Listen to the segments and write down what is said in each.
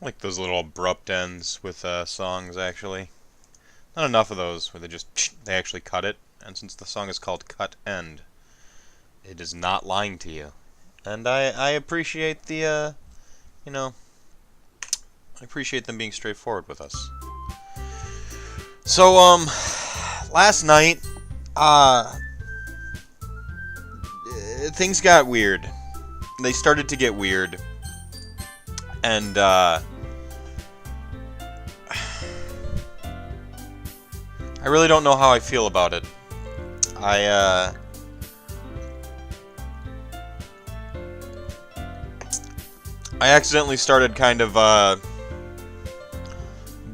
Like those little abrupt ends with songs, actually. Not enough of those where they actually cut it. And since the song is called Cut End, it is not lying to you. And I appreciate you know, I appreciate them being straightforward with us. So, last night, things got weird. They started to get weird. And, I really don't know how I feel about it. I accidentally started kind of,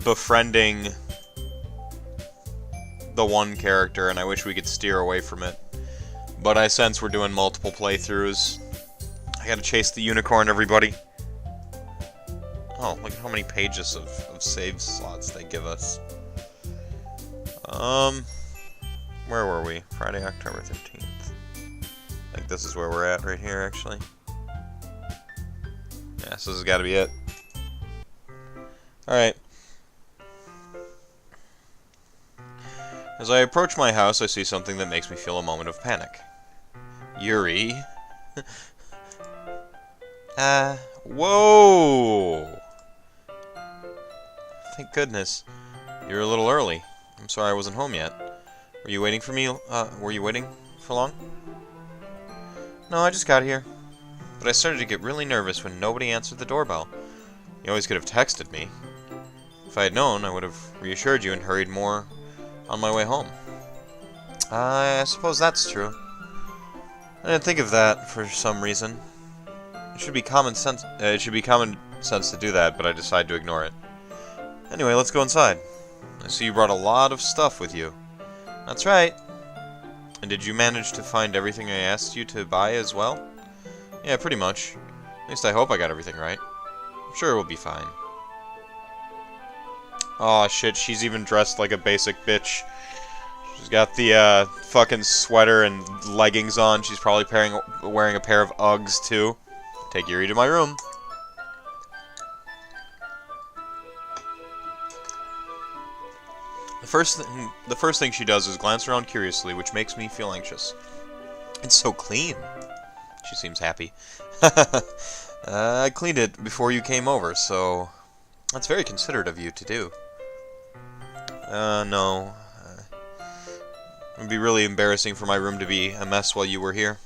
befriending the one character, and I wish we could steer away from it. But I sense we're doing multiple playthroughs. I gotta chase the unicorn, everybody. Oh, look at how many pages of save slots they give us. Where were we? Friday, October 13th. I think this is where we're at right here, actually. Yeah, so this has got to be it. Alright. As I approach my house, I see something that makes me feel a moment of panic. Yuri. Whoa! Thank goodness. You're a little early. I'm sorry I wasn't home yet. Were you waiting for me, were you waiting for long? No, I just got here. But I started to get really nervous when nobody answered the doorbell. You always could have texted me. If I had known, I would have reassured you and hurried more on my way home. I suppose that's true. I didn't think of that for some reason. It should be common sense. It should be common sense to do that, but I decided to ignore it. Anyway, let's go inside. I see you brought a lot of stuff with you. That's right. And did you manage to find everything I asked you to buy as well? Yeah, pretty much. At least I hope I got everything right. I'm sure we'll be fine. Aw, shit, she's even dressed like a basic bitch. She's got the, fucking sweater and leggings on. She's probably wearing a pair of Uggs, too. Take Yuri to my room. The first thing she does is glance around curiously, which makes me feel anxious. It's so clean. She seems happy. I cleaned it before you came over, so that's very considerate of you to do. No. It would be really embarrassing for my room to be a mess while you were here.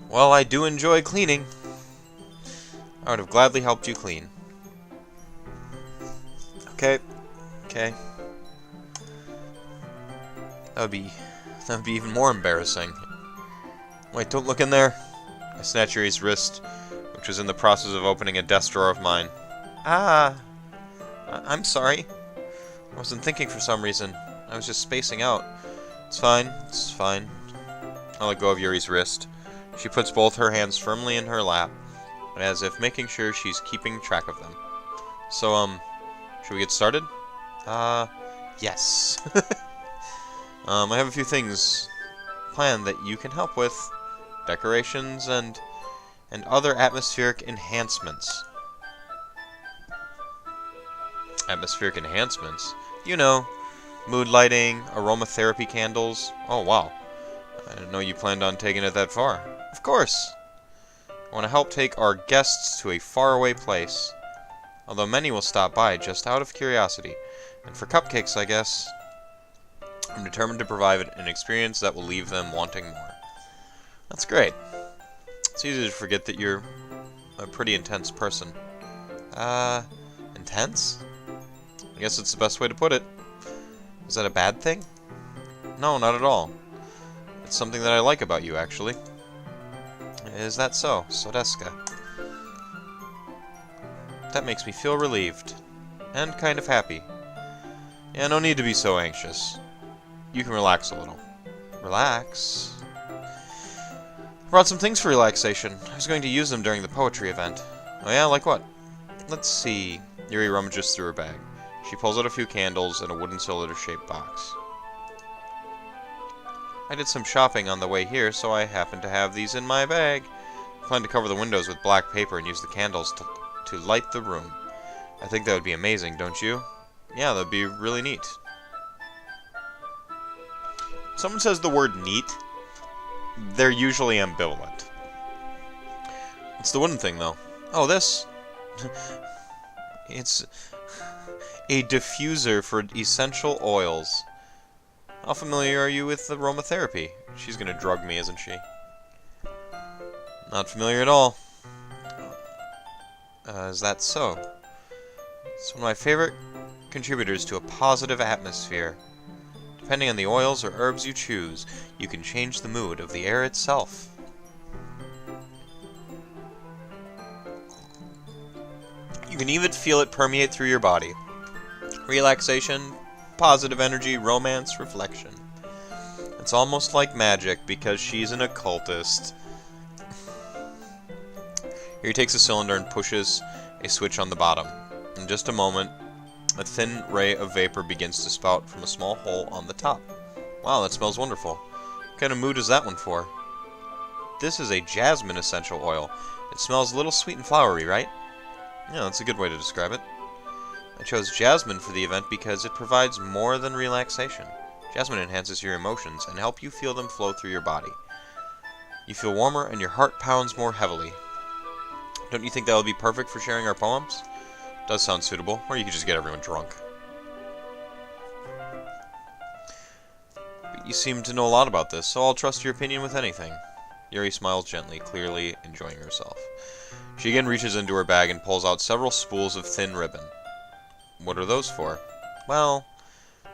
Well, I do enjoy cleaning. I would have gladly helped you clean. Okay. Okay. That would be even more embarrassing. Wait, don't look in there. I snatched Yuri's wrist, which was in the process of opening a desk drawer of mine. I'm sorry. I wasn't thinking for some reason. I was just spacing out. It's fine. It's fine. I let go of Yuri's wrist. She puts both her hands firmly in her lap, as if making sure she's keeping track of them. So, should we get started? Yes. I have a few things planned that you can help with. Decorations and other atmospheric enhancements. Atmospheric enhancements? You know, mood lighting, aromatherapy candles. Oh, wow. I didn't know you planned on taking it that far. Of course. I want to help take our guests to a faraway place. Although many will stop by just out of curiosity. And for cupcakes, I guess. I'm determined to provide an experience that will leave them wanting more. That's great. It's easy to forget that you're a pretty intense person. Intense? I guess it's the best way to put it. Is that a bad thing? No, not at all. It's something that I like about you, actually. Is that so, Sodeska? That makes me feel relieved. And kind of happy. Yeah, no need to be so anxious. You can relax a little. Relax? I brought some things for relaxation. I was going to use them during the poetry event. Oh yeah, like what? Let's see. Yuri rummages through her bag. She pulls out a few candles and a wooden cylinder-shaped box. I did some shopping on the way here, so I happen to have these in my bag. I plan to cover the windows with black paper and use the candles to light the room. I think that would be amazing, don't you? Yeah, that would be really neat. Someone says the word neat, they're usually ambivalent. It's the wooden thing, though. Oh, this. It's a diffuser for essential oils. How familiar are you with aromatherapy? She's gonna drug me, isn't she? Not familiar at all. Is that so? It's one of my favorite contributors to a positive atmosphere. Depending on the oils or herbs you choose, you can change the mood of the air itself. You can even feel it permeate through your body. Relaxation, positive energy, romance, reflection. It's almost like magic because she's an occultist. Here he takes a cylinder and pushes a switch on the bottom. In just a moment, a thin ray of vapor begins to spout from a small hole on the top. Wow, that smells wonderful. What kind of mood is that one for? This is a jasmine essential oil. It smells a little sweet and flowery, right? Yeah, that's a good way to describe it. I chose jasmine for the event because it provides more than relaxation. Jasmine enhances your emotions and helps you feel them flow through your body. You feel warmer and your heart pounds more heavily. Don't you think that would be perfect for sharing our poems? Does sound suitable, or you could just get everyone drunk. But you seem to know a lot about this, so I'll trust your opinion with anything. Yuri smiles gently, clearly enjoying herself. She again reaches into her bag and pulls out several spools of thin ribbon. What are those for? Well,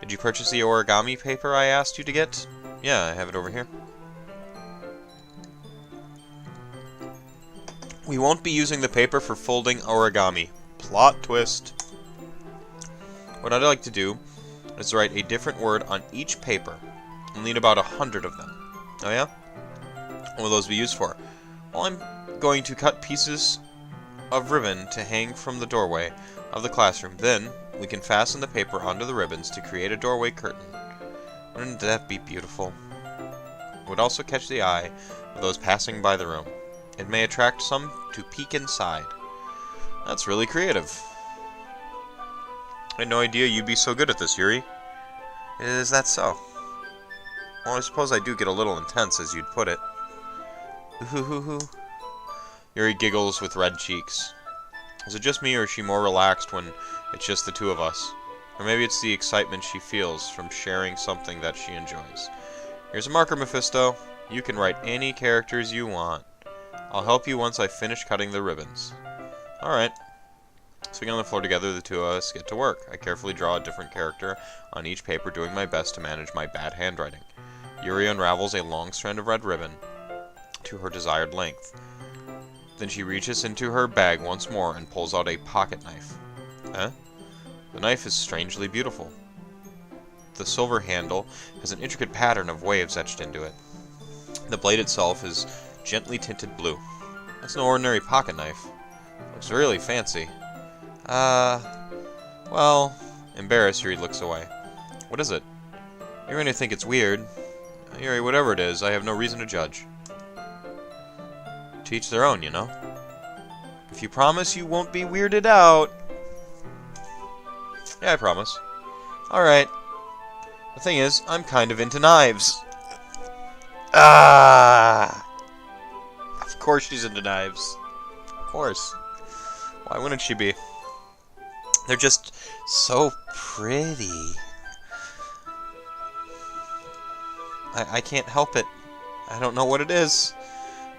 did you purchase the origami paper I asked you to get? Yeah, I have it over here. We won't be using the paper for folding origami. Plot twist. What I'd like to do is write a different word on each paper. I'll need about 100 of them. Oh yeah? What will those be used for? Well, I'm going to cut pieces of ribbon to hang from the doorway of the classroom. Then, we can fasten the paper onto the ribbons to create a doorway curtain. Wouldn't that be beautiful? It would also catch the eye of those passing by the room. It may attract some to peek inside. That's really creative. I had no idea you'd be so good at this, Yuri. Is that so? Well, I suppose I do get a little intense, as you'd put it. Ooh. Yuri giggles with red cheeks. Is it just me, or is she more relaxed when it's just the two of us? Or maybe it's the excitement she feels from sharing something that she enjoys. Here's a marker, Mephisto. You can write any characters you want. I'll help you once I finish cutting the ribbons. Alright. Sitting on the floor together, the two of us get to work. I carefully draw a different character on each paper, doing my best to manage my bad handwriting. Yuri unravels a long strand of red ribbon to her desired length. Then she reaches into her bag once more and pulls out a pocket knife. Huh? The knife is strangely beautiful. The silver handle has an intricate pattern of waves etched into it. The blade itself is gently tinted blue. That's no ordinary pocket knife. Looks really fancy. Well, embarrassed, Yuri looks away. What is it? You're going to think it's weird. Yuri, whatever it is, I have no reason to judge. To each their own, you know? If you promise you won't be weirded out. Yeah, I promise. Alright. The thing is, I'm kind of into knives. Ah! Of course she's into knives. Of course. Why wouldn't she be? They're just so pretty. I can't help it. I don't know what it is.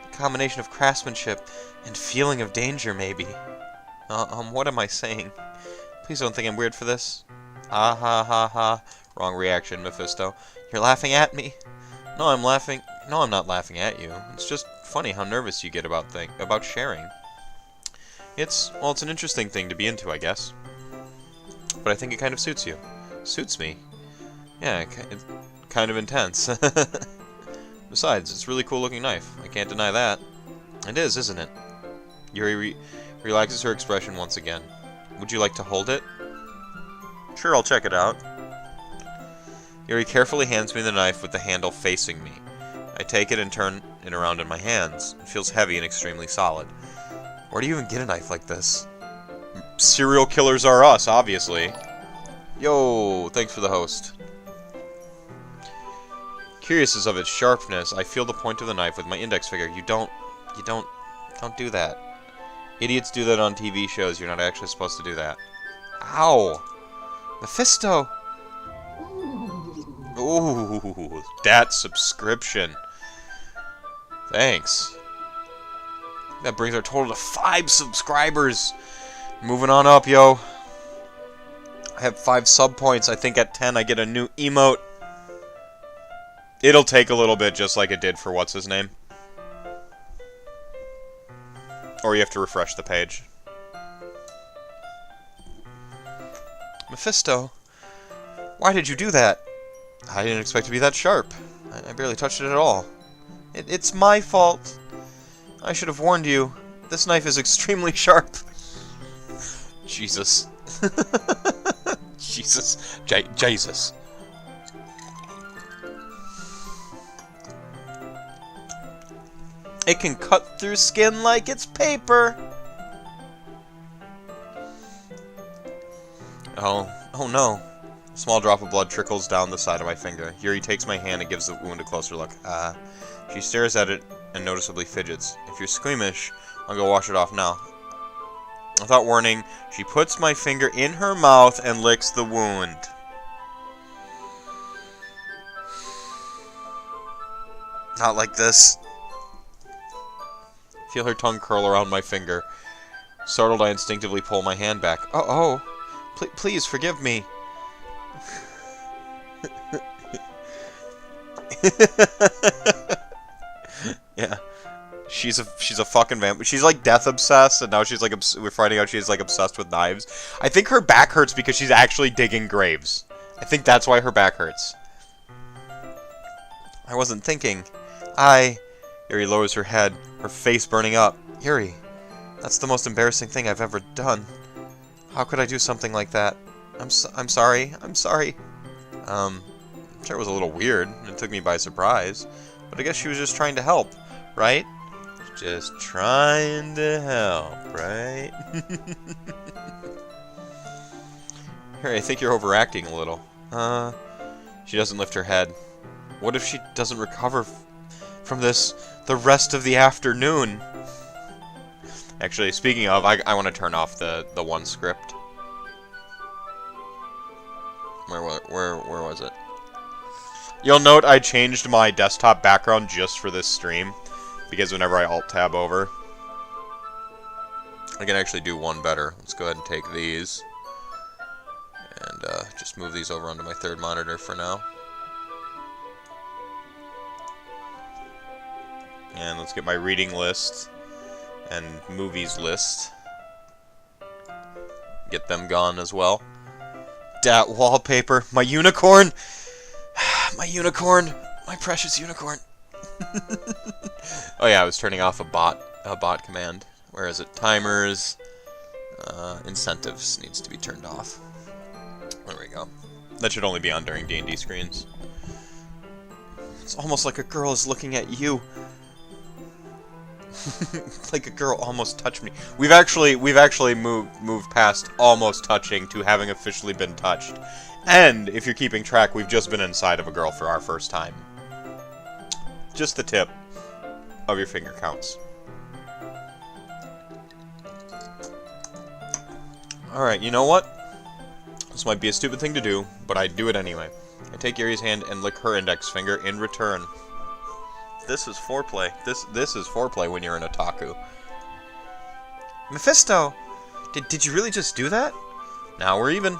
A combination of craftsmanship and feeling of danger, maybe. What am I saying? Please don't think I'm weird for this. Ha ha ha ha. Wrong reaction, Mephisto. You're laughing at me? No, I'm laughing. No, I'm not laughing at you. It's just funny how nervous you get about sharing. It's an interesting thing to be into, I guess. But I think it kind of suits you. Suits me. Yeah, it's kind of intense. Besides, it's a really cool looking knife. I can't deny that. It is, isn't it? Yuri relaxes her expression once again. Would you like to hold it? Sure, I'll check it out. Yuri carefully hands me the knife with the handle facing me. I take it and turn it around in my hands. It feels heavy and extremely solid. Where do you even get a knife like this? Serial killers are us, obviously. Yo, thanks for the host. Curious as of its sharpness, I feel the point of the knife with my index finger. Don't do that. Idiots do that on TV shows. You're not actually supposed to do that. Ow! Mephisto! Ooh, that subscription. Thanks. That brings our total to 5 subscribers. Moving on up, yo. I have 5 sub points. I think at 10 I get a new emote. It'll take a little bit, just like it did for what's his name. Or you have to refresh the page. Mephisto, why did you do that? I didn't expect to be that sharp. I barely touched it at all. It's my fault. I should have warned you. This knife is extremely sharp. Jesus. Jesus. Jesus. It can cut through skin like it's paper. Oh no. A small drop of blood trickles down the side of my finger. Yuri takes my hand and gives the wound a closer look. She stares at it and noticeably fidgets. If you're squeamish, I'll go wash it off now. Without warning, she puts my finger in her mouth and licks the wound. Not like this. Feel her tongue curl around my finger. Startled, I instinctively pull my hand back. Oh, please forgive me. Yeah, she's a fucking vampire. She's like death obsessed, and now she's like we're finding out she's like obsessed with knives. I think her back hurts because she's actually digging graves. I think that's why her back hurts. I wasn't thinking. Yuri lowers her head, her face burning up. Yuri, that's the most embarrassing thing I've ever done. How could I do something like that? I'm sorry. I'm sorry. I'm sure it was a little weird. It took me by surprise. But I guess she was just trying to help, right? Just trying to help, right? Harry, I think you're overacting a little. She doesn't lift her head. What if she doesn't recover from this the rest of the afternoon? Actually, speaking of, I want to turn off the one script. Where was it? You'll note I changed my desktop background just for this stream, because whenever I Alt-Tab over, I can actually do one better. Let's go ahead and take these, and just move these over onto my third monitor for now. And let's get my reading list and movies list. Get them gone as well. Dat wallpaper. My unicorn! My unicorn! My precious unicorn! Oh yeah, I was turning off a bot command. Where is it? Timers. Incentives needs to be turned off. There we go. That should only be on during D&D screens. It's almost like a girl is looking at you. Like a girl almost touched me. We've actually moved past almost touching to having officially been touched. And if you're keeping track, we've just been inside of a girl for our first time. Just the tip of your finger counts. Alright, you know what? This might be a stupid thing to do, but I'd do it anyway. I take Yuri's hand and lick her index finger in return. This is foreplay. This is foreplay when you're an otaku. Mephisto! Did you really just do that? Now we're even. ...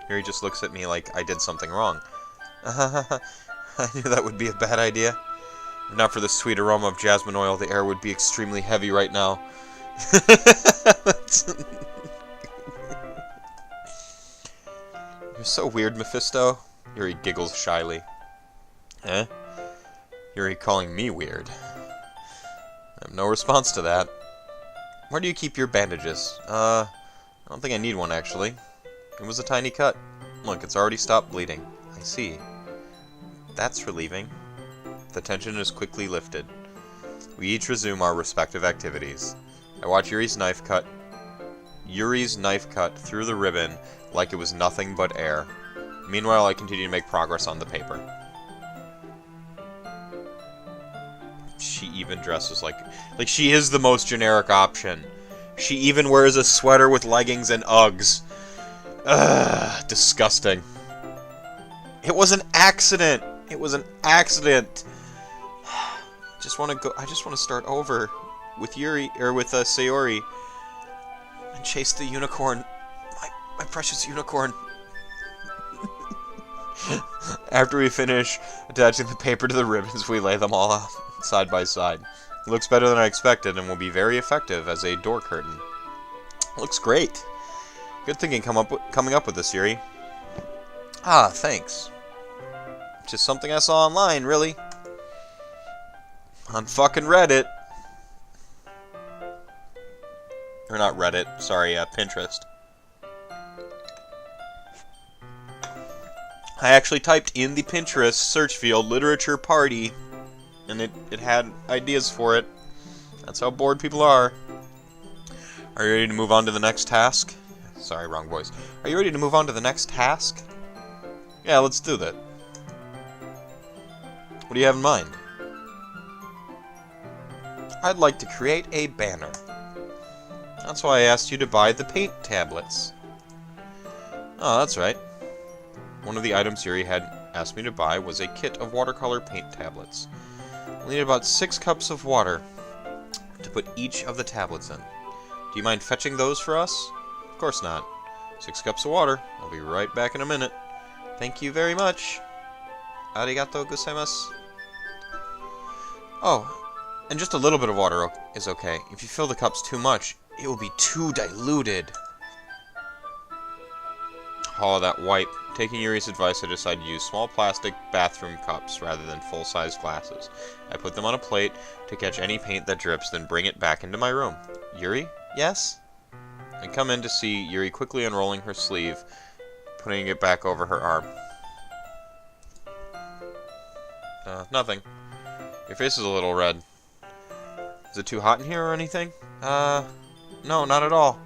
Yuri just looks at me like I did something wrong. I knew that would be a bad idea. If not for the sweet aroma of jasmine oil, the air would be extremely heavy right now. You're so weird, Mephisto. Yuri giggles shyly. Eh? Yuri calling me weird. I have no response to that. Where do you keep your bandages? I don't think I need one, actually. It was a tiny cut. Look, it's already stopped bleeding. I see. That's relieving. The tension is quickly lifted. We each resume our respective activities. I watch Yuri's knife cut through the ribbon like it was nothing but air. Meanwhile, I continue to make progress on the paper. She even dresses like she is the most generic option. She even wears a sweater with leggings and Uggs. Ugh, disgusting. It was an accident. It was an accident. I just want to start over with Yuri or with Sayori and chase the unicorn. My precious unicorn. After we finish attaching the paper to the ribbons, we lay them all out side by side. It looks better than I expected and will be very effective as a door curtain. Looks great. Good thinking coming up with this, Yuri. Ah, thanks. Just something I saw online, really. On fucking Reddit. Or not Reddit, sorry, Pinterest. I actually typed in the Pinterest search field, literature party, and it had ideas for it. That's how bored people are. Are you ready to move on to the next task? Sorry, wrong voice. Are you ready to move on to the next task? Yeah, let's do that. What do you have in mind? I'd like to create a banner. That's why I asked you to buy the paint tablets. Oh, that's right. One of the items Yuri had asked me to buy was a kit of watercolor paint tablets. We'll need about 6 cups of water to put each of the tablets in. Do you mind fetching those for us? Of course not. 6 cups of water. I'll be right back in a minute. Thank you very much. Arigato gozaimasu. Oh, and just a little bit of water is okay. If you fill the cups too much, it will be too diluted. Oh, that wipe. Taking Yuri's advice, I decided to use small plastic bathroom cups rather than full-size glasses. I put them on a plate to catch any paint that drips, then bring it back into my room. Yuri? Yes? I come in to see Yuri quickly unrolling her sleeve, putting it back over her arm. Nothing. Your face is a little red. Is it too hot in here or anything? No, not at all.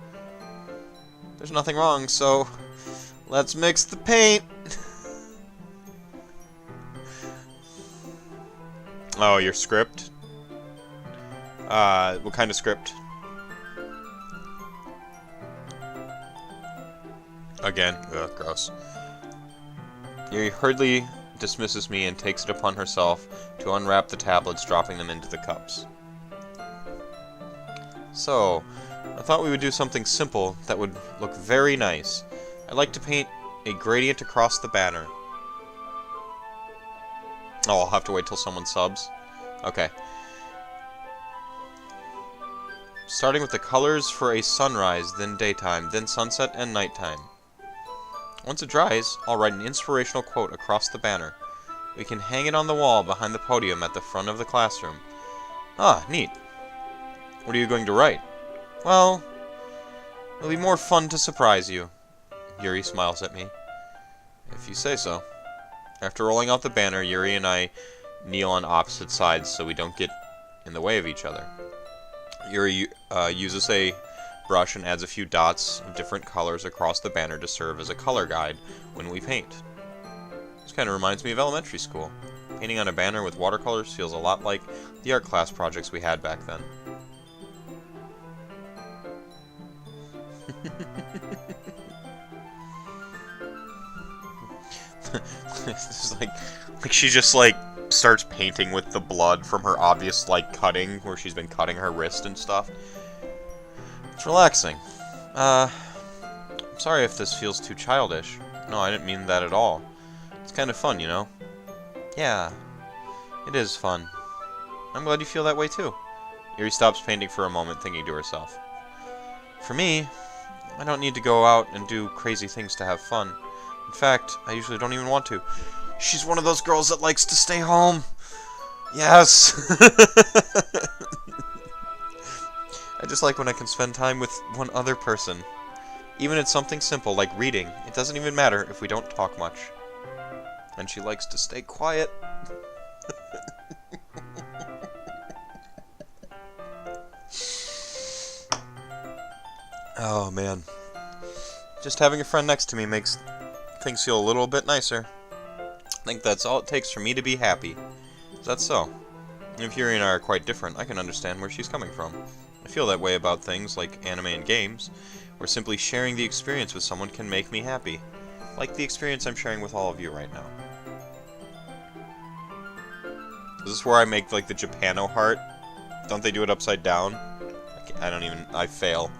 There's nothing wrong, so let's mix the paint. Oh, your script? What kind of script? Again, ugh, gross. Yuri hurriedly dismisses me and takes it upon herself to unwrap the tablets, dropping them into the cups. So, I thought we would do something simple that would look very nice. I'd like to paint a gradient across the banner. Oh, I'll have to wait till someone subs. Okay. Starting with the colors for a sunrise, then daytime, then sunset and nighttime. Once it dries, I'll write an inspirational quote across the banner. We can hang it on the wall behind the podium at the front of the classroom. Ah, neat. What are you going to write? Well, it'll be more fun to surprise you. Yuri smiles at me. If you say so. After rolling out the banner, Yuri and I kneel on opposite sides so we don't get in the way of each other. Yuri uses a brush and adds a few dots of different colors across the banner to serve as a color guide when we paint. This kind of reminds me of elementary school. Painting on a banner with watercolors feels a lot like the art class projects we had back then. It's like she just starts painting with the blood from her obvious cutting where she's been cutting her wrist and stuff. It's relaxing. I'm sorry if this feels too childish. No, I didn't mean that at all. It's kind of fun, you know? Yeah, it is fun. I'm glad you feel that way too. Yuri stops painting for a moment, thinking to herself. For me, I don't need to go out and do crazy things to have fun. In fact, I usually don't even want to. She's one of those girls that likes to stay home. Yes! I just like when I can spend time with one other person. Even it's something simple like reading. It doesn't even matter if we don't talk much. And she likes to stay quiet. Oh, man. Just having a friend next to me makes things feel a little bit nicer. I think that's all it takes for me to be happy. Is that so? If Yuri and I are quite different, I can understand where she's coming from. I feel that way about things like anime and games, where simply sharing the experience with someone can make me happy. Like the experience I'm sharing with all of you right now. Is this where I make, like, the Japano heart? Don't they do it upside down? I fail.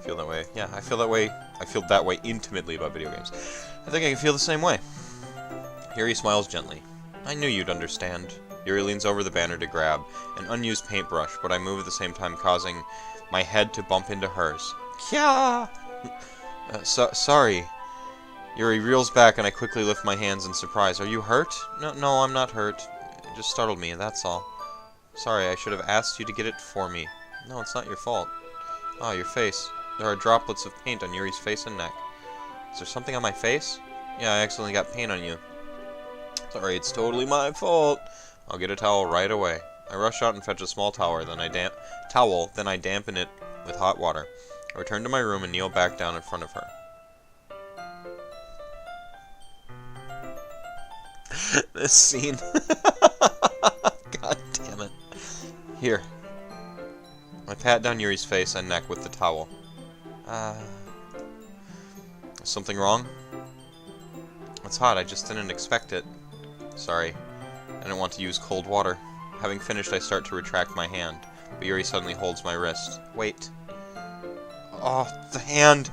Feel that way. Yeah, I feel that way. I feel that way intimately about video games. I think I can feel the same way. Yuri smiles gently. I knew you'd understand. Yuri leans over the banner to grab an unused paintbrush, but I move at the same time, causing my head to bump into hers. Kya! Sorry. Yuri reels back and I quickly lift my hands in surprise. Are you hurt? No, I'm not hurt. It just startled me, that's all. Sorry, I should have asked you to get it for me. No, it's not your fault. Ah, your face. There are droplets of paint on Yuri's face and neck. Is there something on my face? Yeah, I accidentally got paint on you. Sorry, it's totally my fault. I'll get a towel right away. I rush out and fetch a small towel, then I dampen it with hot water. I return to my room and kneel back down in front of her. This scene. God damn it. Here. I pat down Yuri's face and neck with the towel. Is something wrong? It's hot, I just didn't expect it. Sorry. I didn't want to use cold water. Having finished, I start to retract my hand, but Yuri suddenly holds my wrist. Wait. Oh, the hand!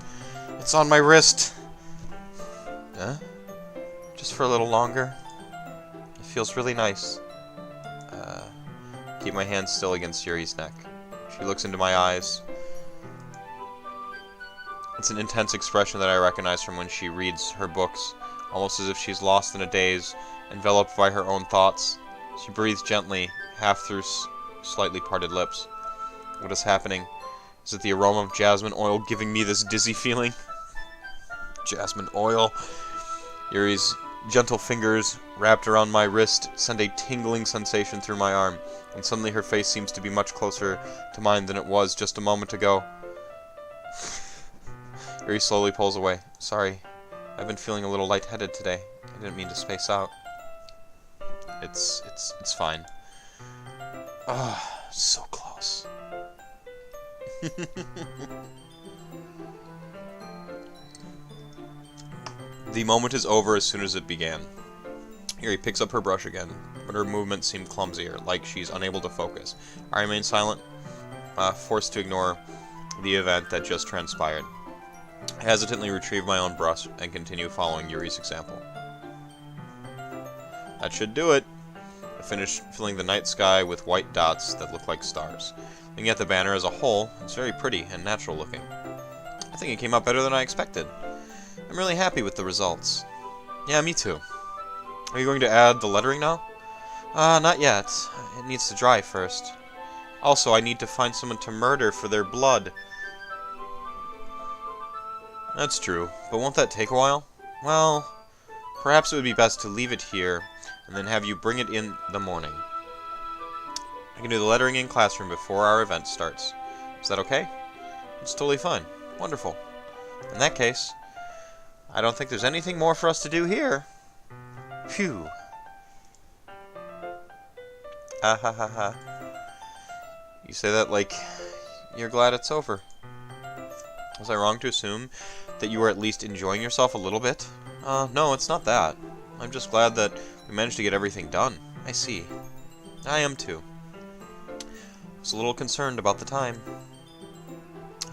It's on my wrist! Huh? Just for a little longer? It feels really nice. Keep my hand still against Yuri's neck. She looks into my eyes. It's an intense expression that I recognize from when she reads her books, almost as if she's lost in a daze, enveloped by her own thoughts. She breathes gently, half through slightly parted lips. What is happening? Is it the aroma of jasmine oil giving me this dizzy feeling? Jasmine oil. Yuri's gentle fingers wrapped around my wrist send a tingling sensation through my arm, and suddenly her face seems to be much closer to mine than it was just a moment ago. Yuri slowly pulls away. Sorry, I've been feeling a little lightheaded today. I didn't mean to space out. It's fine. Ah, so close. The moment is over as soon as it began. Yuri picks up her brush again, but her movements seem clumsier, like she's unable to focus. I remain silent, forced to ignore the event that just transpired. I hesitantly retrieve my own brush and continue following Yuri's example. That should do it. I finish filling the night sky with white dots that look like stars. Looking at the banner as a whole, it's very pretty and natural looking. I think it came out better than I expected. I'm really happy with the results. Yeah, me too. Are you going to add the lettering now? Not yet. It needs to dry first. Also, I need to find someone to murder for their blood. That's true, but won't that take a while? Well, perhaps it would be best to leave it here, and then have you bring it in the morning. I can do the lettering in classroom before our event starts. Is that okay? It's totally fine. Wonderful. In that case, I don't think there's anything more for us to do here. Phew. Ah ha ha ha. You say that like you're glad it's over. Was I wrong to assume that you were at least enjoying yourself a little bit? No, it's not that. I'm just glad that we managed to get everything done. I see. I am too. I was a little concerned about the time.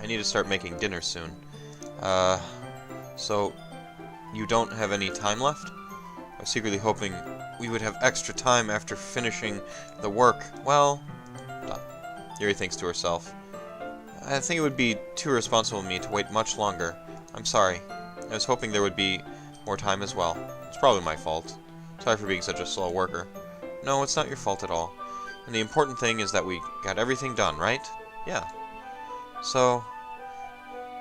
I need to start making dinner soon. So you don't have any time left? I was secretly hoping we would have extra time after finishing the work. Well, done. Yuri thinks to herself. I think it would be too irresponsible of me to wait much longer. I'm sorry. I was hoping there would be more time as well. It's probably my fault. Sorry for being such a slow worker. No, it's not your fault at all. And the important thing is that we got everything done, right? Yeah. So,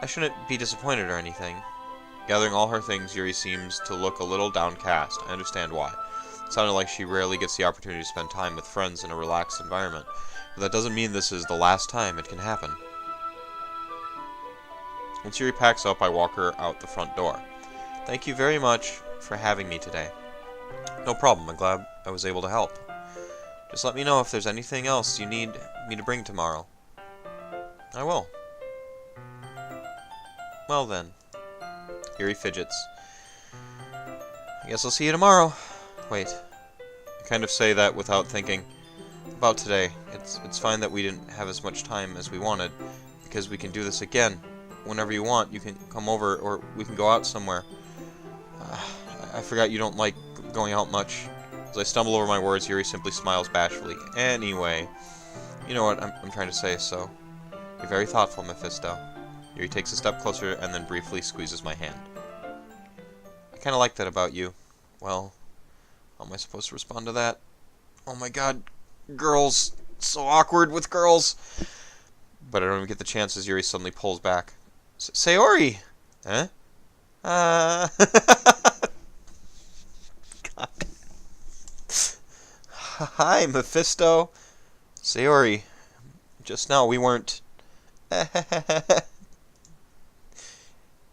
I shouldn't be disappointed or anything. Gathering all her things, Yuri seems to look a little downcast. I understand why. It sounded like she rarely gets the opportunity to spend time with friends in a relaxed environment. But that doesn't mean this is the last time it can happen. Once Yuri packs up, I walk her out the front door. Thank you very much for having me today. No problem, I'm glad I was able to help. Just let me know if there's anything else you need me to bring tomorrow. I will. Well then. Yuri fidgets. I guess I'll see you tomorrow. Wait. I kind of say that without thinking about today. It's fine that we didn't have as much time as we wanted, because we can do this again. Whenever you want, you can come over, or we can go out somewhere. I forgot you don't like going out much. As I stumble over my words, Yuri simply smiles bashfully. Anyway, you know what I'm trying to say, so... You're very thoughtful, Mephisto. Yuri takes a step closer and then briefly squeezes my hand. I kind of like that about you. Well, how am I supposed to respond to that? Oh my god, girls. So awkward with girls. But I don't even get the chance as Yuri suddenly pulls back. Sayori! Huh? God. Hi, Mephisto. Sayori. Just now we weren't...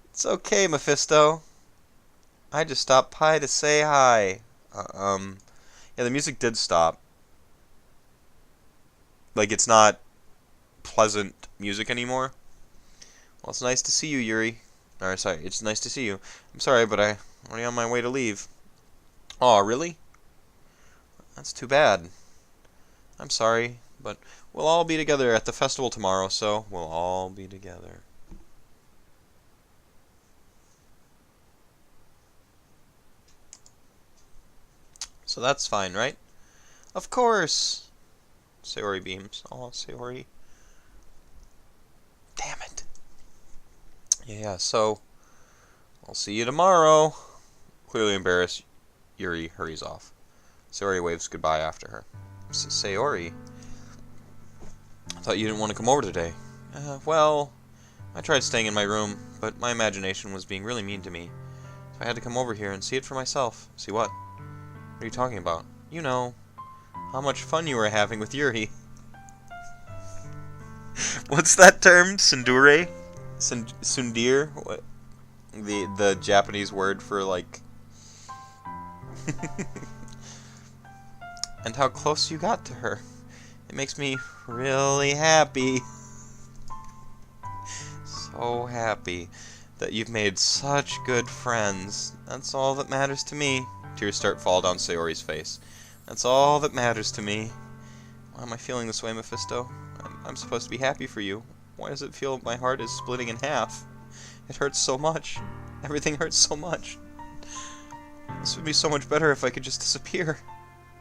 It's okay, Mephisto. I just stopped by to say hi. Yeah, the music did stop. Like, it's not pleasant music anymore. Well, it's nice to see you, Yuri. Or, sorry, it's nice to see you. I'm sorry, but I'm already on my way to leave. Aw, really? That's too bad. I'm sorry, but we'll all be together at the festival tomorrow, so we'll all be together. So that's fine, right? Of course! Sayori beams. Oh, Sayori. Damn it. Yeah, so I'll see you tomorrow. Clearly embarrassed, Yuri hurries off. Sayori waves goodbye after her. Sayori? I thought you didn't want to come over today. Well, I tried staying in my room, but my imagination was being really mean to me. So I had to come over here and see it for myself. See what? What are you talking about? You know, how much fun you were having with Yuri. What's that term? Tsundere? Tsundir? What? The Japanese word for, like... And how close you got to her. It makes me really happy. So happy that you've made such good friends. That's all that matters to me. Tears start to fall down Sayori's face. That's all that matters to me. Why am I feeling this way, Mephisto? I'm supposed to be happy for you. Why does it feel my heart is splitting in half? It hurts so much. Everything hurts so much. This would be so much better if I could just disappear.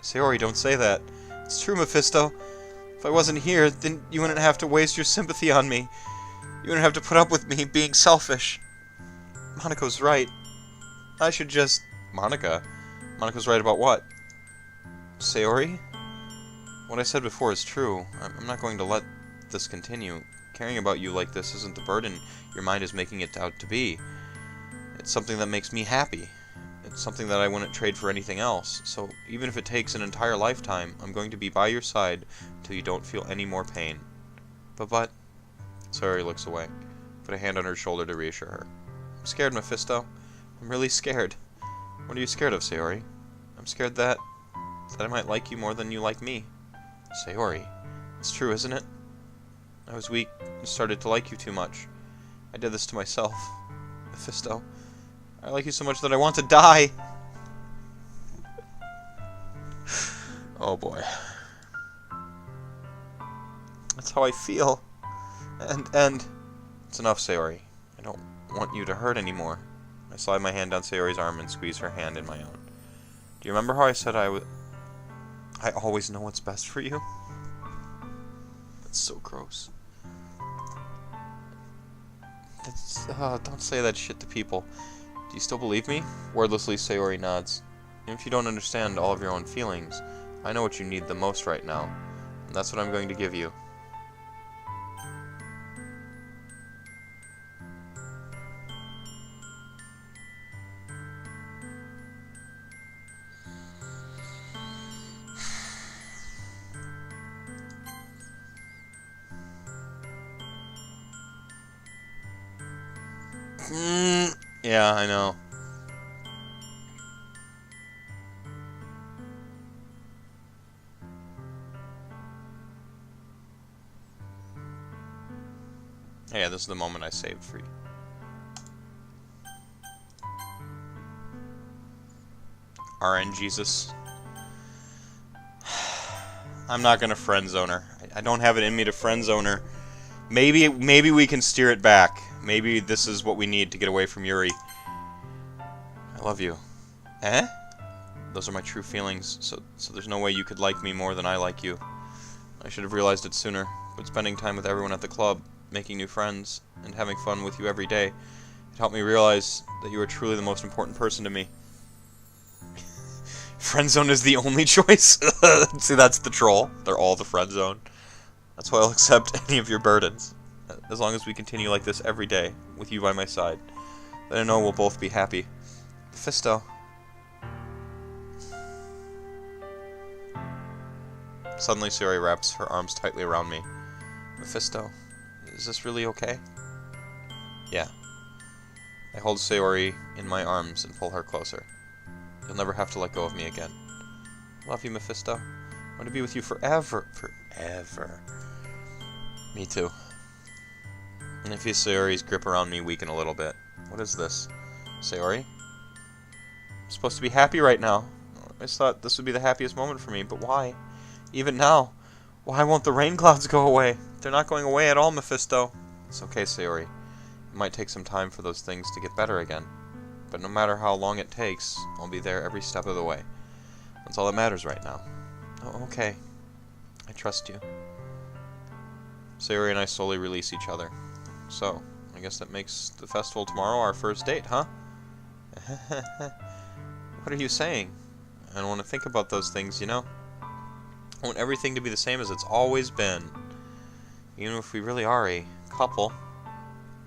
Sayori, don't say that. It's true, Mephisto. If I wasn't here, then you wouldn't have to waste your sympathy on me. You wouldn't have to put up with me being selfish. Monaco's right. I should just... Monica? Monica's right about what? Sayori? What I said before is true. I'm not going to let this continue. Caring about you like this isn't the burden your mind is making it out to be. It's something that makes me happy. It's something that I wouldn't trade for anything else. So even if it takes an entire lifetime, I'm going to be by your side until you don't feel any more pain. But... Sayori looks away. Put a hand on her shoulder to reassure her. I'm scared, Mephisto. I'm really scared. What are you scared of, Sayori? I'm scared that I might like you more than you like me. Sayori, it's true, isn't it? I was weak and started to like you too much. I did this to myself. Mephisto, I like you so much that I want to die. Oh boy. That's how I feel. And it's enough, Sayori. I don't want you to hurt anymore. I slide my hand down Sayori's arm and squeeze her hand in my own. Do you remember how I said I always know what's best for you? That's so gross. Don't say that shit to people. Do you still believe me? Wordlessly, Sayori nods. Even if you don't understand all of your own feelings, I know what you need the most right now, and that's what I'm going to give you. Yeah, I know. Yeah, this is the moment I saved for you. RN Jesus. I'm not gonna friend zone her. I don't have it in me to friend zone her. Maybe we can steer it back. Maybe this is what we need to get away from Yuri. I love you. Eh? Those are my true feelings, so there's no way you could like me more than I like you. I should have realized it sooner, but spending time with everyone at the club, making new friends, and having fun with you every day, it helped me realize that you are truly the most important person to me. Friend zone is the only choice? See, that's the troll. They're all the friend zone. That's why I'll accept any of your burdens. As long as we continue like this every day, with you by my side, then I know we'll both be happy. Mephisto. Suddenly, Sayori wraps her arms tightly around me. Mephisto, is this really okay? Yeah. I hold Sayori in my arms and pull her closer. You'll never have to let go of me again. I love you, Mephisto. I want to be with you forever. Forever. Me too. And I feel Sayori's grip around me weaken a little bit. What is this? Sayori? I'm supposed to be happy right now. I just thought this would be the happiest moment for me, but why? Even now, why won't the rain clouds go away? They're not going away at all, Mephisto. It's okay, Sayori. It might take some time for those things to get better again. But no matter how long it takes, I'll be there every step of the way. That's all that matters right now. Oh, okay. I trust you. Sayori and I slowly release each other. So, I guess that makes the festival tomorrow our first date, huh? What are you saying? I don't want to think about those things, you know? I want everything to be the same as it's always been. Even if we really are a couple.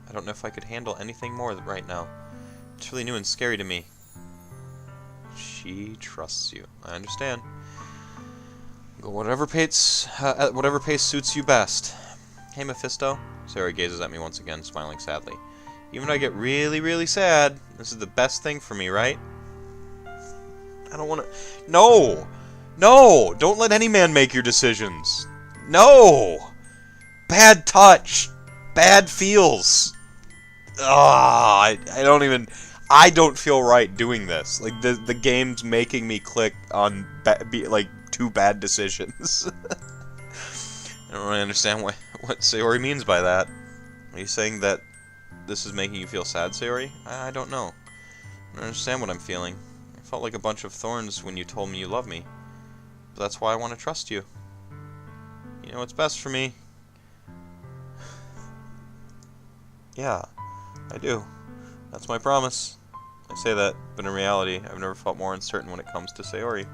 I don't know if I could handle anything more right now. It's really new and scary to me. She trusts you. I understand. Go whatever pace, at whatever pace suits you best. Hey, Mephisto. Sayori gazes at me once again, smiling sadly. Even when I get really, really sad, this is the best thing for me, right? I don't want to... No! No! Don't let any man make your decisions. No! Bad touch. Bad feels. I don't even... I don't feel right doing this. Like, the game's making me click on, like, 2 bad decisions. I don't really understand what Sayori means by that. Are you saying that this is making you feel sad, Sayori? I don't know. I don't understand what I'm feeling. I felt like a bunch of thorns when you told me you love me. But that's why I want to trust you. You know what's best for me. Yeah, I do. That's my promise. I say that, but in reality, I've never felt more uncertain when it comes to Sayori.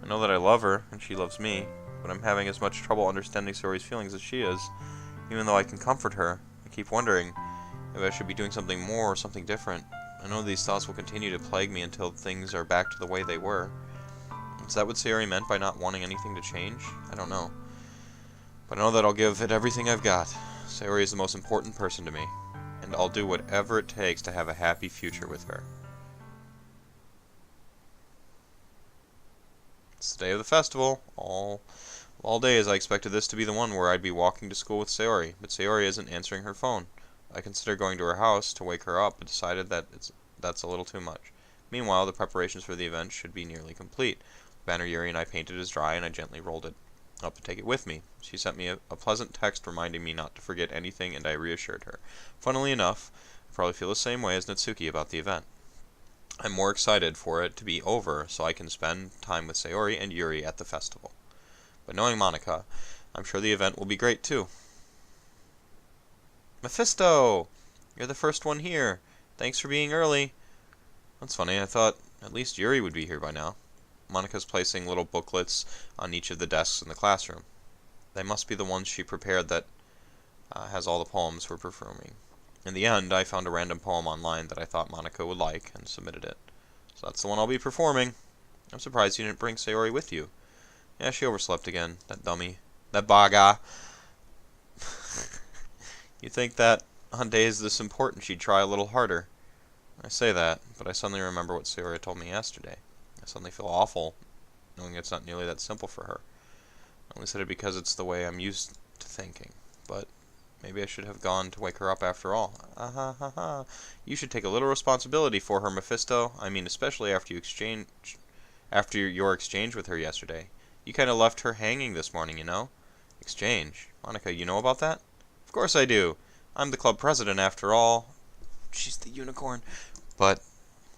I know that I love her, and she loves me, but I'm having as much trouble understanding Sayori's feelings as she is. Even though I can comfort her, I keep wondering if I should be doing something more or something different. I know these thoughts will continue to plague me until things are back to the way they were. Is that what Sayori meant by not wanting anything to change? I don't know. But I know that I'll give it everything I've got. Sayori is the most important person to me, and I'll do whatever it takes to have a happy future with her. It's the day of the festival. All days I expected this to be the one where I'd be walking to school with Sayori, but Sayori isn't answering her phone. I considered going to her house to wake her up, but decided that that's a little too much. Meanwhile, the preparations for the event should be nearly complete. The banner Yuri and I painted is dry, and I gently rolled it up to take it with me. She sent me a pleasant text reminding me not to forget anything, and I reassured her. Funnily enough, I probably feel the same way as Natsuki about the event. I'm more excited for it to be over so I can spend time with Sayori and Yuri at the festival. But knowing Monica, I'm sure the event will be great too. Mephisto! You're the first one here. Thanks for being early. That's funny, I thought at least Yuri would be here by now. Monica's placing little booklets on each of the desks in the classroom. They must be the ones she prepared that has all the poems we're performing. In the end, I found a random poem online that I thought Monica would like and submitted it. So that's the one I'll be performing. I'm surprised you didn't bring Sayori with you. Yeah, she overslept again. That dummy. That baga. You think that on days this important she'd try a little harder. I say that, but I suddenly remember what Sayori told me yesterday. I suddenly feel awful, knowing it's not nearly that simple for her. I only said it because it's the way I'm used to thinking, but maybe I should have gone to wake her up after all. Ah ha ha ha. You should take a little responsibility for her, Mephisto. I mean, especially after your exchange with her yesterday. You kind of left her hanging this morning, you know? Exchange? Monica, you know about that? Of course I do. I'm the club president after all. She's the unicorn. But,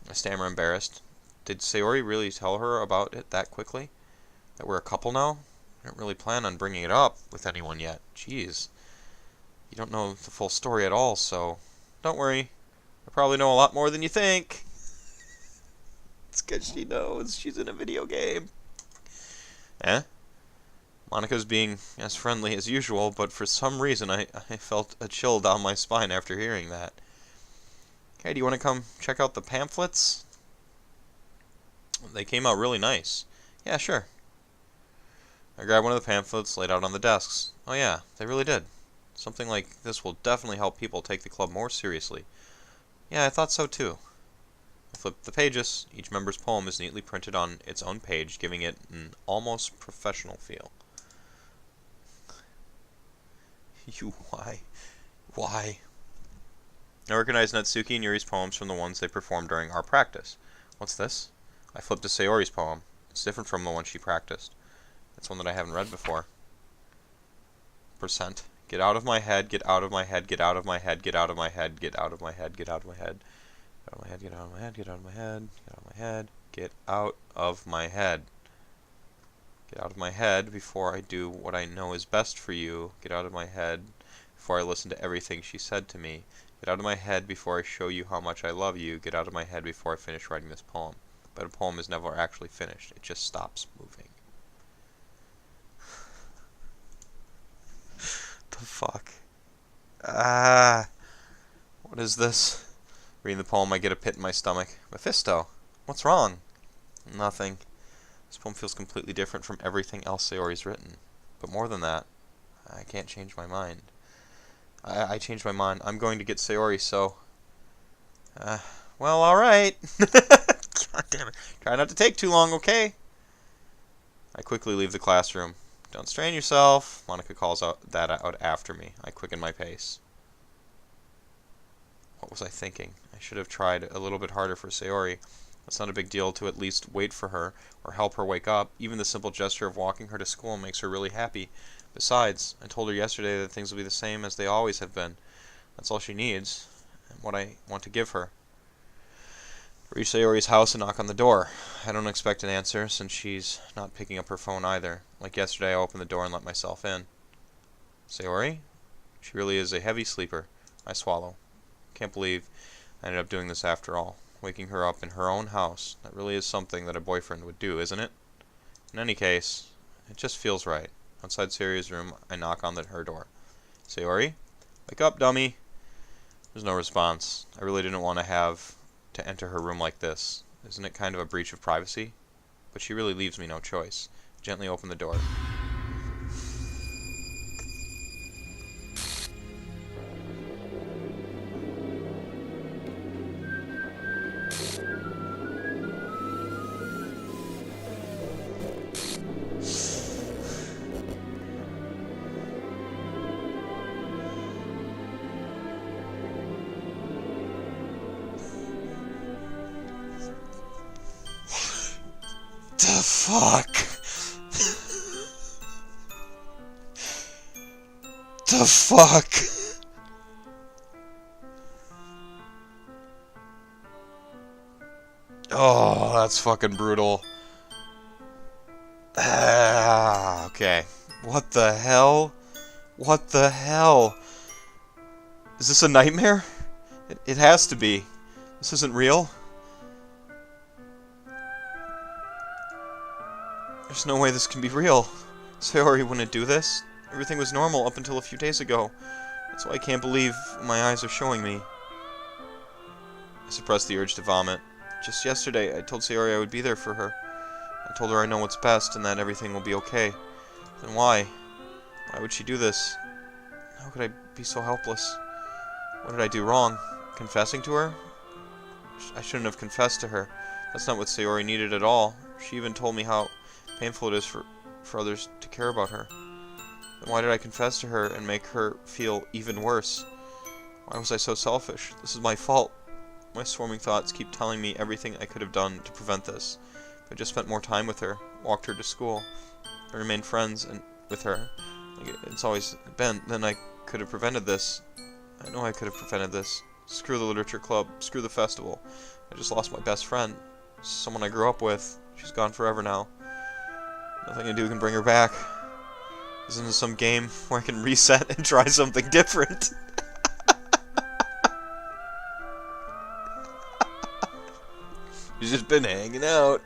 I stammer embarrassed. Did Sayori really tell her about it that quickly? That we're a couple now? I don't really plan on bringing it up with anyone yet. Jeez. You don't know the full story at all, so don't worry. I probably know a lot more than you think. It's because she knows she's in a video game. Eh? Monica's being as friendly as usual, but for some reason I felt a chill down my spine after hearing that. Hey, do you want to come check out the pamphlets? They came out really nice. Yeah, sure. I grabbed one of the pamphlets laid out on the desks. Oh yeah, they really did. Something like this will definitely help people take the club more seriously. Yeah, I thought so too. I flipped the pages. Each member's poem is neatly printed on its own page, giving it an almost professional feel. Why? Why? I recognized Natsuki and Yuri's poems from the ones they performed during our practice. What's this? I flipped to Sayori's poem. It's different from the one she practiced. It's one that I haven't read before. Percent. Get out of my head, get out of my head, get out of my head, get out of my head, get out of my head, get out of my head. Get out of my head, get out of my head, get out of my head, get out of my head, get out of my head. Get out of my head before I do what I know is best for you. Get out of my head before I listen to everything she said to me. Get out of my head before I show you how much I love you. Get out of my head before I finish writing this poem. But a poem is never actually finished. It just stops moving. The fuck? What is this? Reading the poem, I get a pit in my stomach. Mephisto, what's wrong? Nothing. This poem feels completely different from everything else Sayori's written. But more than that, I can't change my mind. I changed my mind. I'm going to get Sayori, so... well, alright. God damn it. Try not to take too long, okay? I quickly leave the classroom. Don't strain yourself. Monica calls that out after me. I quicken my pace. What was I thinking? I should have tried a little bit harder for Sayori. It's not a big deal to at least wait for her or help her wake up. Even the simple gesture of walking her to school makes her really happy. Besides, I told her yesterday that things will be the same as they always have been. That's all she needs, and what I want to give her. I reach Sayori's house and knock on the door. I don't expect an answer, since she's not picking up her phone either. Like yesterday, I open the door and let myself in. Sayori? She really is a heavy sleeper. I swallow. Can't believe I ended up doing this after all. Waking her up in her own house. That really is something that a boyfriend would do, isn't it? In any case, it just feels right. Outside Sayori's room, I knock on her door. Sayori? Wake up, dummy! There's no response. I really didn't want to have to enter her room like this. Isn't it kind of a breach of privacy? But she really leaves me no choice. I gently open the door. The fuck? The fuck? Oh, that's fucking brutal. Okay. What the hell? What the hell? Is this a nightmare? It has to be. This isn't real. There's no way this can be real. Sayori wouldn't do this. Everything was normal up until a few days ago. That's why I can't believe my eyes are showing me. I suppressed the urge to vomit. Just yesterday, I told Sayori I would be there for her. I told her I know what's best and that everything will be okay. Then why? Why would she do this? How could I be so helpless? What did I do wrong? Confessing to her? I shouldn't have confessed to her. That's not what Sayori needed at all. She even told me how painful it is for others to care about her. Then why did I confess to her and make her feel even worse? Why was I so selfish? This is my fault. My swarming thoughts keep telling me everything I could have done to prevent this. If I just spent more time with her, walked her to school, and remained friends with her, like it's always been, then I could have prevented this. I know I could have prevented this. Screw the literature club. Screw the festival. I just lost my best friend. Someone I grew up with. She's gone forever now. Nothing I do can bring her back. Isn't this some game where I can reset and try something different? She's just been hanging out.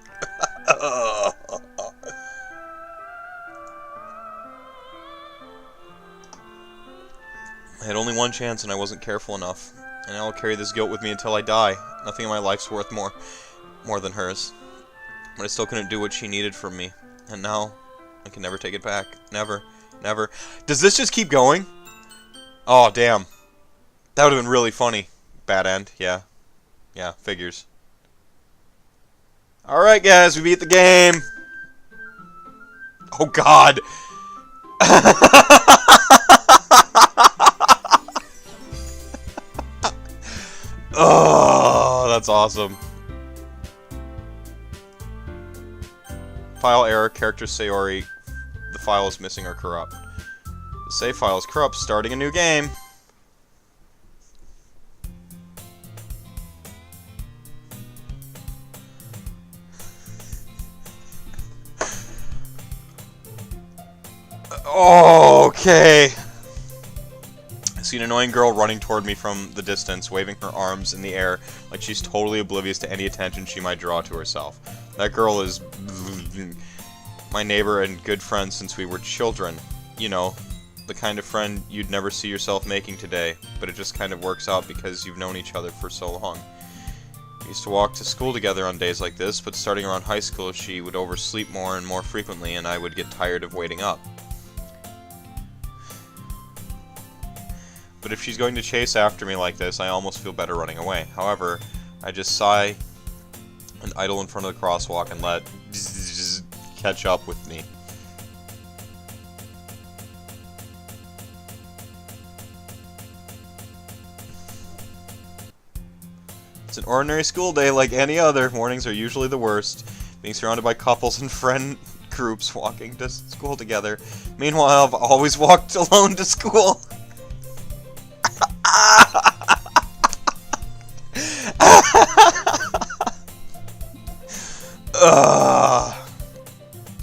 I had only one chance and I wasn't careful enough. And I'll carry this guilt with me until I die. Nothing in my life's worth more than hers. But I still couldn't do what she needed from me. And now, I can never take it back. Never. Never. Does this just keep going? Oh, damn. That would have been really funny. Bad end, yeah. Yeah, figures. Alright, guys, we beat the game. Oh, God. Oh, that's awesome. File error, character Sayori. The file is missing or corrupt. The save file is corrupt, starting a new game. Okay. I see an annoying girl running toward me from the distance, waving her arms in the air like she's totally oblivious to any attention she might draw to herself. That girl is my neighbor and good friend since we were children. You know, the kind of friend you'd never see yourself making today, but it just kind of works out because you've known each other for so long. We used to walk to school together on days like this, but starting around high school she would oversleep more and more frequently and I would get tired of waiting up. But if she's going to chase after me like this, I almost feel better running away. However, I just sigh and idle in front of the crosswalk and let catch up with me. It's an ordinary school day like any other. Mornings are usually the worst. Being surrounded by couples and friend groups walking to school together. Meanwhile, I've always walked alone to school. I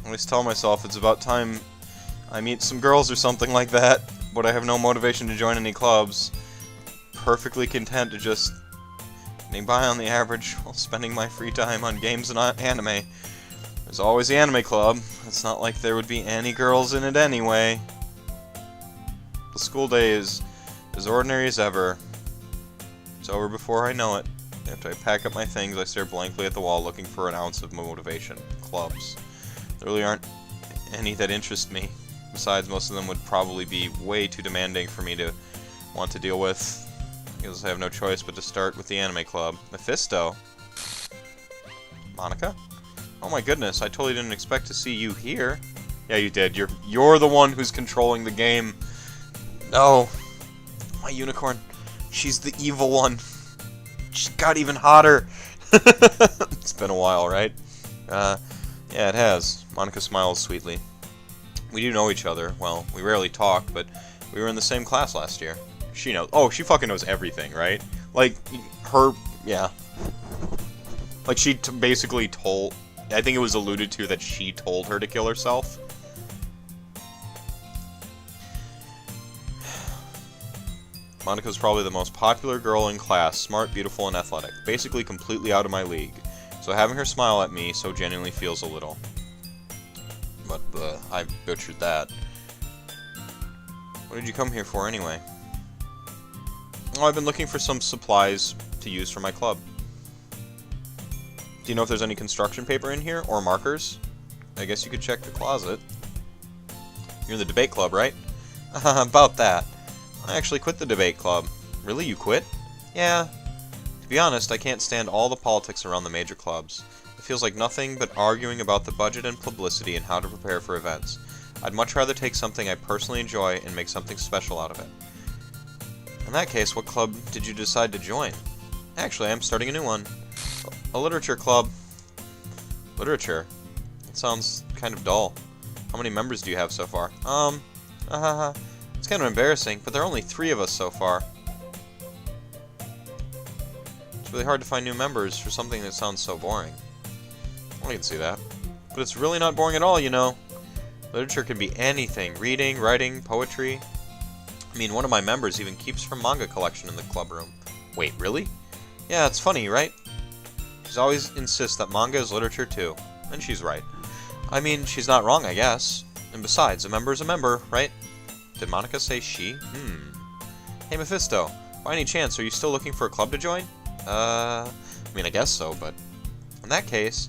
always tell myself it's about time I meet some girls or something like that, but I have no motivation to join any clubs. Perfectly content to just getting by on the average while spending my free time on games and anime. There's always the anime club. It's not like there would be any girls in it anyway. The school day is as ordinary as ever. It's over before I know it. After I pack up my things, I stare blankly at the wall looking for an ounce of motivation. Clubs. There really aren't any that interest me. Besides, most of them would probably be way too demanding for me to want to deal with. I guess I have no choice but to start with the anime club. Mephisto? Monica? Oh my goodness, I totally didn't expect to see you here. Yeah, you did. You're the one who's controlling the game. No. My unicorn. She's the evil one. She got even hotter. It's been a while, right? Yeah, it has. Monica smiles sweetly. We do know each other. Well, we rarely talk, but we were in the same class last year. She knows. Oh, she fucking knows everything, right? Like, her... Yeah. Like, she basically told... I think it was alluded to that she told her to kill herself. Monica's probably the most popular girl in class, smart, beautiful, and athletic. Basically completely out of my league. So having her smile at me so genuinely feels a little. But, I butchered that. What did you come here for anyway? Oh, I've been looking for some supplies to use for my club. Do you know if there's any construction paper in here? Or markers? I guess you could check the closet. You're in the debate club, right? About that. I actually quit the debate club. Really, you quit? Yeah. To be honest, I can't stand all the politics around the major clubs. It feels like nothing but arguing about the budget and publicity and how to prepare for events. I'd much rather take something I personally enjoy and make something special out of it. In that case, what club did you decide to join? Actually, I'm starting a new one. A literature club. Literature? That sounds kind of dull. How many members do you have so far? It's kind of embarrassing, but there are only 3 of us so far. It's really hard to find new members for something that sounds so boring. I can see that. But it's really not boring at all, you know. Literature can be anything. Reading, writing, poetry. I mean, one of my members even keeps her manga collection in the club room. Wait, really? Yeah, it's funny, right? She always insists that manga is literature too. And she's right. I mean, she's not wrong, I guess. And besides, a member is a member, right? Did Monica say she? Hey, Mephisto. By any chance, are you still looking for a club to join? I mean, I guess so, but... In that case,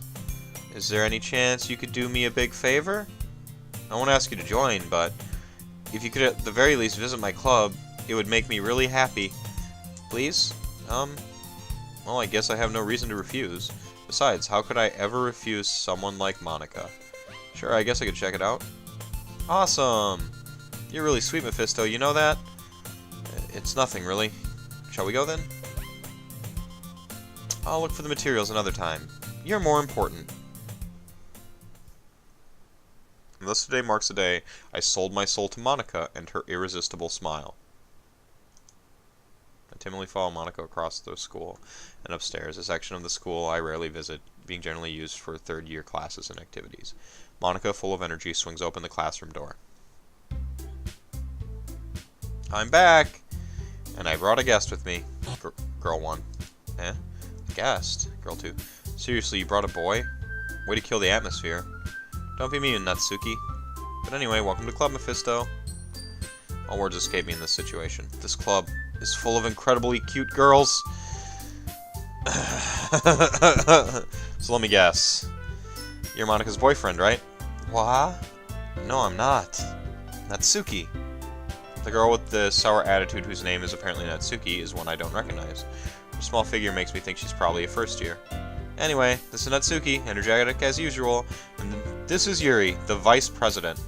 is there any chance you could do me a big favor? I won't ask you to join, but... If you could at the very least visit my club, it would make me really happy. Please? Well, I guess I have no reason to refuse. Besides, how could I ever refuse someone like Monica? Sure, I guess I could check it out. Awesome! You're really sweet, Mephisto, you know that? It's nothing, really. Shall we go, then? I'll look for the materials another time. You're more important. And thus today marks the day I sold my soul to Monica and her irresistible smile. I timidly follow Monica across the school and upstairs, a section of the school I rarely visit, being generally used for third-year classes and activities. Monica, full of energy, swings open the classroom door. I'm back! And I brought a guest with me. Girl 1. Eh? Guest? Girl 2. Seriously, you brought a boy? Way to kill the atmosphere. Don't be mean, Natsuki. But anyway, welcome to Club Mephisto. All words escape me in this situation. This club is full of incredibly cute girls. So let me guess. You're Monica's boyfriend, right? What? No, I'm not. Natsuki. The girl with the sour attitude whose name is apparently Natsuki is one I don't recognize. Her small figure makes me think she's probably a first year. Anyway, this is Natsuki, energetic as usual, and this is Yuri, the vice president.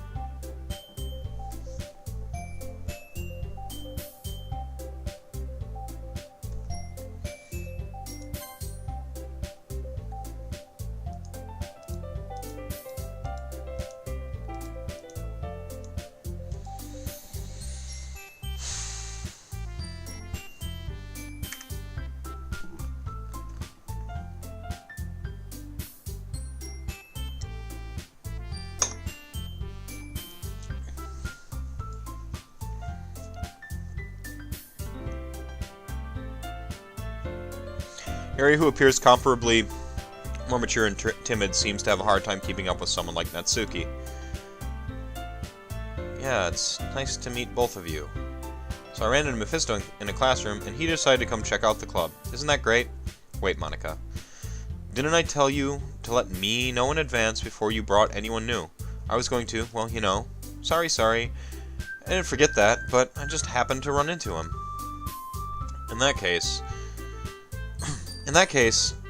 Yuri, who appears comparably more mature and timid, seems to have a hard time keeping up with someone like Natsuki. Yeah, it's nice to meet both of you. So I ran into Mephisto in a classroom, and he decided to come check out the club. Isn't that great? Wait, Monica. Didn't I tell you to let me know in advance before you brought anyone new? I was going to, well, you know. Sorry. I didn't forget that, but I just happened to run into him. In that case,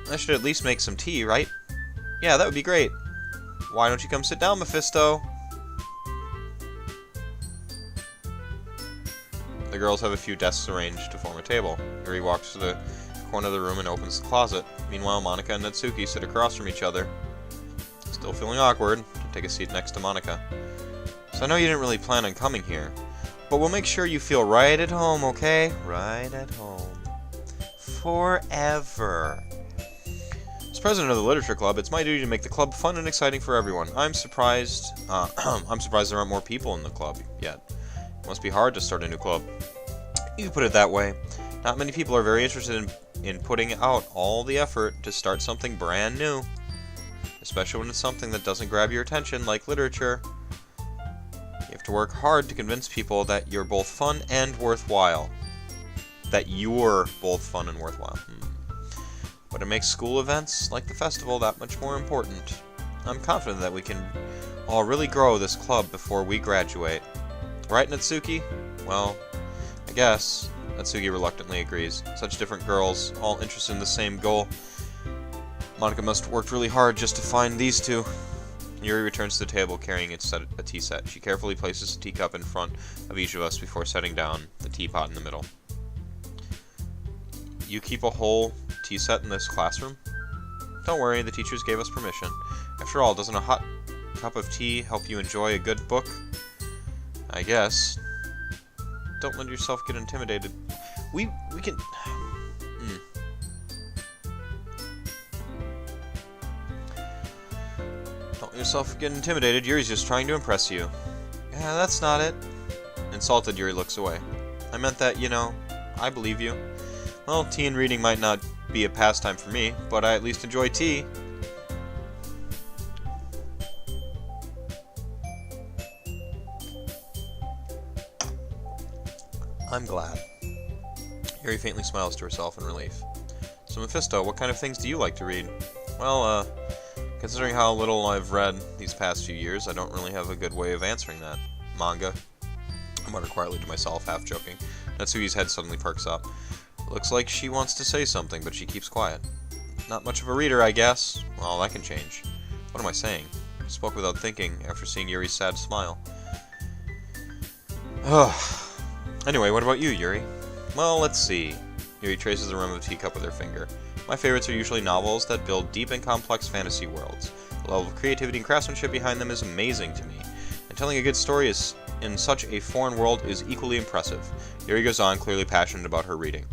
I should at least make some tea, right? Yeah, that would be great. Why don't you come sit down, Mephisto? The girls have a few desks arranged to form a table. Yuri walks to the corner of the room and opens the closet. Meanwhile, Monica and Natsuki sit across from each other. Still feeling awkward, I take a seat next to Monica. So I know you didn't really plan on coming here, but we'll make sure you feel right at home, okay? Right at home. Forever. As president of the Literature Club, it's my duty to make the club fun and exciting for everyone. I'm surprised there aren't more people in the club yet. It must be hard to start a new club. You can put it that way. Not many people are very interested in putting out all the effort to start something brand new. Especially when it's something that doesn't grab your attention, like literature. You have to work hard to convince people that you're both fun and worthwhile. But it makes school events, like the festival, that much more important. I'm confident that we can all really grow this club before we graduate. Right, Natsuki? Well, I guess. Natsuki reluctantly agrees. Such different girls, all interested in the same goal. Monica must have worked really hard just to find these two. Yuri returns to the table carrying a tea set. She carefully places a teacup in front of each of us before setting down the teapot in the middle. You keep a whole tea set in this classroom? Don't worry, the teachers gave us permission. After all, doesn't a hot cup of tea help you enjoy a good book? I guess. Don't let yourself get intimidated. We can... Don't let yourself get intimidated. Yuri's just trying to impress you. Yeah, that's not it. Insulted, Yuri looks away. I meant that, you know, I believe you. Well, tea and reading might not be a pastime for me, but I at least enjoy tea. I'm glad. Yuri faintly smiles to herself in relief. So Mephisto, what kind of things do you like to read? Well, considering how little I've read these past few years, I don't really have a good way of answering that. Manga. I mutter quietly to myself, half joking. Natsuki's head suddenly perks up. Looks like she wants to say something, but she keeps quiet. Not much of a reader, I guess. Well, that can change. What am I saying? I spoke without thinking, after seeing Yuri's sad smile. Anyway, what about you, Yuri? Well, let's see. Yuri traces the rim of a teacup with her finger. My favorites are usually novels that build deep and complex fantasy worlds. The level of creativity and craftsmanship behind them is amazing to me. And telling a good story in such a foreign world is equally impressive. Yuri goes on, clearly passionate about her reading.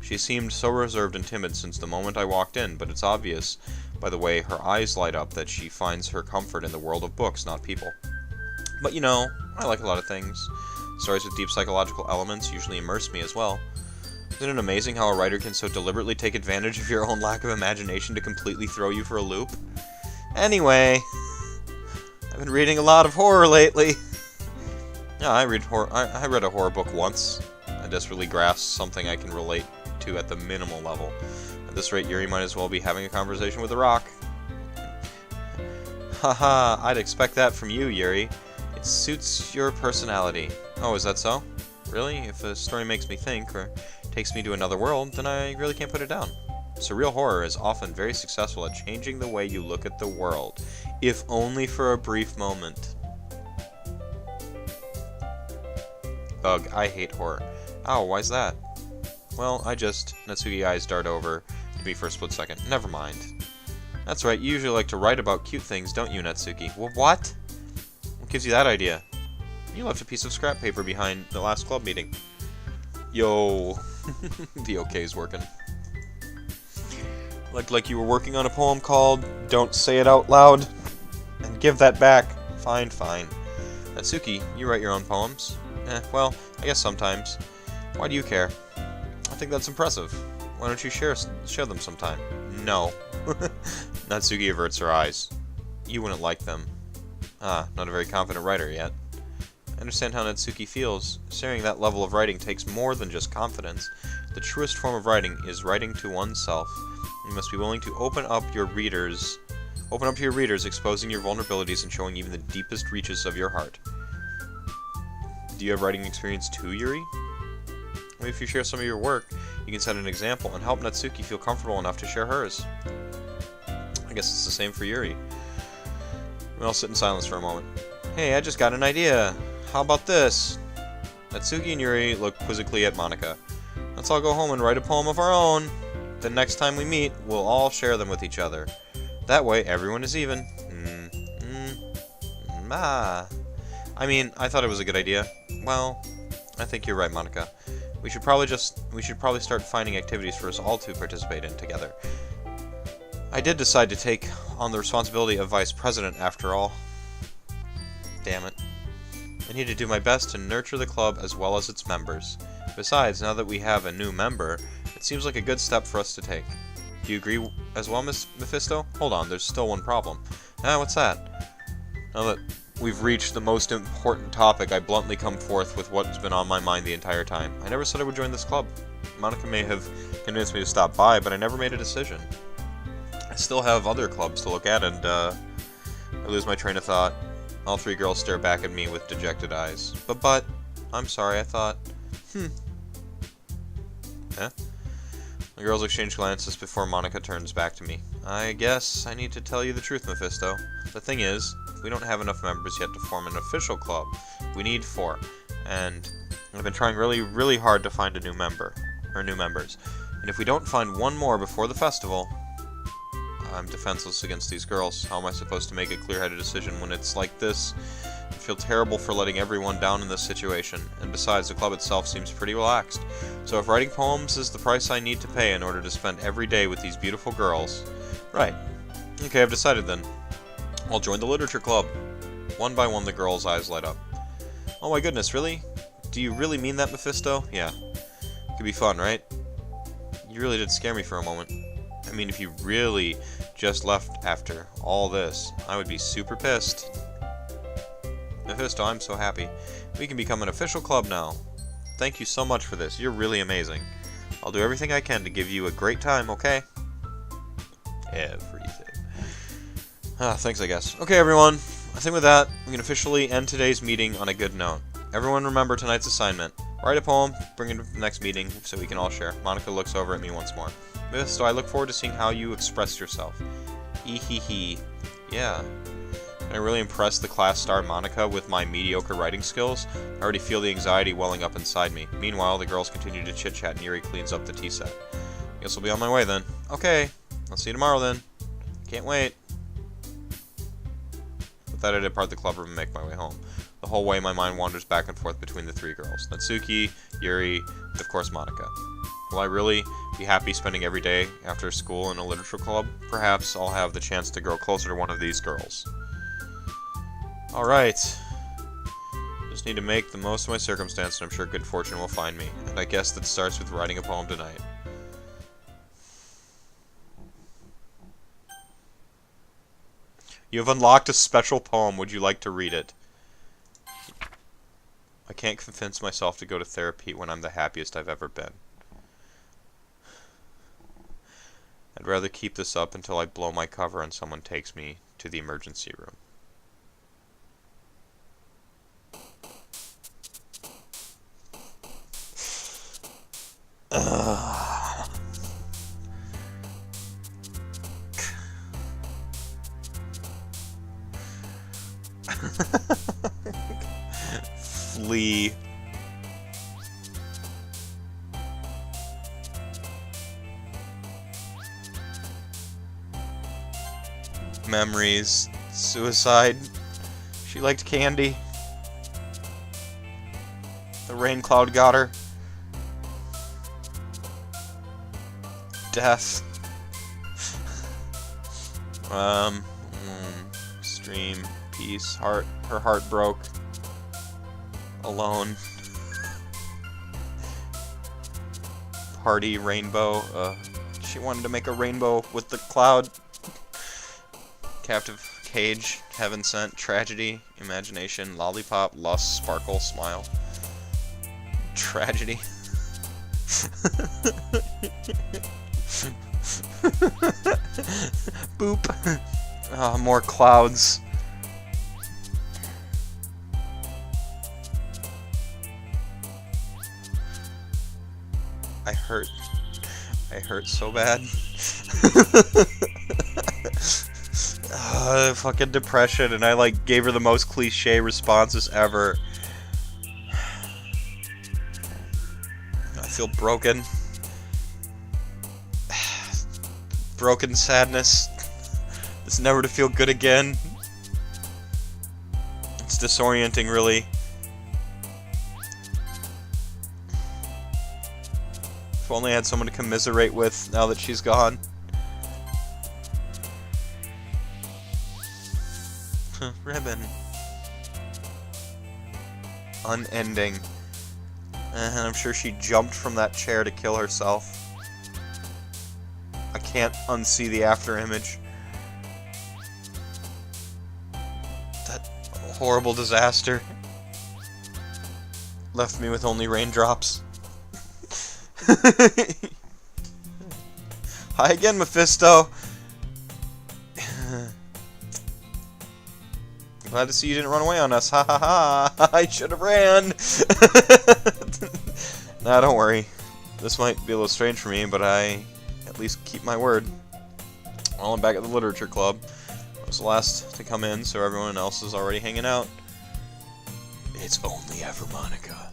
She seemed so reserved and timid since the moment I walked in, but it's obvious by the way her eyes light up that she finds her comfort in the world of books, not people. But you know, I like a lot of things. Stories with deep psychological elements usually immerse me as well. Isn't it amazing how a writer can so deliberately take advantage of your own lack of imagination to completely throw you for a loop? Anyway, I've been reading a lot of horror lately. Yeah, I read I read a horror book once. I desperately grasped something I can relate to at the minimal level. At this rate, Yuri might as well be having a conversation with a rock. Haha, I'd expect that from you, Yuri. It suits your personality. Oh, is that so? Really? If a story makes me think, or takes me to another world, then I really can't put it down. Surreal horror is often very successful at changing the way you look at the world, if only for a brief moment. Ugh, I hate horror. Ow, why's that? Well, Natsuki eyes dart over to me for a split second. Never mind. That's right, you usually like to write about cute things, don't you, Natsuki? What? What gives you that idea? You left a piece of scrap paper behind the last club meeting. Yo. The okay's working. Looked like you were working on a poem called Don't Say It Out Loud. And give that back. Fine, fine. Natsuki, you write your own poems? Well, I guess sometimes. Why do you care? I think that's impressive. Why don't you share them sometime? No. Natsuki averts her eyes. You wouldn't like them. Ah, not a very confident writer yet. I understand how Natsuki feels. Sharing that level of writing takes more than just confidence. The truest form of writing is writing to oneself. You must be willing to open up to your readers, exposing your vulnerabilities and showing even the deepest reaches of your heart. Do you have writing experience too, Yuri? Maybe if you share some of your work, you can set an example and help Natsuki feel comfortable enough to share hers. I guess it's the same for Yuri. We'll sit in silence for a moment. Hey, I just got an idea. How about this? Natsuki and Yuri look quizzically at Monica. Let's all go home and write a poem of our own. Then next time we meet, we'll all share them with each other. That way, everyone is even. I mean, I thought it was a good idea. Well, I think you're right, Monica. We should probably start finding activities for us all to participate in together. I did decide to take on the responsibility of vice president after all. Damn it. I need to do my best to nurture the club as well as its members. Besides, now that we have a new member, it seems like a good step for us to take. Do you agree as well, Miss Mephisto? Hold on, there's still one problem. What's that? Now that we've reached the most important topic, I bluntly come forth with what's been on my mind the entire time. I never said I would join this club. Monica may have convinced me to stop by, but I never made a decision. I still have other clubs to look at, and I lose my train of thought. All three girls stare back at me with dejected eyes. But, I'm sorry, I thought, Eh? The girls exchange glances before Monica turns back to me. I guess I need to tell you the truth, Mephisto. The thing is, we don't have enough members yet to form an official club. We need 4. And I've been trying really, really hard to find a new member. Or new members. And if we don't find one more before the festival, I'm defenseless against these girls. How am I supposed to make a clear-headed decision when it's like this? I feel terrible for letting everyone down in this situation, and besides, the club itself seems pretty relaxed. So if writing poems is the price I need to pay in order to spend every day with these beautiful girls... Right. Okay, I've decided then. I'll join the literature club. One by one, the girls' eyes light up. Oh my goodness, really? Do you really mean that, Mephisto? Yeah. Could be fun, right? You really did scare me for a moment. I mean, if you really just left after all this, I would be super pissed. Mephisto, I'm so happy. We can become an official club now. Thank you so much for this. You're really amazing. I'll do everything I can to give you a great time, okay? Everything. Thanks, I guess. Okay, everyone. I think with that, we can officially end today's meeting on a good note. Everyone remember tonight's assignment. Write a poem, bring it to the next meeting so we can all share. Monica looks over at me once more. Mephisto, I look forward to seeing how you express yourself. Hee. Yeah. Can I really impress the class star Monica with my mediocre writing skills? I already feel the anxiety welling up inside me. Meanwhile, the girls continue to chit-chat and Yuri cleans up the tea set. Guess I'll be on my way then. Okay, I'll see you tomorrow then. Can't wait. With that, I depart the club room and make my way home. The whole way, my mind wanders back and forth between the 3 girls. Natsuki, Yuri, and of course Monica. Will I really be happy spending every day after school in a literature club? Perhaps I'll have the chance to grow closer to one of these girls. Alright. Just need to make the most of my circumstance, and I'm sure good fortune will find me. And I guess that starts with writing a poem tonight. You have unlocked a special poem. Would you like to read it? I can't convince myself to go to therapy when I'm the happiest I've ever been. I'd rather keep this up until I blow my cover and someone takes me to the emergency room. Flee. Memories. Suicide. She liked candy. The rain cloud got her. Death. Stream. Peace. Heart. Her heart broke. Alone. Party. Rainbow. She wanted to make a rainbow with the cloud. Captive cage. Heaven sent. Tragedy. Imagination. Lollipop. Lust. Sparkle. Smile. Tragedy. Boop. Oh, more clouds. I hurt so bad. Fucking depression, and I like gave her the most cliche responses ever. I feel broken. Broken sadness. It's never to feel good again. It's disorienting, really. If only I had someone to commiserate with now that she's gone. Ribbon. Unending. And I'm sure she jumped from that chair to kill herself. I can't unsee the after image. That horrible disaster left me with only raindrops. Hi again, Mephisto. Glad to see you didn't run away on us. Ha ha ha. I should have ran. Nah, don't worry. This might be a little strange for me, but I at least keep my word. Well, I'm back at the literature club. I was the last to come in, so everyone else is already hanging out. It's only ever Monica.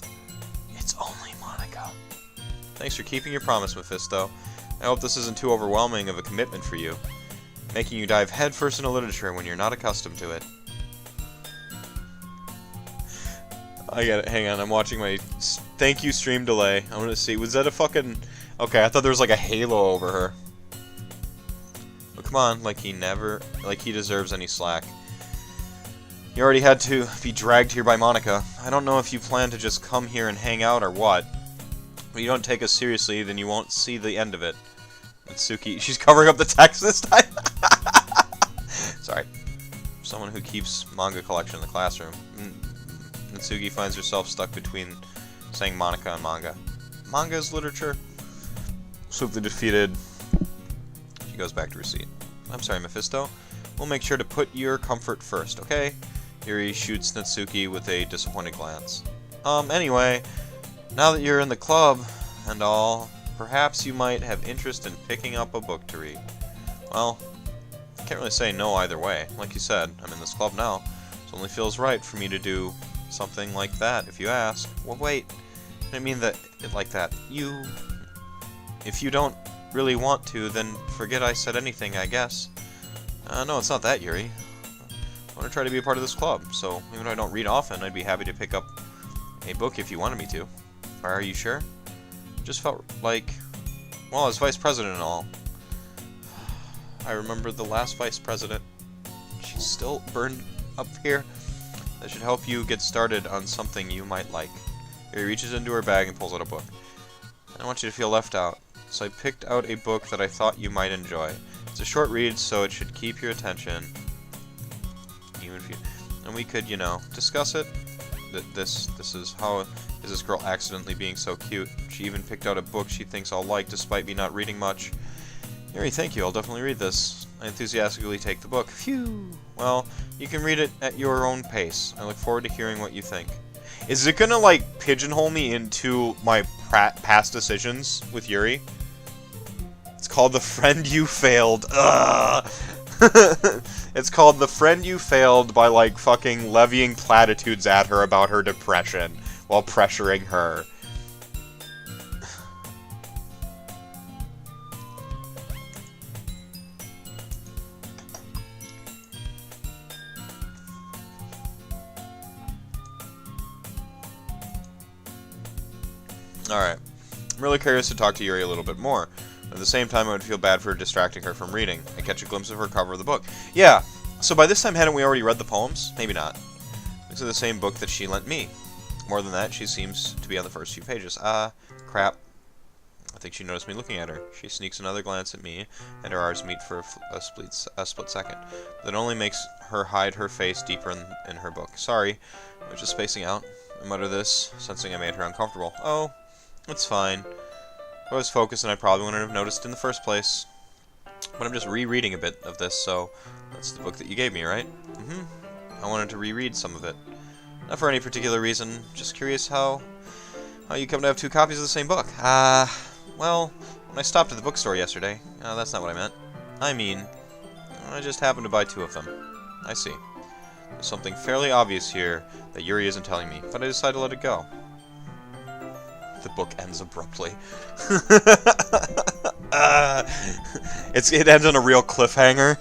It's only Monica. Thanks for keeping your promise, Mephisto. I hope this isn't too overwhelming of a commitment for you, making you dive headfirst into literature when you're not accustomed to it. I get it. Hang on, I'm watching my thank you stream delay. I want to see. Was that a fucking... Okay, I thought there was like a halo over her. But come on, like he deserves any slack. You already had to be dragged here by Monica. I don't know if you plan to just come here and hang out or what. If you don't take us seriously, then you won't see the end of it. Natsuki, she's covering up the text this time? Sorry. Someone who keeps manga collection in the classroom. Natsuki finds herself stuck between saying Monica and manga. Manga is literature. Swiftly defeated. She goes back to her seat. I'm sorry, Mephisto. We'll make sure to put your comfort first, okay? Yuri shoots Natsuki with a disappointed glance. Anyway, now that you're in the club and all, perhaps you might have interest in picking up a book to read. Well, I can't really say no either way. Like you said, I'm in this club now, so it only feels right for me to do something like that, if you ask. Well, wait. I didn't mean that like that. If you don't really want to, then forget I said anything, I guess. No, it's not that, Yuri. I want to try to be a part of this club, so even though I don't read often, I'd be happy to pick up a book if you wanted me to. Are you sure? Just felt like... Well, as vice president and all. I remember the last vice president. She's still burned up here. That should help you get started on something you might like. Yuri reaches into her bag and pulls out a book. I don't want you to feel left out, so I picked out a book that I thought you might enjoy. It's a short read, so it should keep your attention. Even if you... And we could, you know, discuss it. This is how is this girl accidentally being so cute. She even picked out a book she thinks I'll like despite me not reading much. Yuri, thank you. I'll definitely read this. I enthusiastically take the book. Phew! Well, you can read it at your own pace. I look forward to hearing what you think. Is it gonna, like, pigeonhole me into my past decisions with Yuri? It's called The Friend You Failed. Ugh! It's called The Friend You Failed by, like, fucking levying platitudes at her about her depression while pressuring her. Alright. I'm really curious to talk to Yuri a little bit more. At the same time, I would feel bad for distracting her from reading. I catch a glimpse of her cover of the book. Yeah, so by this time, hadn't we already read the poems? Maybe not. This is the same book that she lent me. More than that, she seems to be on the first few pages. Crap. I think she noticed me looking at her. She sneaks another glance at me, and our eyes meet for a split second. That only makes her hide her face deeper in her book. Sorry, I was just spacing out. I mutter this, sensing I made her uncomfortable. Oh, it's fine. If I was focused, and I probably wouldn't have noticed in the first place. But I'm just rereading a bit of this, so that's the book that you gave me, right? I wanted to reread some of it. Not for any particular reason, just curious how you come to have two copies of the same book. Well, when I stopped at the bookstore yesterday, that's not what I meant. I mean, I just happened to buy two of them. I see. There's something fairly obvious here that Yuri isn't telling me, but I decided to let it go. The book ends abruptly. It ends on a real cliffhanger.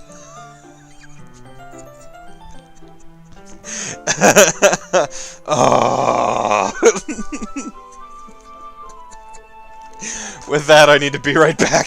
Oh. With that, I need to be right back.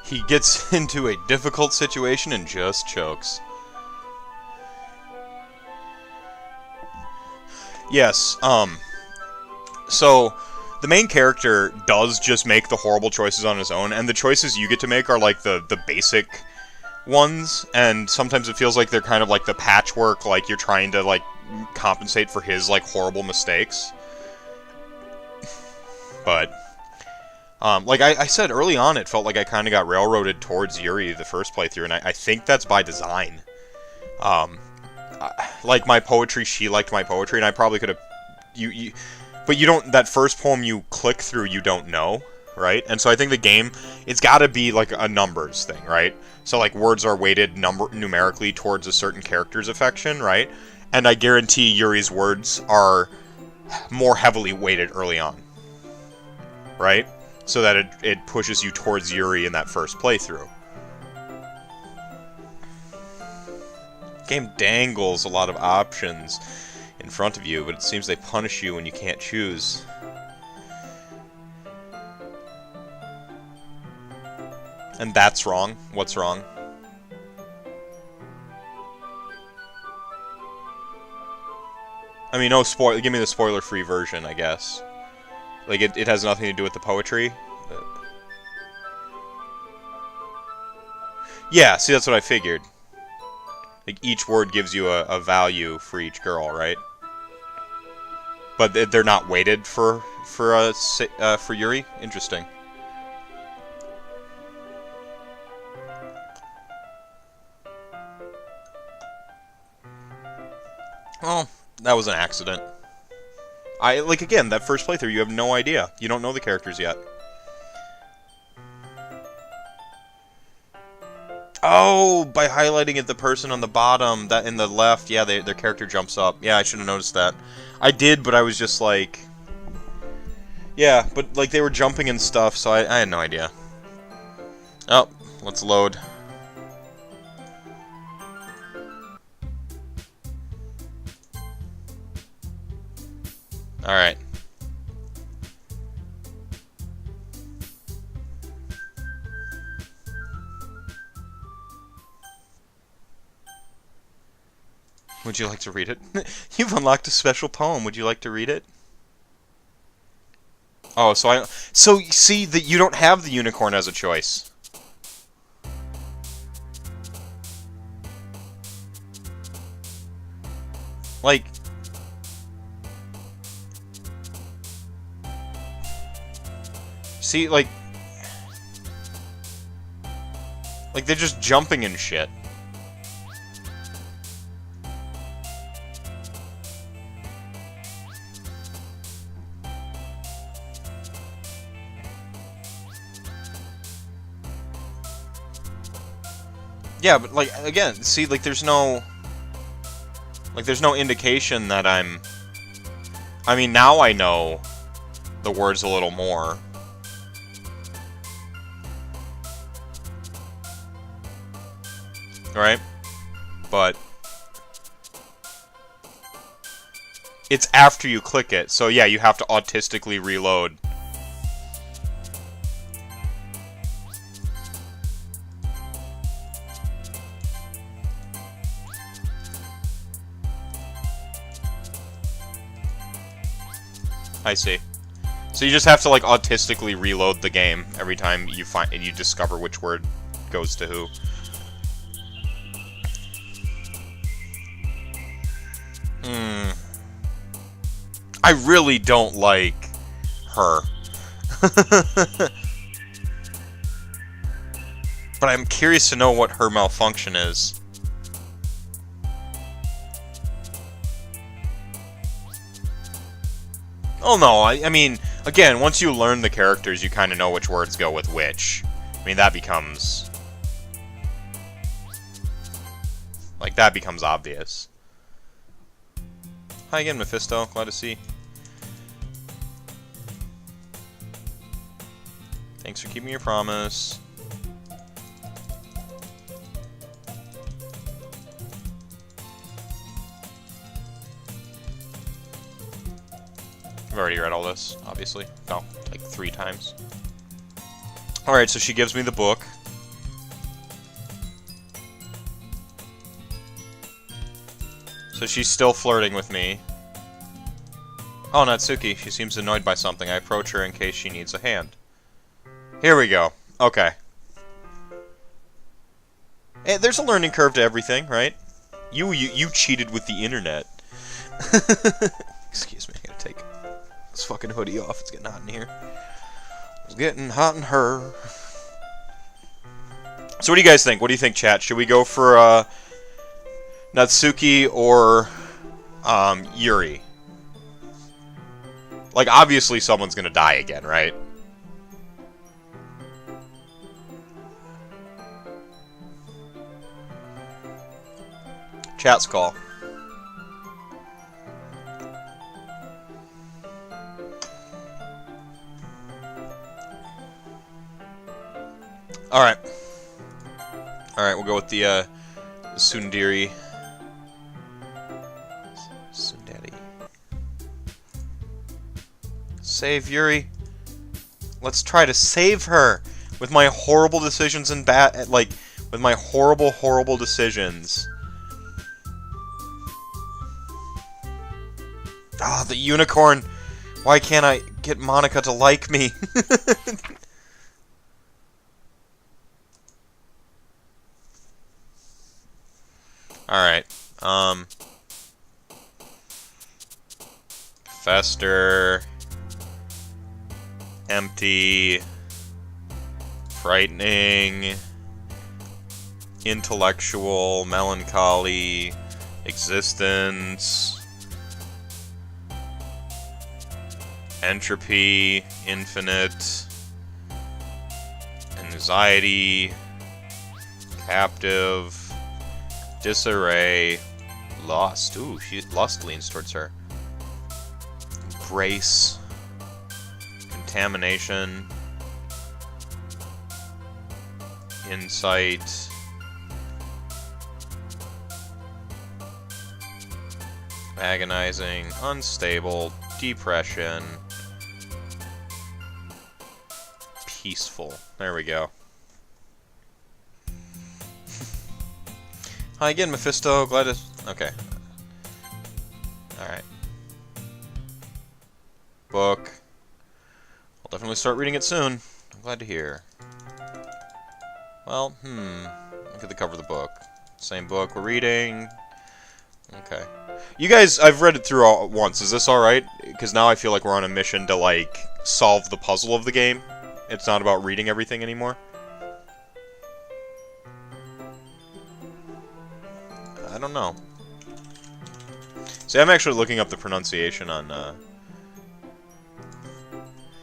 He gets into a difficult situation and just chokes. Yes, so the main character does just make the horrible choices on his own, and the choices you get to make are like the basic ones, and sometimes it feels like they're kind of like the patchwork, like you're trying to like compensate for his like horrible mistakes. But like I said early on, it felt like I kind of got railroaded towards Yuri the first playthrough, and I think that's by design. Like my poetry, she liked my poetry, and I probably could have... But you don't... That first poem you click through, you don't know, right? And so I think the game, it's got to be like a numbers thing, right? So like words are weighted numerically towards a certain character's affection, right? And I guarantee Yuri's words are more heavily weighted early on, right? So that it pushes you towards Yuri in that first playthrough. The game dangles a lot of options in front of you, but it seems they punish you when you can't choose. And that's wrong. What's wrong? I mean, no spoil. Give me the spoiler-free version, I guess. Like, it has nothing to do with the poetry. Yeah, see, that's what I figured. Like, each word gives you a value for each girl, right? But they're not weighted for Yuri? Interesting. Well, that was an accident. Like, again, that first playthrough, you have no idea. You don't know the characters yet. Oh, by highlighting it, the person on the bottom, that in the left, yeah, their character jumps up. Yeah, I should have noticed that. I did, but I was just like... Yeah, but, like, they were jumping and stuff, so I had no idea. Oh, let's load. Alright. Would you like to read it? You've unlocked a special poem. Would you like to read it? Oh, so see that you don't have the unicorn as a choice. Like, see, like they're just jumping and shit. Yeah, but, like, again, see, like, there's no indication that I mean, now I know the words a little more. Right? But it's after you click it, so yeah, you have to autistically reload. I see. So you just have to, like, autistically reload the game every time you find and you discover which word goes to who. I really don't like her. But I'm curious to know what her malfunction is. Oh no, I mean, again, once you learn the characters, you kind of know which words go with which. I mean, that becomes... like, that becomes obvious. Hi again, Mephisto. Glad to see. Thanks for keeping your promise. I've already read all this, obviously. No, like 3 times. Alright, so she gives me the book. So she's still flirting with me. Oh, Natsuki. She seems annoyed by something. I approach her in case she needs a hand. Here we go. Okay. Hey, there's a learning curve to everything, right? You cheated with the internet. Excuse me, I gotta take this fucking hoodie off. It's getting hot in here. It's getting hot in her. So what do you guys think? What do you think, chat? Should we go for Natsuki or Yuri? Like, obviously someone's gonna die again, right? Chat's call. Alright. Alright, we'll go with the Sundari. Sundari. Save Yuri. Let's try to save her with my horrible decisions and with my horrible decisions. Ah, the unicorn! Why can't I get Monica to like me? Alright, Fester, empty, frightening, intellectual, melancholy, existence, entropy, infinite, anxiety, captive, disarray, lust. Ooh, lust leans towards her. Embrace, contamination, insight, agonizing, unstable, depression, peaceful. There we go. Hi again, Mephisto. Glad to... Okay. Alright. Book. I'll definitely start reading it soon. I'm glad to hear. Well, look at the cover of the book. Same book we're reading. Okay. You guys, I've read it through all at once. Is this alright? Because now I feel like we're on a mission to, like, solve the puzzle of the game. It's not about reading everything anymore. I don't know. See, I'm actually looking up the pronunciation on,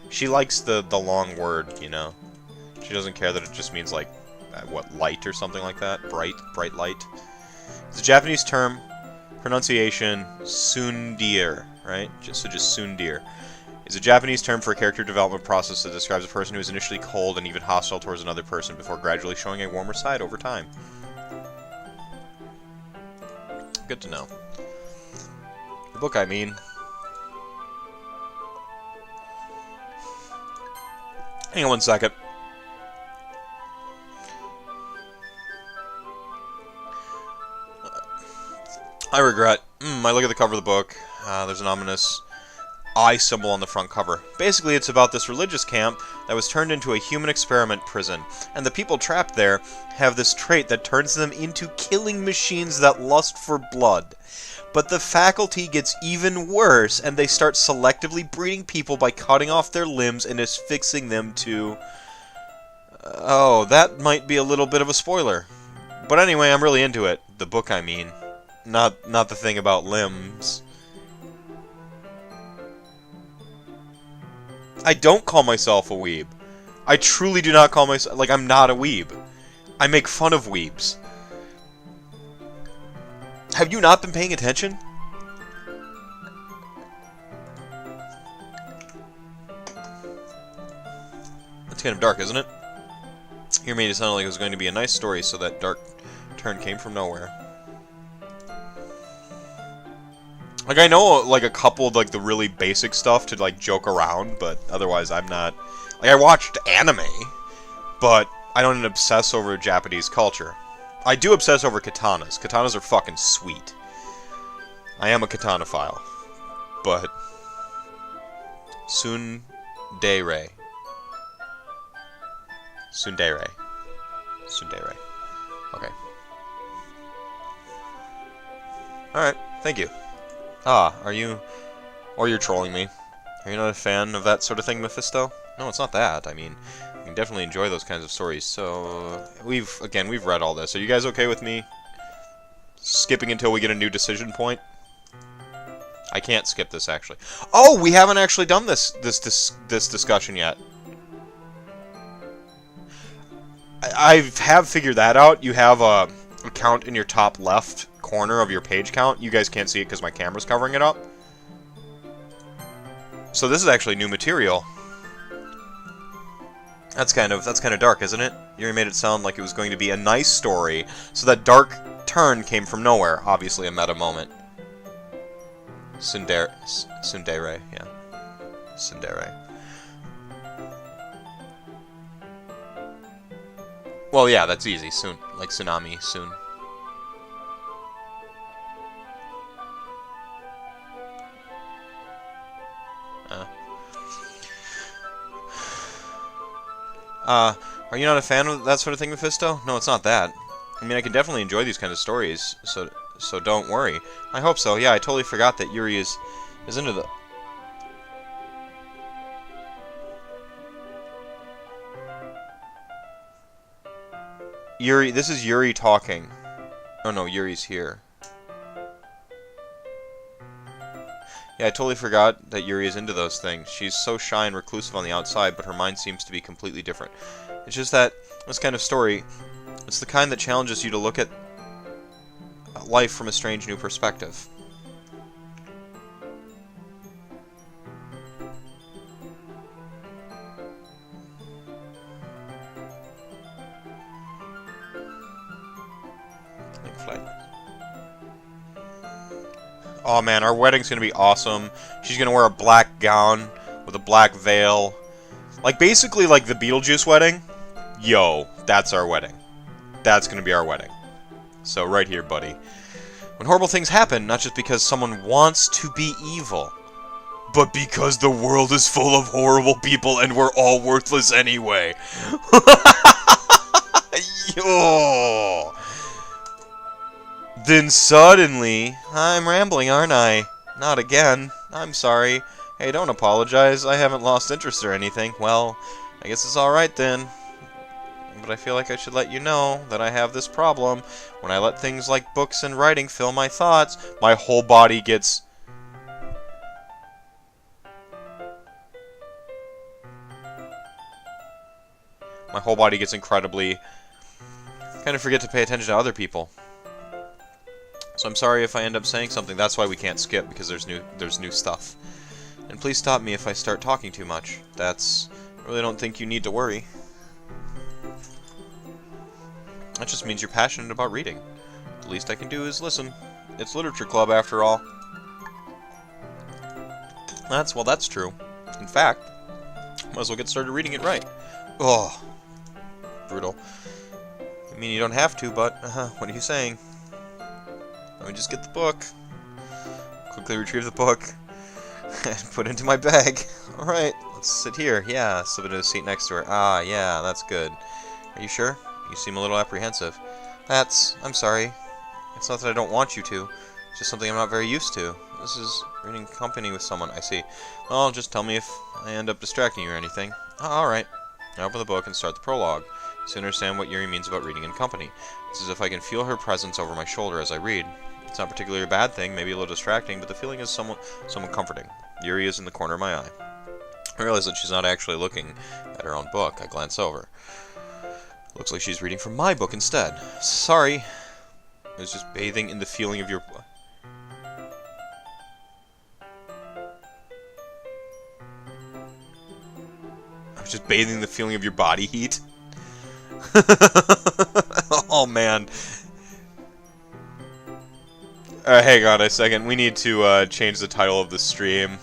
She likes the long word, you know? She doesn't care that it just means, like, what, light or something like that? Bright light. It's a Japanese term, pronunciation, tsundere, right? Just tsundere. It's a Japanese term for a character development process that describes a person who is initially cold and even hostile towards another person before gradually showing a warmer side over time. Good to know. The book, I mean. Hang on one second. I regret. I look at the cover of the book. There's an ominous eye symbol on the front cover. Basically, it's about this religious camp that was turned into a human experiment prison, and the people trapped there have this trait that turns them into killing machines that lust for blood. But the faculty gets even worse, and they start selectively breeding people by cutting off their limbs and affixing them to... Oh, that might be a little bit of a spoiler. But anyway, I'm really into it. The book, I mean. Not the thing about limbs. I don't call myself a weeb. I truly do not call myself... Like, I'm not a weeb. I make fun of weebs. Have you not been paying attention? It's kind of dark, isn't it? You made it sound like it was going to be a nice story, so that dark turn came from nowhere. Like, I know, like, a couple of, like, the really basic stuff to, like, joke around, but otherwise I'm not... Like, I watched anime, but I don't obsess over Japanese culture. I do obsess over katanas. Katanas are fucking sweet. I am a katana-phile. But... Tsundere. Tsundere. Tsundere. Okay. Alright, thank you. Ah, are you... Or you're trolling me. Are you not a fan of that sort of thing, Mephisto? No, it's not that. I mean, you can definitely enjoy those kinds of stories. So, we've read all this. Are you guys okay with me skipping until we get a new decision point? I can't skip this, actually. Oh, we haven't actually done this discussion yet. I have figured that out. You have a count in your top left corner of your page count. You guys can't see it because my camera's covering it up. So this is actually new material. That's kind of dark, isn't it? Yuri made it sound like it was going to be a nice story, so that dark turn came from nowhere. Obviously a meta moment. Tsundere, yeah. Tsundere. Well, yeah, that's easy. Soon, like tsunami, soon. Are you not a fan of that sort of thing, Mephisto? No, it's not that. I mean, I can definitely enjoy these kind of stories, so don't worry. I hope so. Yeah, I totally forgot that Yuri is into the... Yuri, this is Yuri talking. Oh no, Yuri's here. Yeah, I totally forgot that Yuri is into those things. She's so shy and reclusive on the outside, but her mind seems to be completely different. It's just that this kind of story, it's the kind that challenges you to look at life from a strange new perspective. Oh man, our wedding's gonna be awesome. She's gonna wear a black gown with a black veil. Like, basically like the Beetlejuice wedding. Yo, that's our wedding. That's gonna be our wedding. So, right here, buddy. When horrible things happen, not just because someone wants to be evil, but because the world is full of horrible people and we're all worthless anyway. Yo! Then suddenly, I'm rambling, aren't I? Not again. I'm sorry. Hey, don't apologize. I haven't lost interest or anything. Well, I guess it's alright then. But I feel like I should let you know that I have this problem. When I let things like books and writing fill my thoughts, my whole body gets... incredibly... kind of forget to pay attention to other people. So I'm sorry if I end up saying something. That's why we can't skip, because there's new stuff. And please stop me if I start talking too much. I really don't think you need to worry. That just means you're passionate about reading. The least I can do is listen. It's literature club after all. That's true. In fact, might as well get started reading it right. Oh, brutal. I mean, you don't have to, but what are you saying? Let me just get the book. Quickly retrieve the book. And put it into my bag. Alright, let's sit here. Yeah, slip into a seat next to her. Ah, yeah, that's good. Are you sure? You seem a little apprehensive. I'm sorry. It's not that I don't want you to. It's just something I'm not very used to. This is reading company with someone. I see. Well, just tell me if I end up distracting you or anything. Alright. I open the book and start the prologue. So understand what Yuri means about reading in company. It's as if I can feel her presence over my shoulder as I read. It's not particularly a bad thing, maybe a little distracting, but the feeling is somewhat comforting. Yuri is in the corner of my eye. I realize that she's not actually looking at her own book. I glance over. Looks like she's reading from my book instead. Sorry. I was just bathing in the feeling of your... I was just bathing in the feeling of your body heat. Oh man. Hang on a second. We need to change the title of the stream.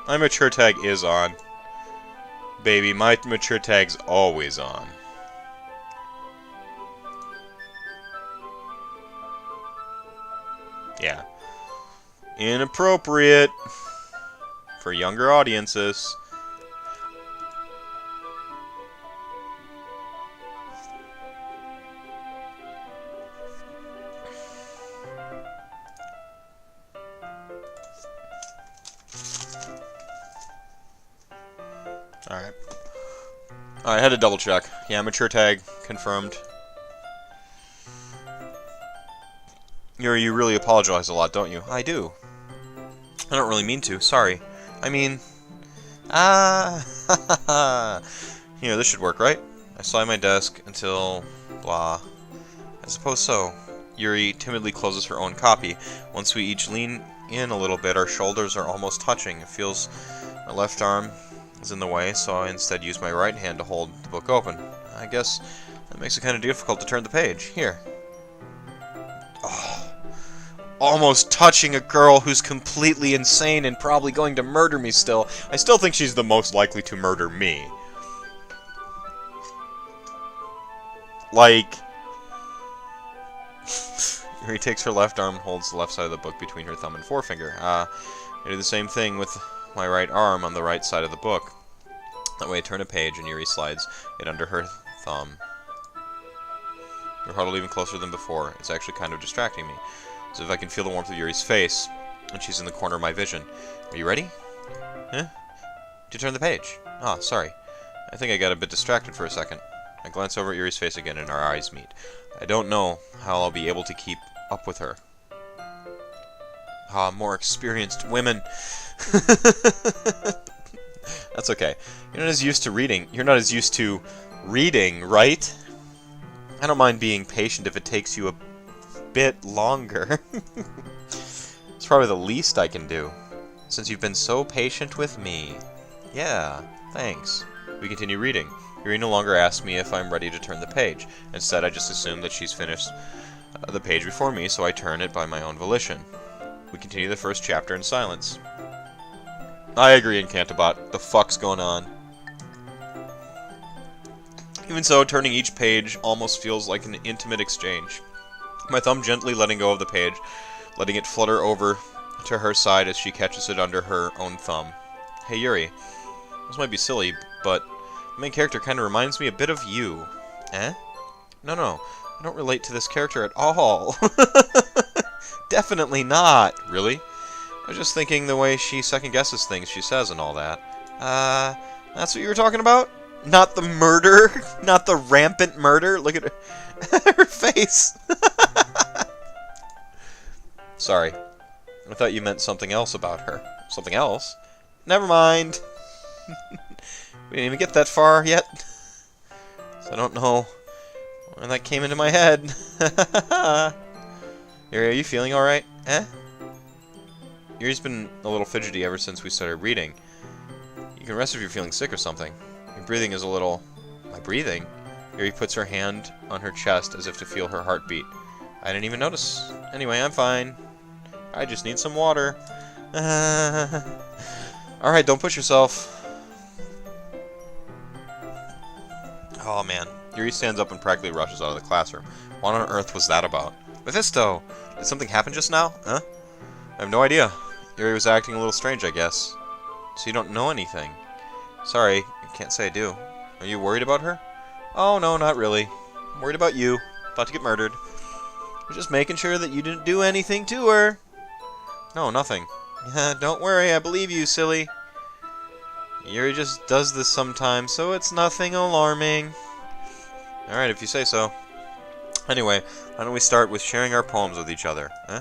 My mature tag is on. Baby, my mature tag's always on. Yeah. Inappropriate for younger audiences. Alright. I had to double check. Yeah, mature tag confirmed. You really apologize a lot, don't you? I do. I don't really mean to. Sorry. I mean... Here, this should work, right? I slide my desk until... blah. I suppose so. Yuri timidly closes her own copy. Once we each lean in a little bit, our shoulders are almost touching. It feels... my left arm is in the way, so I instead use my right hand to hold the book open. I guess that makes it kind of difficult to turn the page. Here. Oh, almost touching a girl who's completely insane and probably going to murder me still. I still think she's the most likely to murder me. Like... He takes her left arm and holds the left side of the book between her thumb and forefinger. I do the same thing with my right arm on the right side of the book. That way I turn a page and Yuri slides it under her thumb. We're huddled even closer than before. It's actually kind of distracting me. As if I can feel the warmth of Yuri's face, and she's in the corner of my vision. Are you ready? Huh? Did you turn the page? Ah, sorry. I think I got a bit distracted for a second. I glance over at Yuri's face again and our eyes meet. I don't know how I'll be able to keep up with her. Ah, more experienced women. That's okay. You're not as used to reading. You're not as used to reading, right? I don't mind being patient if it takes you a bit longer. It's probably the least I can do, since you've been so patient with me. Yeah, thanks. We continue reading. Yuri no longer asks me if I'm ready to turn the page. Instead, I just assume that she's finished the page before me, so I turn it by my own volition. We continue the first chapter in silence. I agree, Incantabot. The fuck's going on? Even so, turning each page almost feels like an intimate exchange. My thumb gently letting go of the page, letting it flutter over to her side as she catches it under her own thumb. Hey Yuri, this might be silly, but the main character kind of reminds me a bit of you. Eh? No, I don't relate to this character at all. Definitely not. Really? I was just thinking the way she second-guesses things she says and all that. That's what you were talking about? Not the murder? Not the rampant murder? Look at her, her face. Sorry. I thought you meant something else about her. Something else? Never mind. We didn't even get that far yet. So I don't know when that came into my head. Yuri, are you feeling alright? Eh? Yuri's been a little fidgety ever since we started reading. You can rest if you're feeling sick or something. Your breathing is a little... My breathing? Yuri puts her hand on her chest as if to feel her heartbeat. I didn't even notice. Anyway, I'm fine. I just need some water. Alright, don't push yourself. Oh man. Yuri stands up and practically rushes out of the classroom. What on earth was that about? Mephisto! Did something happen just now? Huh? I have no idea. Yuri was acting a little strange, I guess. So you don't know anything? Sorry, I can't say I do. Are you worried about her? Oh, no, not really. I'm worried about you. About to get murdered. I'm just making sure that you didn't do anything to her. No, nothing. Don't worry, I believe you, silly. Yuri just does this sometimes, so it's nothing alarming. Alright, if you say so. Anyway, why don't we start with sharing our poems with each other, huh?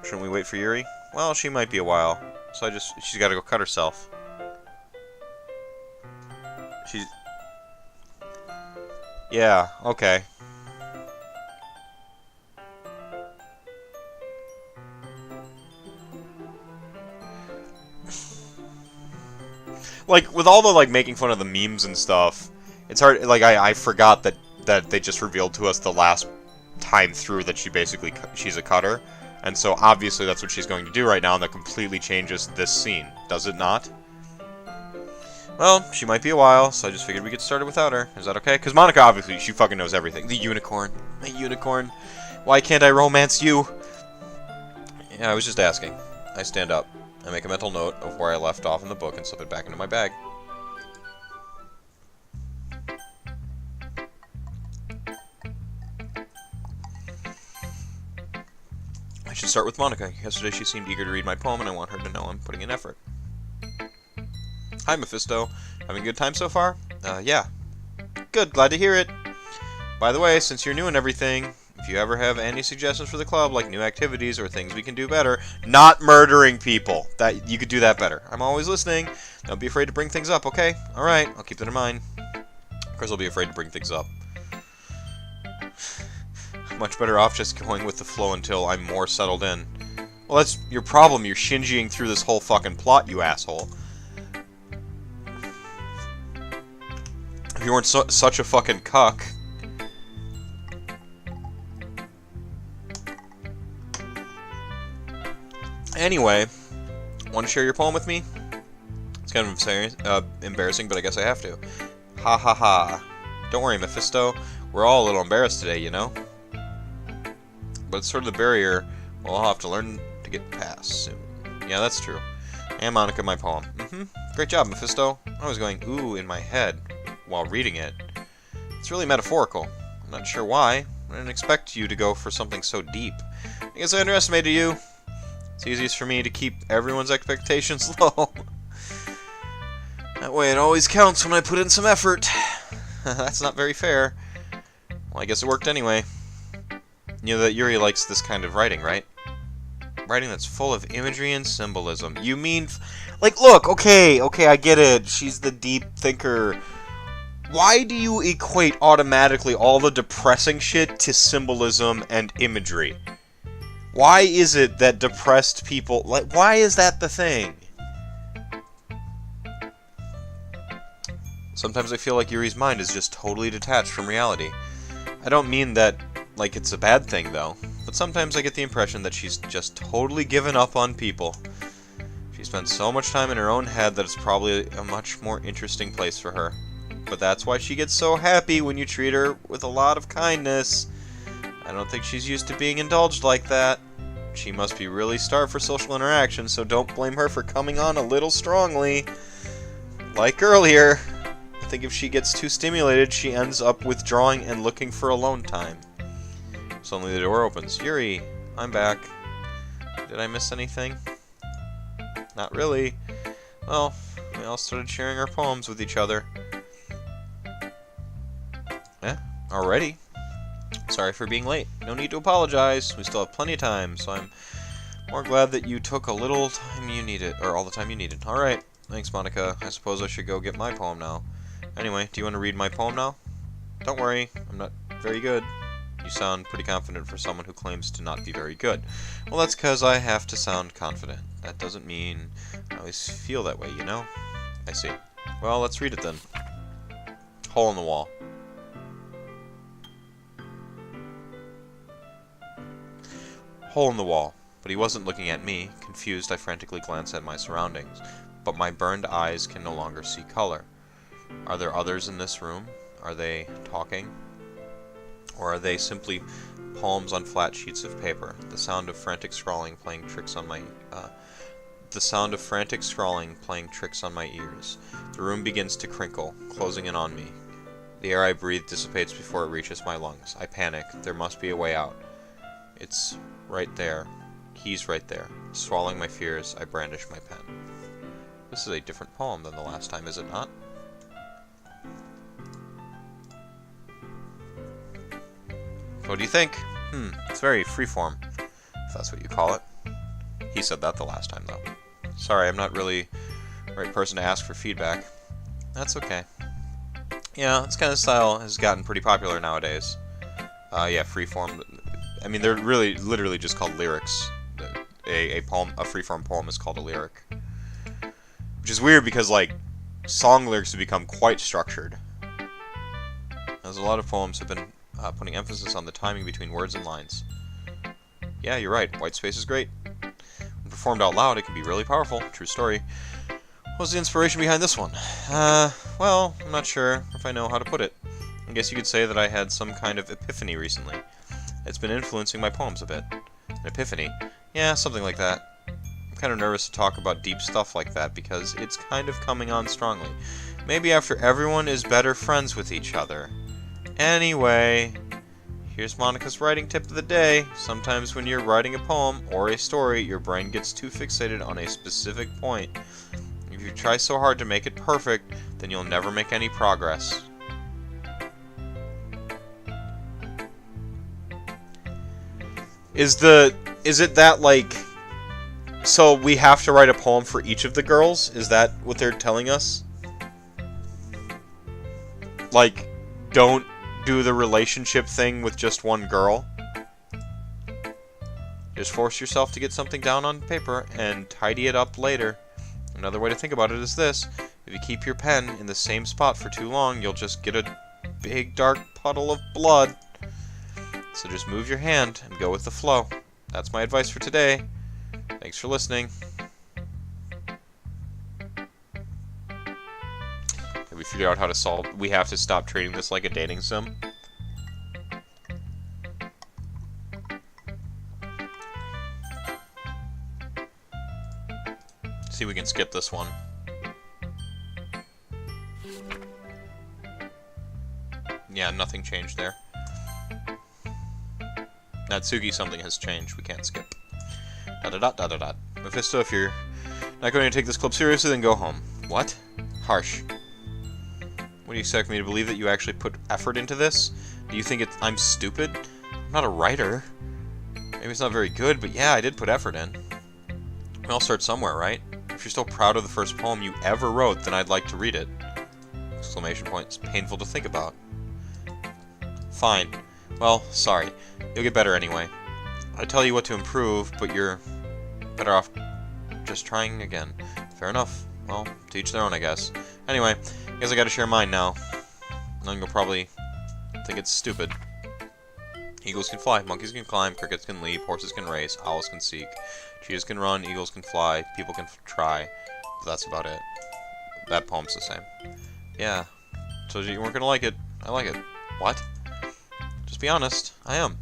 Shouldn't we wait for Yuri? Well, she might be a while, so she's gotta go cut herself. Yeah, okay. Like, with all the, like, making fun of the memes and stuff, it's hard, like, I forgot that they just revealed to us the last time through that she's a cutter. And so obviously that's what she's going to do right now, and that completely changes this scene, does it not? Well, she might be a while, so I just figured we get started without her. Is that okay? Because Monica, obviously, she fucking knows everything. The unicorn. My unicorn. Why can't I romance you? Yeah, I was just asking. I stand up. I make a mental note of where I left off in the book and slip it back into my bag. I should start with Monica. Yesterday she seemed eager to read my poem, and I want her to know I'm putting in effort. Hi, Mephisto. Having a good time so far? Yeah. Good, glad to hear it. By the way, since you're new and everything, if you ever have any suggestions for the club, like new activities or things we can do better, not murdering people, that you could do that better. I'm always listening. Don't be afraid to bring things up, okay? Alright, I'll keep that in mind. Of course I'll be afraid to bring things up. Much better off just going with the flow until I'm more settled in. Well, that's your problem. You're shingying through this whole fucking plot, you asshole. If you weren't such a fucking cuck. Anyway, want to share your poem with me? It's kind of embarrassing, but I guess I have to. Ha ha ha. Don't worry, Mephisto. We're all a little embarrassed today, you know? But it's sort of the barrier we'll all have to learn to get past soon. Yeah, that's true. And Monica, my poem. Great job, Mephisto. I was going ooh in my head while reading it. It's really metaphorical. I'm not sure why. I didn't expect you to go for something so deep. I guess I underestimated you. It's easiest for me to keep everyone's expectations low. That way it always counts when I put in some effort. That's not very fair. Well, I guess it worked anyway. You know that Yuri likes this kind of writing, right? Writing that's full of imagery and symbolism. You mean... Like, look, okay, I get it. She's the deep thinker. Why do you equate automatically all the depressing shit to symbolism and imagery? Why is it that depressed people... Like, why is that the thing? Sometimes I feel like Yuri's mind is just totally detached from reality. I don't mean that, like, it's a bad thing, though. But sometimes I get the impression that she's just totally given up on people. She spends so much time in her own head that it's probably a much more interesting place for her. But that's why she gets so happy when you treat her with a lot of kindness. I don't think she's used to being indulged like that. She must be really starved for social interaction, so don't blame her for coming on a little strongly. Like earlier, I think if she gets too stimulated, she ends up withdrawing and looking for alone time. Suddenly the door opens. Yuri, I'm back. Did I miss anything? Not really. Well, we all started sharing our poems with each other. Eh? Already? Sorry for being late. No need to apologize. We still have plenty of time, so I'm more glad that you took a little time you needed, or all the time you needed. Alright. Thanks, Monica. I suppose I should go get my poem now. Anyway, do you want to read my poem now? Don't worry. I'm not very good. You sound pretty confident for someone who claims to not be very good. Well, that's because I have to sound confident. That doesn't mean I always feel that way, you know? I see. Well, let's read it then. Hole in the wall. Hole in the wall. But he wasn't looking at me. Confused, I frantically glanced at my surroundings. But my burned eyes can no longer see color. Are there others in this room? Are they talking? Or are they simply poems on flat sheets of paper? The sound of frantic scrawling playing tricks on my ears. The room begins to crinkle, closing in on me. The air I breathe dissipates before it reaches my lungs. I panic. There must be a way out. It's right there. He's right there. Swallowing my fears, I brandish my pen. This is a different poem than the last time, is it not? What do you think? It's very freeform, if that's what you call it. He said that the last time, though. Sorry, I'm not really the right person to ask for feedback. That's okay. Yeah, this kind of style has gotten pretty popular nowadays. Yeah, freeform. I mean, they're really, literally just called lyrics. A freeform poem is called a lyric. Which is weird because, like, song lyrics have become quite structured. As a lot of poems have been putting emphasis on the timing between words and lines. Yeah, you're right. White space is great. When performed out loud, it can be really powerful. True story. What was the inspiration behind this one? Well, I'm not sure if I know how to put it. I guess you could say that I had some kind of epiphany recently. It's been influencing my poems a bit. An epiphany? Yeah, something like that. I'm kind of nervous to talk about deep stuff like that because it's kind of coming on strongly. Maybe after everyone is better friends with each other. Anyway, here's Monica's writing tip of the day. Sometimes when you're writing a poem or a story, your brain gets too fixated on a specific point. If you try so hard to make it perfect, then you'll never make any progress. Is it that, like, so we have to write a poem for each of the girls? Is that what they're telling us? Like, don't do the relationship thing with just one girl. Just force yourself to get something down on paper and tidy it up later. Another way to think about it is this. If you keep your pen in the same spot for too long, you'll just get a big dark puddle of blood. So just move your hand and go with the flow. That's my advice for today. Thanks for listening. Have we figured out how to solve... We have to stop treating this like a dating sim? See if we can skip this one. Yeah, nothing changed there. Natsuki, something has changed. We can't skip. Da-da-da-da-da-da. Mephisto, if you're not going to take this club seriously, then go home. What? Harsh. What do you expect me to believe, that you actually put effort into this? Do you think I'm stupid? I'm not a writer. Maybe it's not very good, but yeah, I did put effort in. We all start somewhere, right? If you're still proud of the first poem you ever wrote, then I'd like to read it. Exclamation point. It's painful to think about. Fine. Well, sorry. You'll get better anyway. I tell you what to improve, but you're better off just trying again. Fair enough. Well, to each their own, I guess. Anyway, I guess I gotta share mine now. Then you'll probably think it's stupid. Eagles can fly, monkeys can climb, crickets can leap, horses can race, owls can seek, cheetahs can run, eagles can fly, people can try. But that's about it. That poem's the same. Yeah. Told you you weren't gonna like it. I like it. What? Just be honest. I am.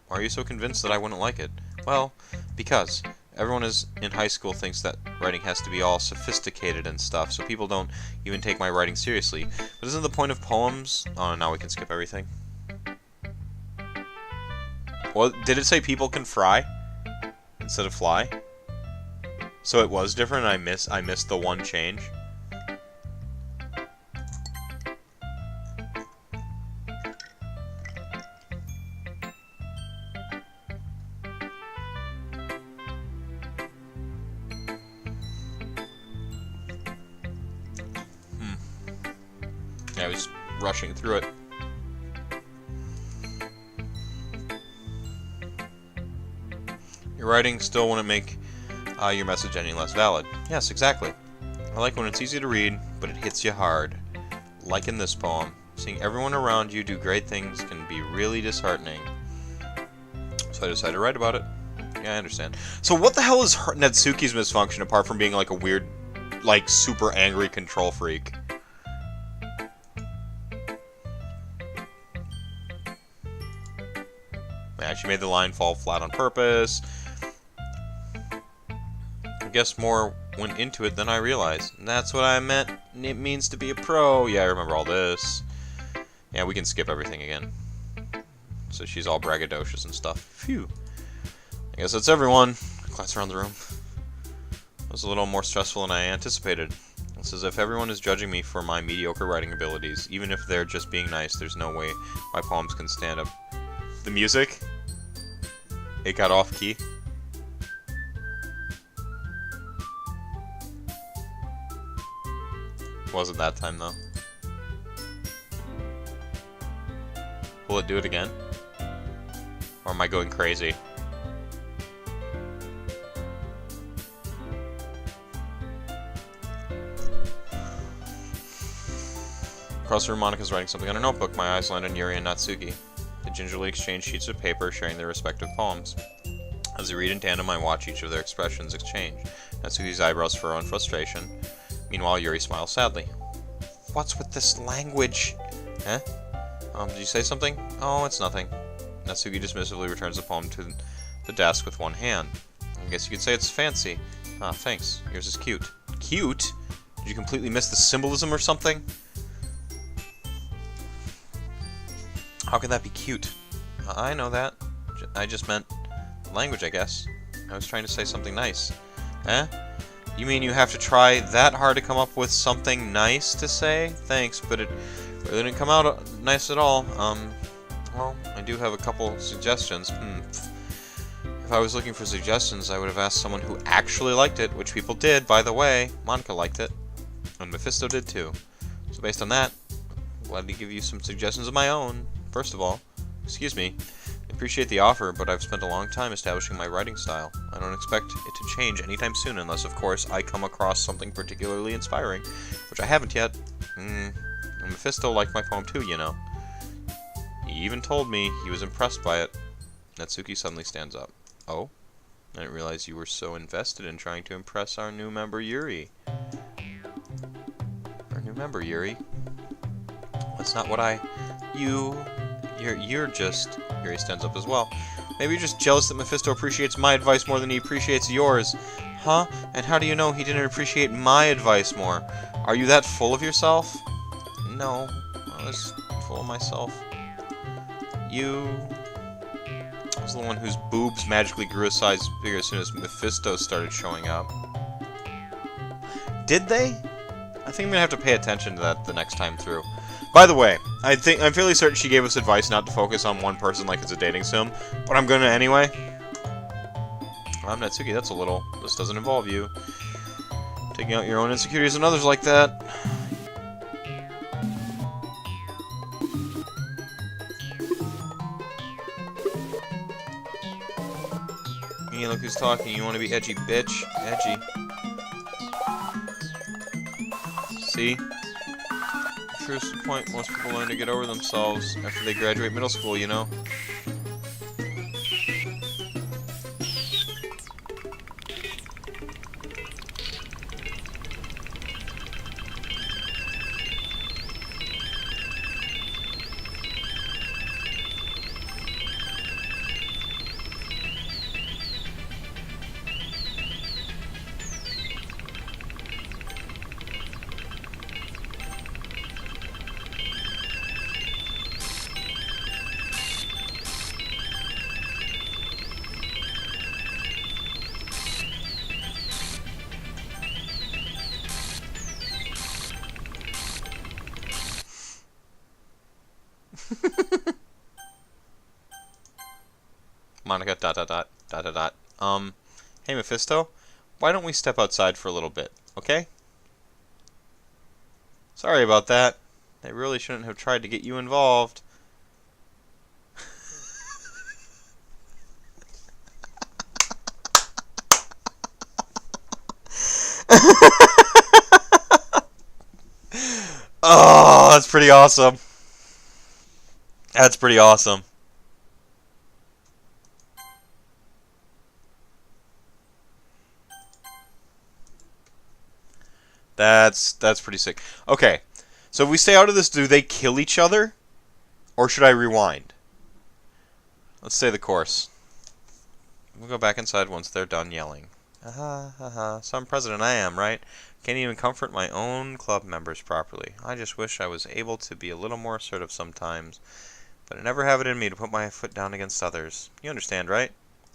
Why are you so convinced that I wouldn't like it? Well, because everyone in high school thinks that writing has to be all sophisticated and stuff, so people don't even take my writing seriously. But isn't the point of poems... Oh, now we can skip everything. Well, did it say people can fry instead of fly? So it was different and I missed the one change? I was rushing through it. Your writing still wouldn't make your message any less valid. Yes, exactly. I like when it's easy to read, but it hits you hard. Like in this poem. Seeing everyone around you do great things can be really disheartening. So I decided to write about it. Yeah, I understand. So what the hell is Natsuki's misfunction apart from being like a weird, like super angry control freak? Yeah, she made the line fall flat on purpose. I guess more went into it than I realized. And that's what I meant. It means to be a pro. Yeah, I remember all this. Yeah, we can skip everything again. So she's all braggadocious and stuff. Phew. I guess that's everyone. Glance around the room. It was a little more stressful than I anticipated. It's as if everyone is judging me for my mediocre writing abilities. Even if they're just being nice, there's no way my poems can stand up. The music? It got off key. Wasn't that time though. Will it do it again? Or am I going crazy? Across the room, Monica's writing something on her notebook. My eyes land on Yuri and Natsuki. They gingerly exchange sheets of paper, sharing their respective poems. As we read in tandem, I watch each of their expressions exchange. Natsuki's eyebrows furrow in frustration. Meanwhile, Yuri smiles sadly. What's with this language? Eh? Did you say something? Oh, it's nothing. Natsuki dismissively returns the poem to the desk with one hand. I guess you could say it's fancy. Ah, thanks. Yours is cute. Cute? Did you completely miss the symbolism or something? How could that be cute? I know that. I just meant language, I guess. I was trying to say something nice. Eh? You mean you have to try that hard to come up with something nice to say? Thanks, but it really didn't come out nice at all. Well, I do have a couple suggestions. If I was looking for suggestions, I would have asked someone who actually liked it, which people did, by the way. Monica liked it. And Mephisto did too. So based on that, I'm glad to give you some suggestions of my own. First of all, excuse me, I appreciate the offer, but I've spent a long time establishing my writing style. I don't expect it to change anytime soon, unless, of course, I come across something particularly inspiring, which I haven't yet. And Mephisto liked my poem too, you know. He even told me he was impressed by it. Natsuki suddenly stands up. Oh? I didn't realize you were so invested in trying to impress our new member, Yuri. Our new member, Yuri? That's not what You're just... Yuri stands up as well. Maybe you're just jealous that Mephisto appreciates my advice more than he appreciates yours. Huh? And how do you know he didn't appreciate my advice more? Are you that full of yourself? No. I was full of myself. You... I was the one whose boobs magically grew a size bigger as soon as Mephisto started showing up. Did they? I think I'm gonna have to pay attention to that the next time through. By the way, I'm fairly certain she gave us advice not to focus on one person like it's a dating sim, but I'm gonna anyway. Natsuki, that's a little. This doesn't involve you. Taking out your own insecurities and others like that. Hey, look who's talking. You want to be edgy, bitch? Edgy. See? Truest point, most people learn to get over themselves after they graduate middle school, you know? Monica, ... Hey, Mephisto, why don't we step outside for a little bit, okay? Sorry about that. I really shouldn't have tried to get you involved. Oh, that's pretty awesome. That's pretty awesome. That's pretty sick. Okay, so if we stay out of this, do they kill each other? Or should I rewind? Let's say the course. We'll go back inside once they're done yelling. Aha, aha, some president I am, right? Can't even comfort my own club members properly. I just wish I was able to be a little more assertive sometimes. But I never have it in me to put my foot down against others. You understand, right?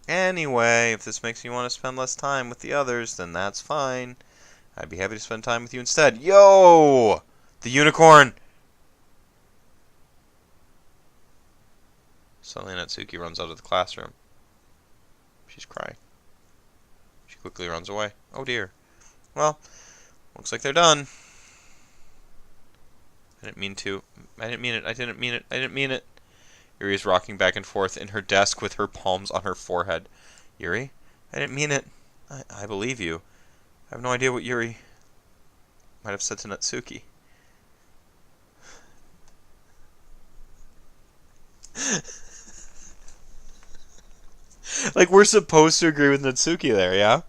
Anyway, if this makes you want to spend less time with the others, then that's fine. I'd be happy to spend time with you instead. Yo! The unicorn! Suddenly Natsuki runs out of the classroom. She's crying. She quickly runs away. Oh dear. Well, looks like they're done. I didn't mean to. I didn't mean it. I didn't mean it. I didn't mean it. Yuri is rocking back and forth in her desk with her palms on her forehead. Yuri? I didn't mean it. I believe you. I have no idea what Yuri might have said to Natsuki. Like, we're supposed to agree with Natsuki there, yeah?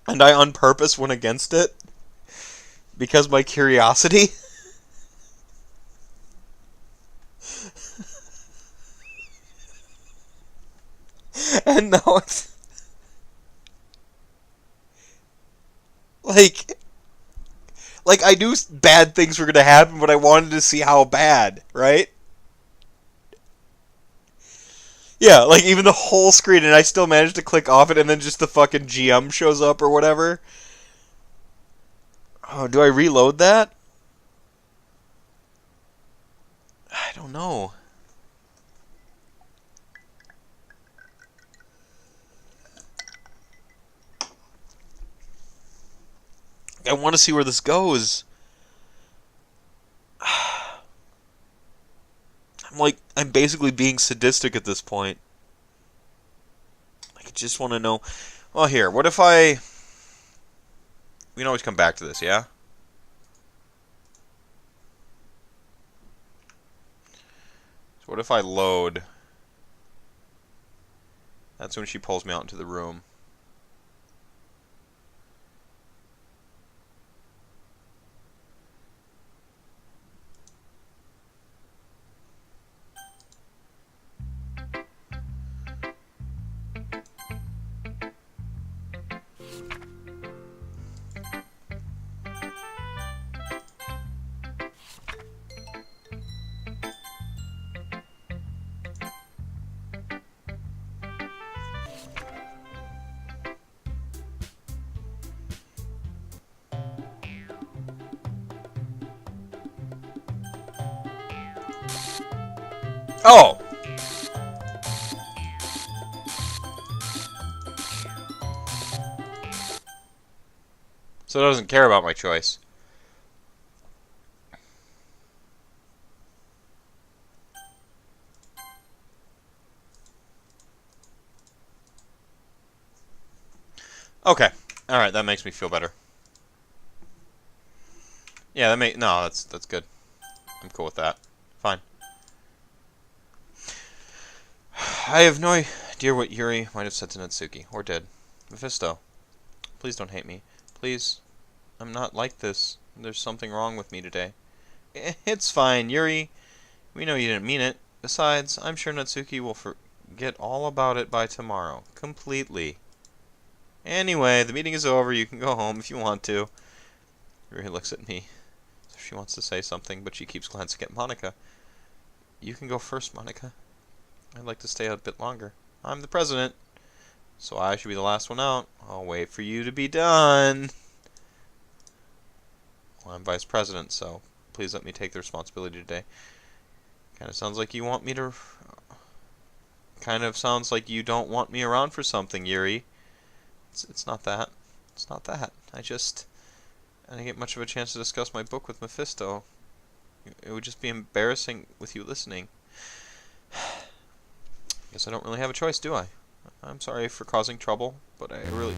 And I on purpose went against it? Because my curiosity? And now it's... Like... Like, I knew bad things were gonna happen, but I wanted to see how bad, right? Yeah, like, even the whole screen, and I still managed to click off it, and then just the fucking GM shows up or whatever. Oh, do I reload that? I don't know. I want to see where this goes. I'm basically being sadistic at this point. I just want to know. Well, here, what if I... We can always come back to this, yeah? So what if I load? That's when she pulls me out into the room. Oh! So it doesn't care about my choice. Okay. Alright, that makes me feel better. Yeah, no, that's good. I'm cool with that. Fine. I have no idea what Yuri might have said to Natsuki, or did. Mephisto, please don't hate me. Please, I'm not like this. There's something wrong with me today. It's fine, Yuri. We know you didn't mean it. Besides, I'm sure Natsuki will forget all about it by tomorrow. Completely. Anyway, the meeting is over. You can go home if you want to. Yuri looks at me. She wants to say something, but she keeps glancing at Monica. You can go first, Monica. I'd like to stay a bit longer. I'm the president, so I should be the last one out. I'll wait for you to be done. Well, I'm vice president, so please let me take the responsibility today. Kind of sounds like you want me to... Kind of sounds like you don't want me around for something, Yuri. It's not that. It's not that. I didn't get much of a chance to discuss my book with Mephisto. It would just be embarrassing with you listening. Guess I don't really have a choice, do I? I'm sorry for causing trouble, but I really...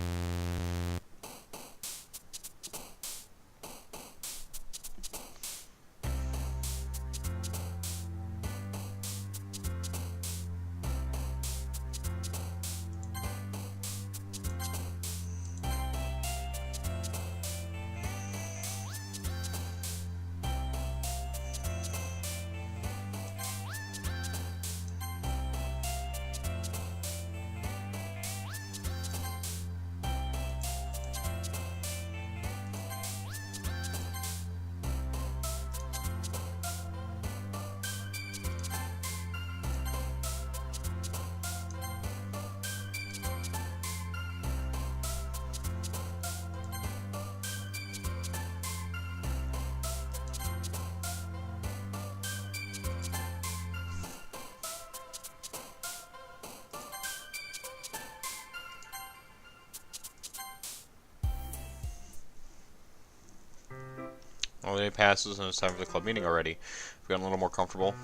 Well, the day passes and it's time for the club meeting already. We've gotten a little more comfortable.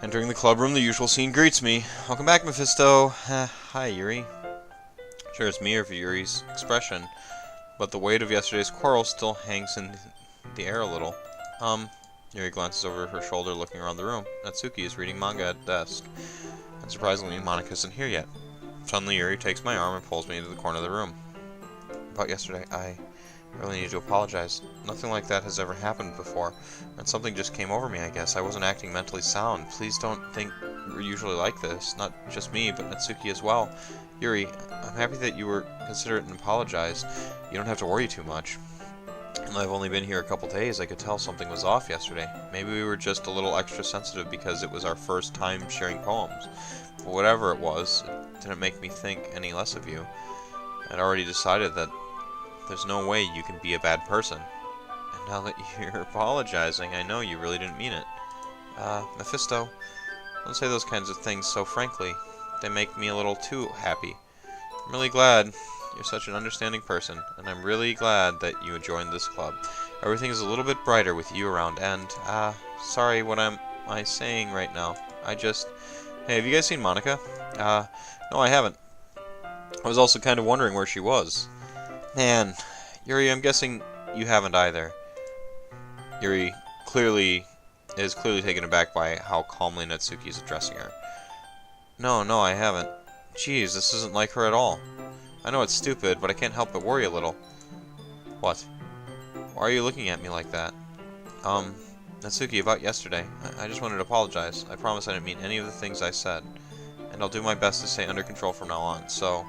Entering the club room, the usual scene greets me. Welcome back, Mephisto. Hi, Yuri. Sure, it's me or for Yuri's expression, but the weight of yesterday's quarrel still hangs in the air a little. Yuri glances over her shoulder, looking around the room. Natsuki is reading manga at the desk. And surprisingly, Monica isn't here yet. Suddenly, Yuri takes my arm and pulls me into the corner of the room. About yesterday, I really need to apologize. Nothing like that has ever happened before, and something just came over me, I guess. I wasn't acting mentally sound. Please don't think we're usually like this. Not just me, but Natsuki as well. Yuri, I'm happy that you were considerate and apologized. You don't have to worry too much. I've only been here a couple days. I could tell something was off yesterday. Maybe we were just a little extra sensitive because it was our first time sharing poems. But whatever it was, it didn't make me think any less of you. I'd already decided that there's no way you can be a bad person. And now that you're apologizing, I know you really didn't mean it. Mephisto, don't say those kinds of things so frankly. They make me a little too happy. I'm really glad you're such an understanding person, and I'm really glad that you joined this club. Everything is a little bit brighter with you around, and, sorry, what am I saying right now? Hey, have you guys seen Monica? No, I haven't. I was also kind of wondering where she was. Man, Yuri, I'm guessing you haven't either. Yuri is clearly taken aback by how calmly Natsuki is addressing her. No, I haven't. Jeez, this isn't like her at all. I know it's stupid, but I can't help but worry a little. What? Why are you looking at me like that? Natsuki, about yesterday. I just wanted to apologize. I promise I didn't mean any of the things I said. And I'll do my best to stay under control from now on, so...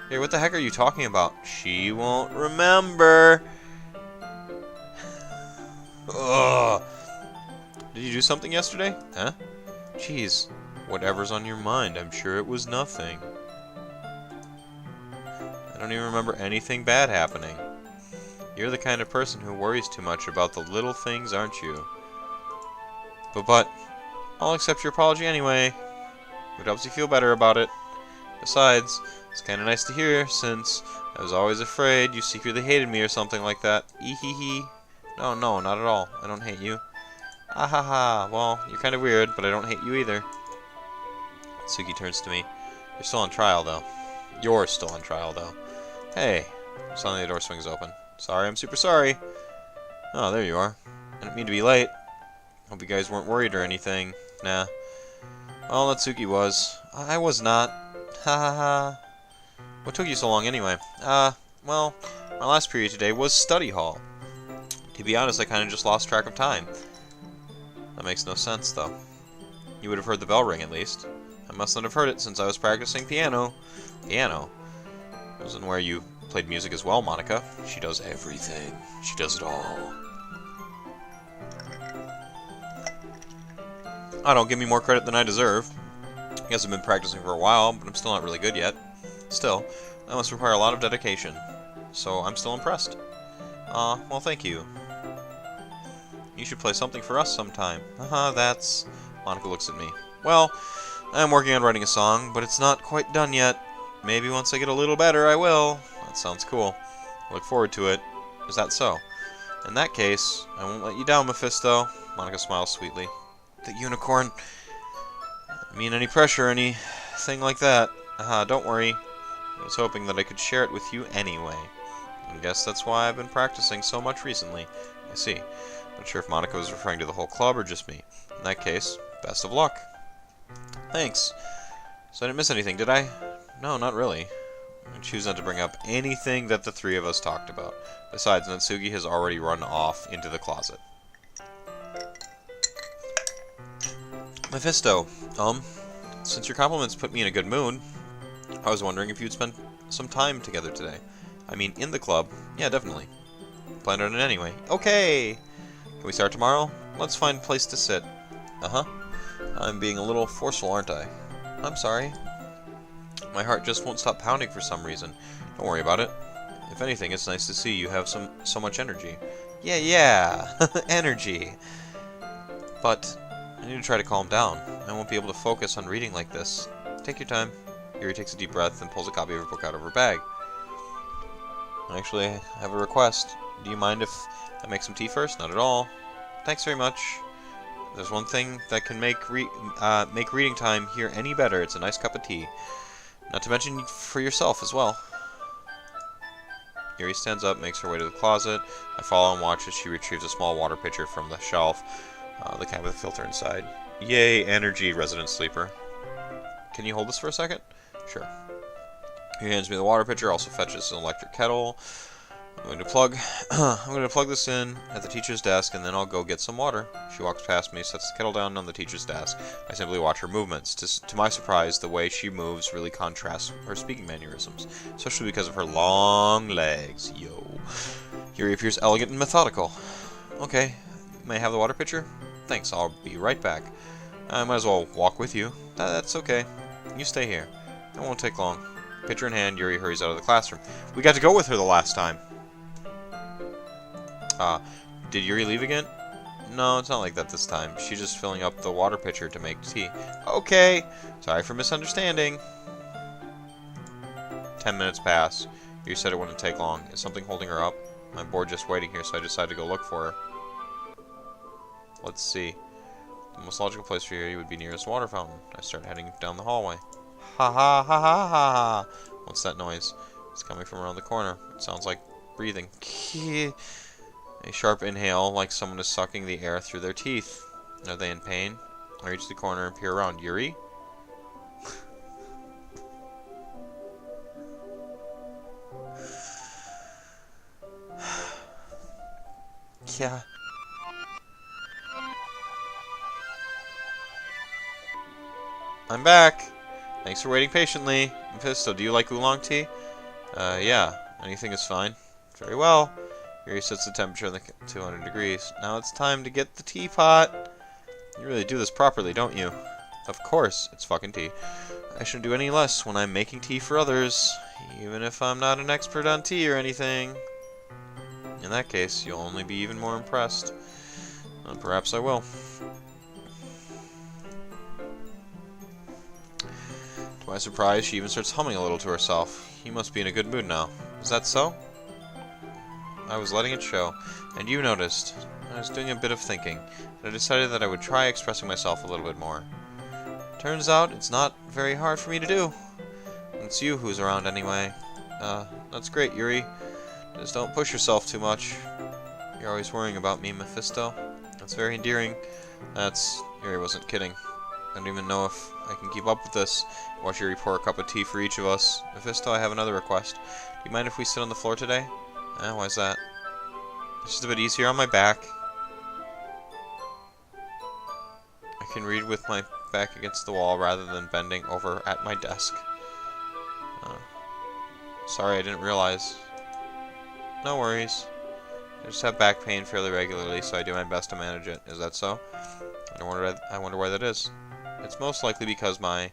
Hey, what the heck are you talking about? She won't remember! Ugh! Did you do something yesterday? Huh? Jeez, whatever's on your mind, I'm sure it was nothing. I don't even remember anything bad happening. You're the kind of person who worries too much about the little things, aren't you? But, I'll accept your apology anyway. If it helps you feel better about it. Besides, it's kinda nice to hear, since I was always afraid you secretly hated me or something like that. Ehehe. No, not at all. I don't hate you. Ahaha, well, you're kinda weird, but I don't hate you either. Natsuki turns to me. You're still on trial, though. You're still on trial, though. Hey. Suddenly the door swings open. Sorry, I'm super sorry. Oh, there you are. I didn't mean to be late. Hope you guys weren't worried or anything. Nah. Well, Natsuki was. I was not. Ha ha ha. What took you so long anyway? Well, my last period today was study hall. To be honest, I kind of just lost track of time. That makes no sense, though. You would have heard the bell ring, at least. I must not have heard it since I was practicing piano. Piano? Wasn't where you played music as well, Monica. She does everything. She does it all. I don't give me more credit than I deserve. I guess I've been practicing for a while, but I'm still not really good yet. Still, that must require a lot of dedication. So I'm still impressed. Well, thank you. You should play something for us sometime. That's... Monica looks at me. Well, I'm working on writing a song, but it's not quite done yet. Maybe once I get a little better, I will. That sounds cool. I look forward to it. Is that so? In that case, I won't let you down, Mephisto. Monica smiles sweetly. The unicorn. I mean, any pressure, anything like that. Don't worry. I was hoping that I could share it with you anyway. I guess that's why I've been practicing so much recently. I see. Not sure if Monica was referring to the whole club or just me. In that case, best of luck. Thanks. So I didn't miss anything, did I? No, not really. I choose not to bring up anything that the three of us talked about. Besides, Natsuki has already run off into the closet. Mephisto, since your compliments put me in a good mood, I was wondering if you'd spend some time together today. I mean, in the club. Yeah, definitely. Planned on it anyway. Okay! Can we start tomorrow? Let's find a place to sit. I'm being a little forceful, aren't I? I'm sorry. My heart just won't stop pounding for some reason. Don't worry about it. If anything, it's nice to see you have so much energy. Yeah, energy. But I need to try to calm down. I won't be able to focus on reading like this. Take your time. Yuri takes a deep breath and pulls a copy of her book out of her bag. Actually, I have a request. Do you mind if I make some tea first? Not at all. Thanks very much. There's one thing that can make reading time here any better. It's a nice cup of tea. Not to mention for yourself as well. Yuri stands up, makes her way to the closet. I follow and watch as she retrieves a small water pitcher from the shelf, the kind with a filter inside. Yay, energy, resident sleeper. Can you hold this for a second? Sure. He hands me the water pitcher, also fetches an electric kettle. I'm going to plug this in at the teacher's desk, and then I'll go get some water. She walks past me, sets the kettle down on the teacher's desk. I simply watch her movements. To my surprise, the way she moves really contrasts her speaking mannerisms, especially because of her long legs. Yo. Yuri appears elegant and methodical. Okay, may I have the water pitcher? Thanks, I'll be right back. I might as well walk with you. That's okay. You stay here. It won't take long. Pitcher in hand, Yuri hurries out of the classroom. We got to go with her the last time. Did Yuri leave again? No, it's not like that this time. She's just filling up the water pitcher to make tea. Okay. Sorry for misunderstanding. 10 minutes pass. You said it wouldn't take long. Is something holding her up? I'm bored just waiting here, so I decided to go look for her. Let's see. The most logical place for Yuri would be nearest water fountain. I start heading down the hallway. Ha ha ha ha ha ha. What's that noise? It's coming from around the corner. It sounds like breathing. A sharp inhale, like someone is sucking the air through their teeth. Are they in pain? I reach the corner and peer around. Yuri? Yeah. I'm back. Thanks for waiting patiently. Mephisto, do you like oolong tea? Yeah. Anything is fine. Very well. Yuri sets the temperature in the 200 degrees. Now it's time to get the teapot. You really do this properly, don't you? Of course, it's fucking tea. I shouldn't do any less when I'm making tea for others, even if I'm not an expert on tea or anything. In that case, you'll only be even more impressed. Perhaps I will. To my surprise, she even starts humming a little to herself. You must be in a good mood now. Is that so? I was letting it show, and you noticed. I was doing a bit of thinking, and I decided that I would try expressing myself a little bit more. Turns out, it's not very hard for me to do. And it's you who's around anyway. That's great, Yuri. Just don't push yourself too much. You're always worrying about me, Mephisto. That's very endearing. Yuri wasn't kidding. I don't even know if I can keep up with this. Watch Yuri pour a cup of tea for each of us. Mephisto, I have another request. Do you mind if we sit on the floor today? Why's that? It's just a bit easier on my back. I can read with my back against the wall rather than bending over at my desk. Sorry, I didn't realize. No worries. I just have back pain fairly regularly, so I do my best to manage it. Is that so? I wonder why that is. It's most likely because my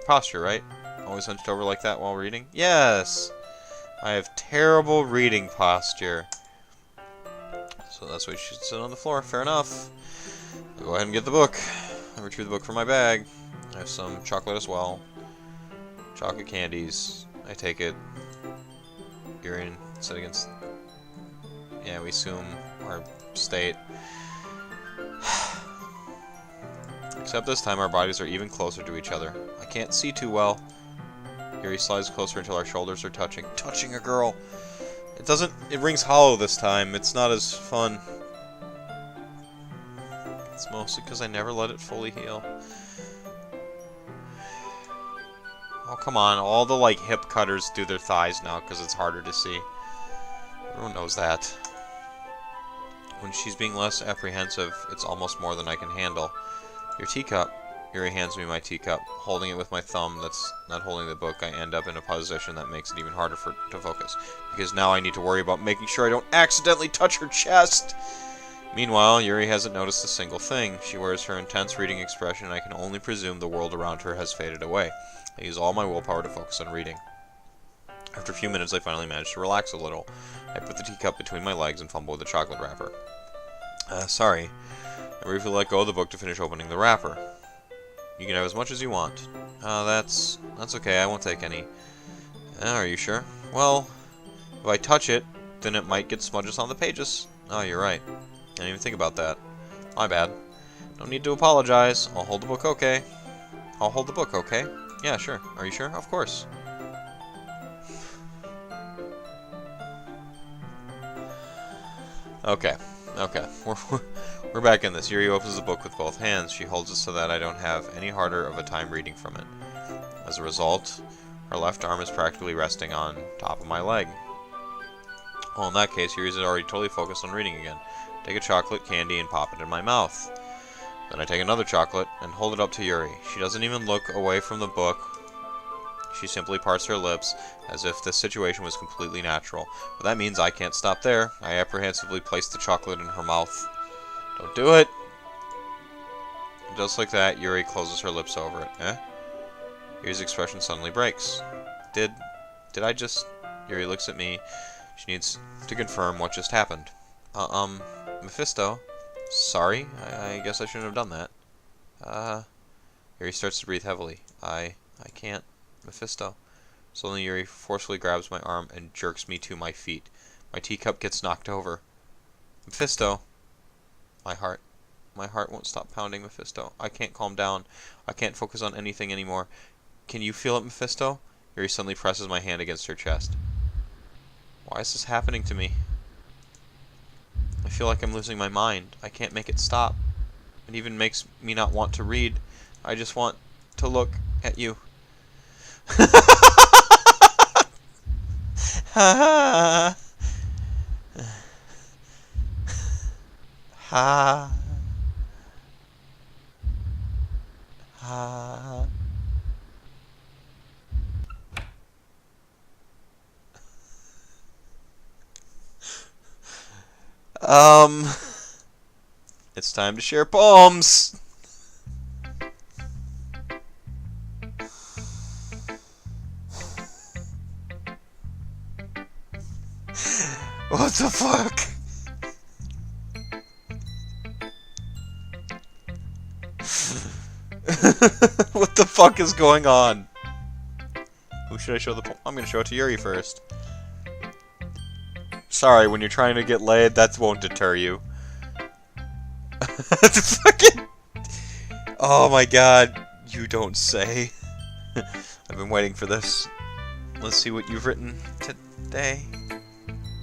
posture, right? Always hunched over like that while reading? Yes! I have terrible reading posture. So that's why you should sit on the floor. Fair enough. I'll go ahead and get the book. I retrieve the book from my bag. I have some chocolate as well. Chocolate candies. I take it. Urine. Sit against... Yeah, we assume our state. Except this time our bodies are even closer to each other. I can't see too well. Yuri slides closer until our shoulders are touching. Touching a girl! It rings hollow this time. It's not as fun. It's mostly because I never let it fully heal. Oh, come on. All the, hip cutters do their thighs now because it's harder to see. Everyone knows that. When she's being less apprehensive, it's almost more than I can handle. Your teacup. Yuri hands me my teacup. Holding it with my thumb that's not holding the book, I end up in a position that makes it even harder to focus. Because now I need to worry about making sure I don't accidentally touch her chest! Meanwhile, Yuri hasn't noticed a single thing. She wears her intense reading expression, and I can only presume the world around her has faded away. I use all my willpower to focus on reading. After a few minutes, I finally manage to relax a little. I put the teacup between my legs and fumble with the chocolate wrapper. Sorry. I briefly let go of the book to finish opening the wrapper. You can have as much as you want. That's okay, I won't take any. Are you sure? Well, if I touch it, then it might get smudges on the pages. Oh, you're right. I didn't even think about that. My bad. No need to apologize. I'll hold the book, okay? I'll hold the book, okay? Yeah, sure. Are you sure? Of course. Okay. Okay, we're back in this. Yuri opens the book with both hands. She holds it so that I don't have any harder of a time reading from it. As a result, her left arm is practically resting on top of my leg. Well, in that case, Yuri's already totally focused on reading again. Take a chocolate candy and pop it in my mouth. Then I take another chocolate and hold it up to Yuri. She doesn't even look away from the book. She simply parts her lips, as if this situation was completely natural. But that means I can't stop there. I apprehensively place the chocolate in her mouth. Don't do it! Just like that, Yuri closes her lips over it. Eh? Yuri's expression suddenly breaks. Did I just... Yuri looks at me. She needs to confirm what just happened. Mephisto? Sorry? I guess I shouldn't have done that. Yuri starts to breathe heavily. I can't. Mephisto. Suddenly Yuri forcefully grabs my arm and jerks me to my feet. My teacup gets knocked over. Mephisto. My heart won't stop pounding, Mephisto. I can't calm down. I can't focus on anything anymore. Can you feel it, Mephisto? Yuri suddenly presses my hand against her chest. Why is this happening to me? I feel like I'm losing my mind. I can't make it stop. It even makes me not want to read. I just want to look at you. Ha ha ha. It's time to share poems. What the fuck? What the fuck is going on? Who should I show the poem? I'm gonna show it to Yuri first. Sorry, when you're trying to get laid, that won't deter you. The fucking... Oh my god, you don't say. I've been waiting for this. Let's see what you've written today.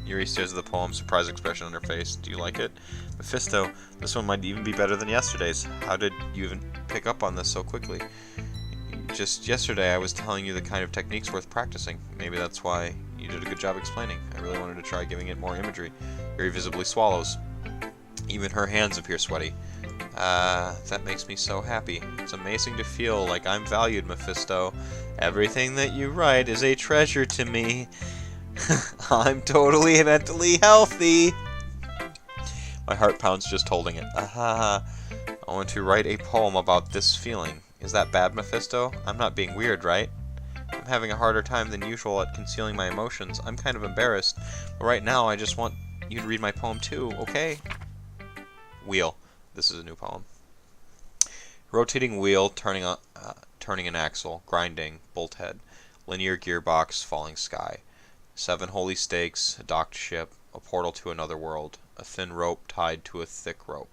Yuri stares at the poem, surprised expression on her face. Do you like it? Mephisto, this one might even be better than yesterday's. How did you even pick up on this so quickly? Just yesterday I was telling you the kind of techniques worth practicing. Maybe that's why you did a good job explaining. I really wanted to try giving it more imagery. Yuri visibly swallows. Even her hands appear sweaty. That makes me so happy. It's amazing to feel like I'm valued, Mephisto. Everything that you write is a treasure to me. I'm totally mentally healthy. My heart pounds just holding it. I want to write a poem about this feeling. Is that bad, Mephisto? I'm not being weird, right? I'm having a harder time than usual at concealing my emotions. I'm kind of embarrassed. But right now, I just want you to read my poem too, okay? Wheel. This is a new poem. Rotating wheel, turning an axle, grinding, bolt head, linear gearbox, falling sky. 7 holy stakes, a docked ship, a portal to another world, a thin rope tied to a thick rope.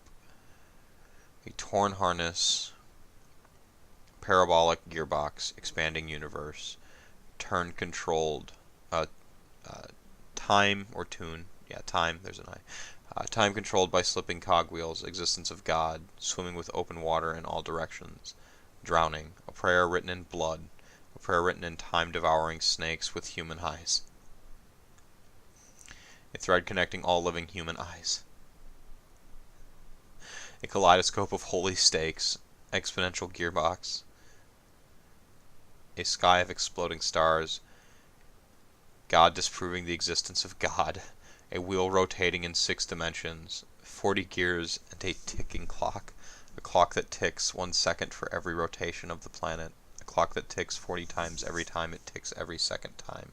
A torn harness, parabolic gearbox, expanding universe, turn controlled, time or tune, time, there's an I. Time controlled by slipping cogwheels, existence of God, swimming with open water in all directions, drowning, a prayer written in blood, a prayer written in time-devouring snakes with human eyes. A thread connecting all living human eyes. A kaleidoscope of holy stakes, exponential gearbox, a sky of exploding stars, God disproving the existence of God, a wheel rotating in 6 dimensions, 40 gears, and a ticking clock. A clock that ticks 1 second for every rotation of the planet. A clock that ticks 40 times every time it ticks every second time.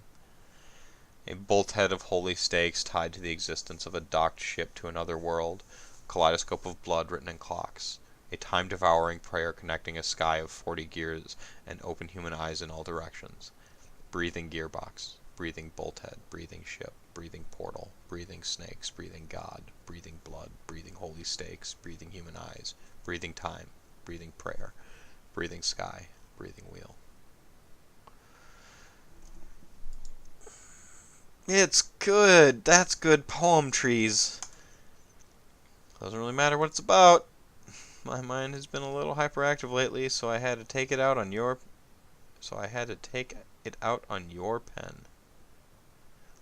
A bolt head of holy stakes tied to the existence of a docked ship to another world. A kaleidoscope of blood written in clocks. A time-devouring prayer connecting a sky of 40 gears and open human eyes in all directions. Breathing gearbox. Breathing bolt head. Breathing ship. Breathing portal. Breathing snakes. Breathing God. Breathing blood. Breathing holy stakes. Breathing human eyes. Breathing time. Breathing prayer. Breathing sky. Breathing wheel. It's good. That's good poem trees. Doesn't really matter what it's about. My mind has been a little hyperactive lately, so I had to take it out on your pen.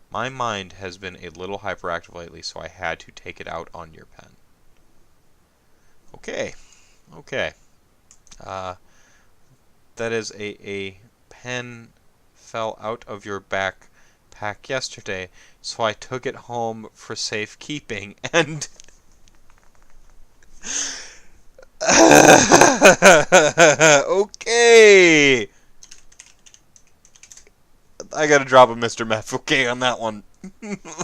My mind has been a little hyperactive lately, so I had to take it out on your pen. Okay. Okay. That is a pen fell out of your backpack yesterday, so I took it home for safekeeping, and okay. I gotta drop a Mr. Meth okay on that one.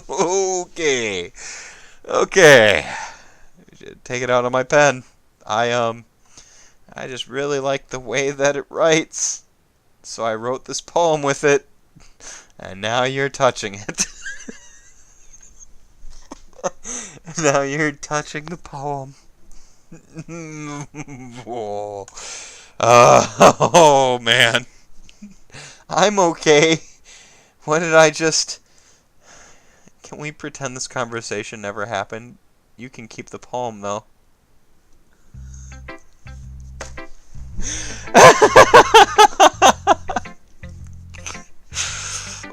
Okay. Okay. Take it out on my pen. I just really like the way that it writes. So I wrote this poem with it. And now you're touching it. Now you're touching the poem. Oh, man. I'm okay. What did I just... Can we pretend this conversation never happened? You can keep the poem, though.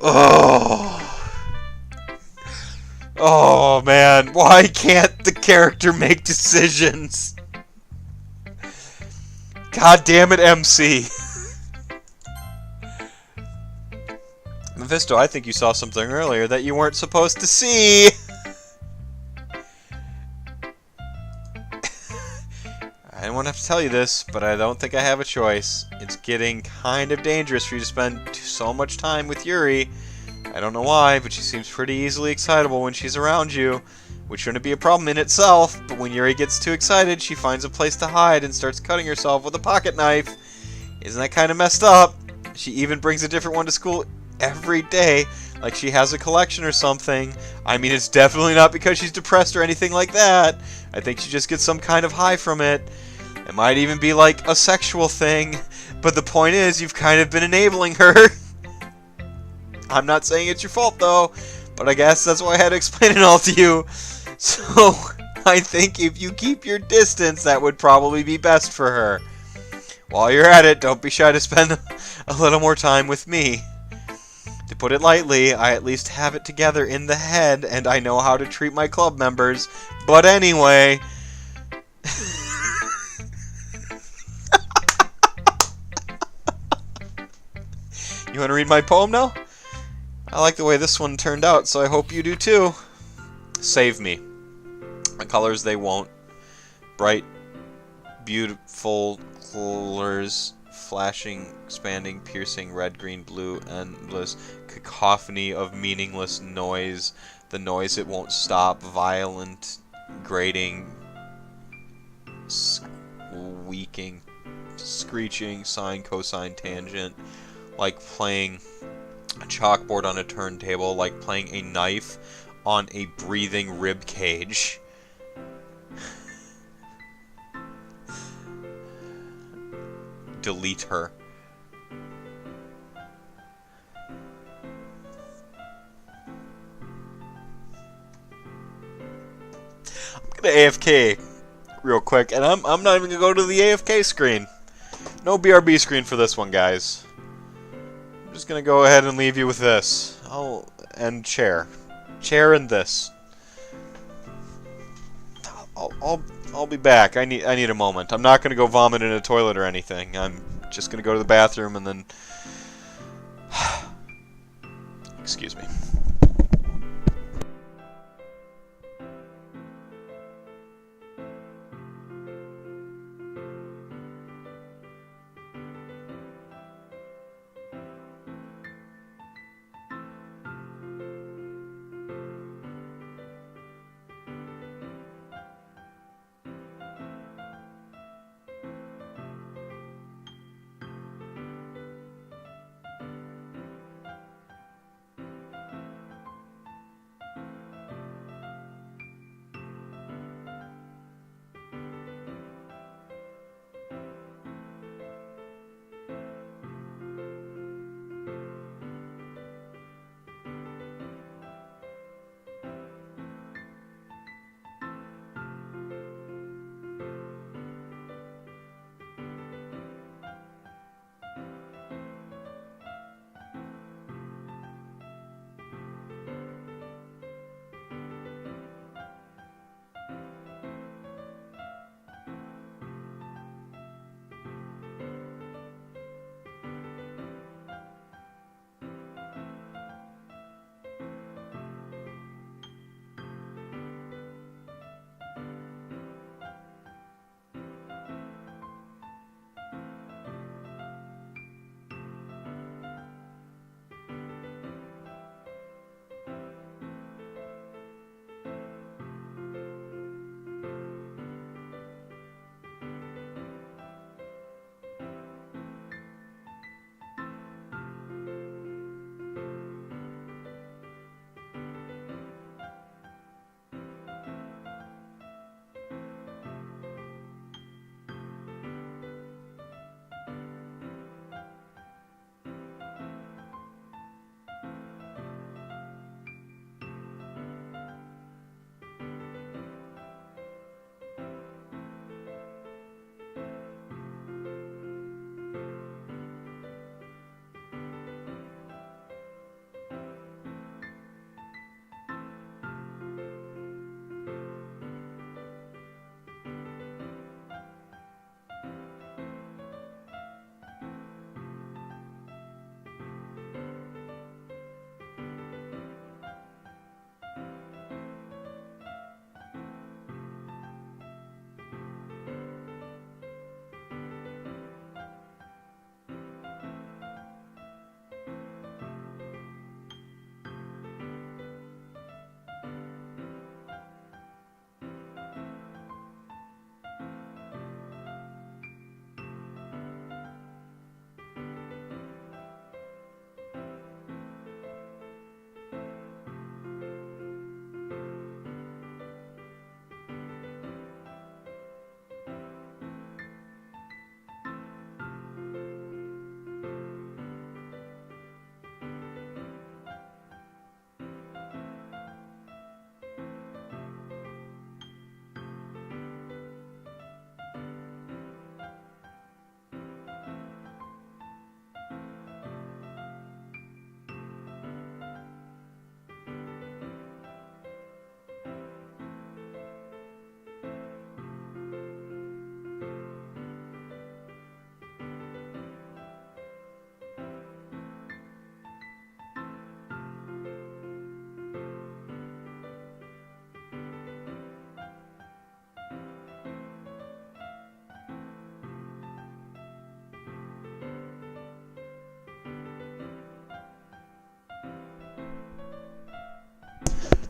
Oh. Oh, man. Why can't the character make decisions? God damn it, MC. Mephisto, I think you saw something earlier that you weren't supposed to see. I didn't want to have to tell you this, but I don't think I have a choice. It's getting kind of dangerous for you to spend so much time with Yuri. I don't know why, but she seems pretty easily excitable when she's around you, which shouldn't be a problem in itself, but when Yuri gets too excited, she finds a place to hide and starts cutting herself with a pocket knife. Isn't that kind of messed up? She even brings a different one to school every day, like she has a collection or something. I mean, it's definitely not because she's depressed or anything like that. I think she just gets some kind of high from it. It might even be like a sexual thing, but the point is, you've kind of been enabling her. I'm not saying it's your fault, though, but I guess that's why I had to explain it all to you. So, I think if you keep your distance, that would probably be best for her. While you're at it, don't be shy to spend a little more time with me. To put it lightly, I at least have it together in the head, and I know how to treat my club members. But anyway... You want to read my poem now? I like the way this one turned out, so I hope you do too. Save me. My colors, they won't. Bright, beautiful colors, flashing, expanding, piercing, red, green, blue, endless cacophony of meaningless noise. The noise it won't stop, violent, grating, squeaking, screeching, sine, cosine, tangent. Like playing a chalkboard on a turntable, like playing a knife on a breathing rib cage. Delete her. I'm gonna AFK real quick, and I'm not even gonna go to the AFK screen. No BRB screen for this one, guys. I'm just gonna go ahead and leave you with this. And chair and this. I'll be back. I need a moment. I'm not gonna go vomit in a toilet or anything. I'm just gonna go to the bathroom and then. Excuse me.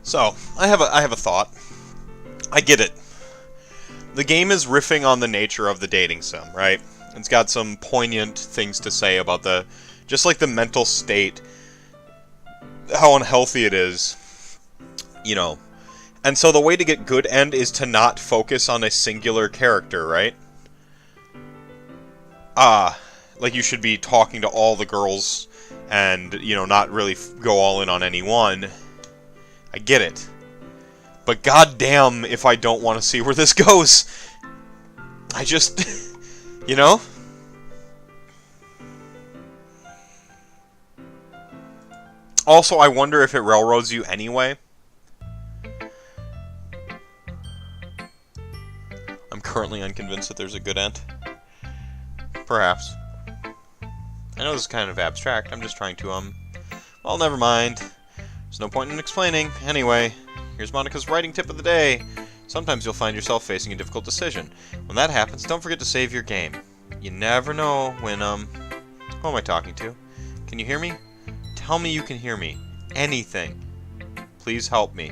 So, I have a thought. I get it. The game is riffing on the nature of the dating sim, right? It's got some poignant things to say about just like the mental state, how unhealthy it is, you know. And so the way to get good end is to not focus on a singular character, right? Like you should be talking to all the girls and, not really go all in on any one. I get it. But goddamn if I don't want to see where this goes. I just, Also, I wonder if it railroads you anyway. I'm currently unconvinced that there's a good end. Perhaps. I know this is kind of abstract. I'm just trying to, well, never mind. There's no point in explaining. Anyway, here's Monica's writing tip of the day. Sometimes you'll find yourself facing a difficult decision. When that happens, don't forget to save your game. You never know when, who am I talking to? Can you hear me? Tell me you can hear me. Anything. Please help me.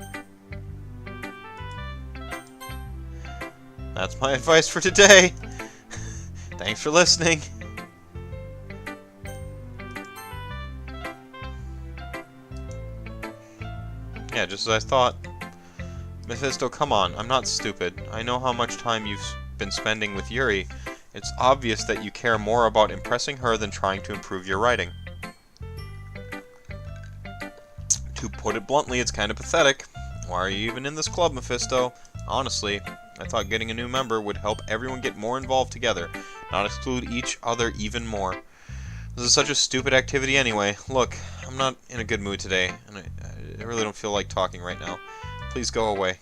That's my advice for today. Thanks for listening. Yeah, just as I thought. Mephisto, come on. I'm not stupid. I know how much time you've been spending with Yuri. It's obvious that you care more about impressing her than trying to improve your writing. To put it bluntly, it's kind of pathetic. Why are you even in this club, Mephisto? Honestly, I thought getting a new member would help everyone get more involved together, not exclude each other even more. This is such a stupid activity anyway. Look, I'm not in a good mood today, and I really don't feel like talking right now. Please go away.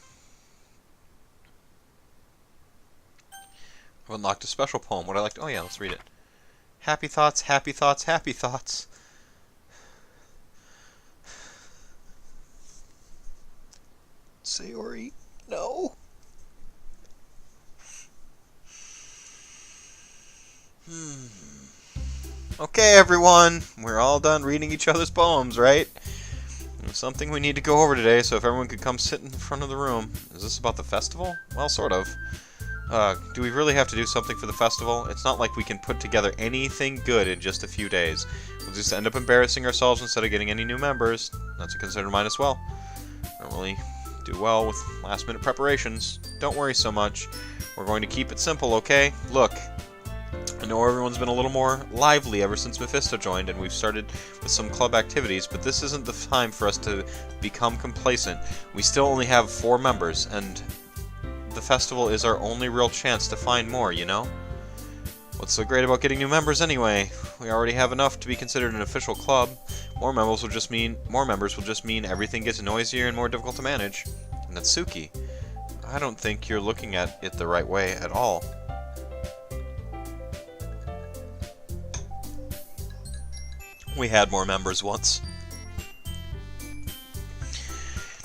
I've unlocked a special poem. Would I like to... Oh yeah, let's read it. Happy thoughts, happy thoughts, happy thoughts. Sayori, no. Okay, everyone. We're all done reading each other's poems, right? There's something we need to go over today, so if everyone could come sit in the front of the room. Is this about the festival? Well, sort of. Do we really have to do something for the festival? It's not like we can put together anything good in just a few days. We'll just end up embarrassing ourselves instead of getting any new members. That's a concern of mine as well. I don't really do well with last-minute preparations. Don't worry so much. We're going to keep it simple, okay? Look, I know everyone's been a little more lively ever since Mephisto joined, and we've started with some club activities, but this isn't the time for us to become complacent. We still only have 4 members, and the festival is our only real chance to find more, you know? What's so great about getting new members anyway? We already have enough to be considered an official club. More members will just mean everything gets noisier and more difficult to manage. And Natsuki, I don't think you're looking at it the right way at all. We had more members once.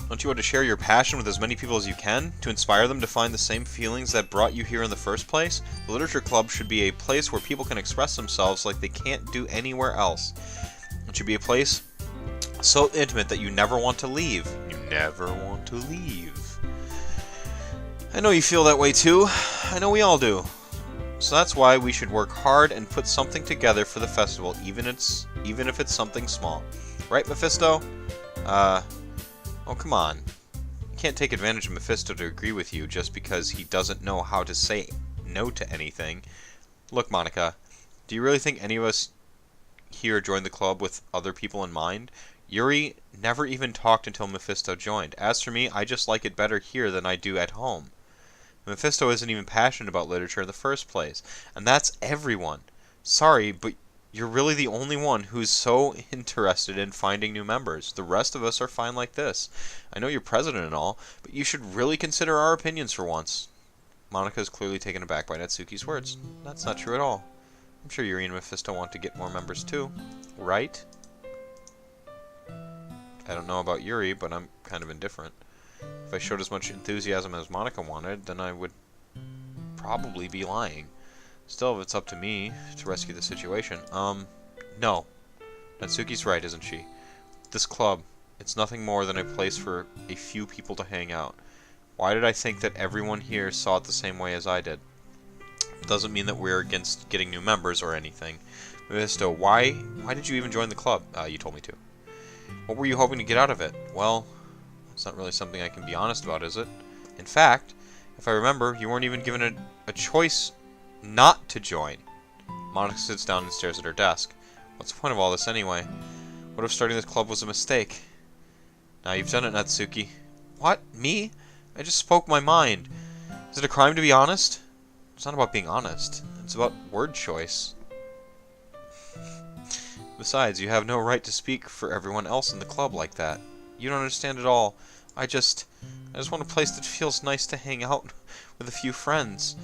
Don't you want to share your passion with as many people as you can, to inspire them to find the same feelings that brought you here in the first place? The Literature Club should be a place where people can express themselves like they can't do anywhere else. It should be a place so intimate that you never want to leave. You never want to leave. I know you feel that way too. I know we all do. So that's why we should work hard and put something together for the festival, even if it's something small. Right, Mephisto? Oh, come on. You can't take advantage of Mephisto to agree with you just because he doesn't know how to say no to anything. Look, Monica, do you really think any of us here joined the club with other people in mind? Yuri never even talked until Mephisto joined. As for me, I just like it better here than I do at home. Mephisto isn't even passionate about literature in the first place, and that's everyone. Sorry, but you're really the only one who's so interested in finding new members. The rest of us are fine like this. I know you're president and all, but you should really consider our opinions for once. Monica is clearly taken aback by Natsuki's words. That's not true at all. I'm sure Yuri and Mephisto want to get more members too, right? I don't know about Yuri, but I'm kind of indifferent. If I showed as much enthusiasm as Monica wanted, then I would probably be lying. Still, if it's up to me to rescue the situation, no. Natsuki's right, isn't she? This club, It's nothing more than a place for a few people to hang out. Why did I think that everyone here saw it the same way as I did? It doesn't mean that we're against getting new members or anything. Mephisto, why did you even join the club? You told me to. What were you hoping to get out of it? Well, it's not really something I can be honest about, is it? In fact, if I remember, you weren't even given a choice not to join. Monica sits down and stares at her desk. What's the point of all this anyway? What if starting this club was a mistake? Now you've done it, Natsuki. What? Me? I just spoke my mind. Is it a crime to be honest? It's not about being honest. It's about word choice. Besides, you have no right to speak for everyone else in the club like that. You don't understand at all. I just want a place that feels nice to hang out with a few friends.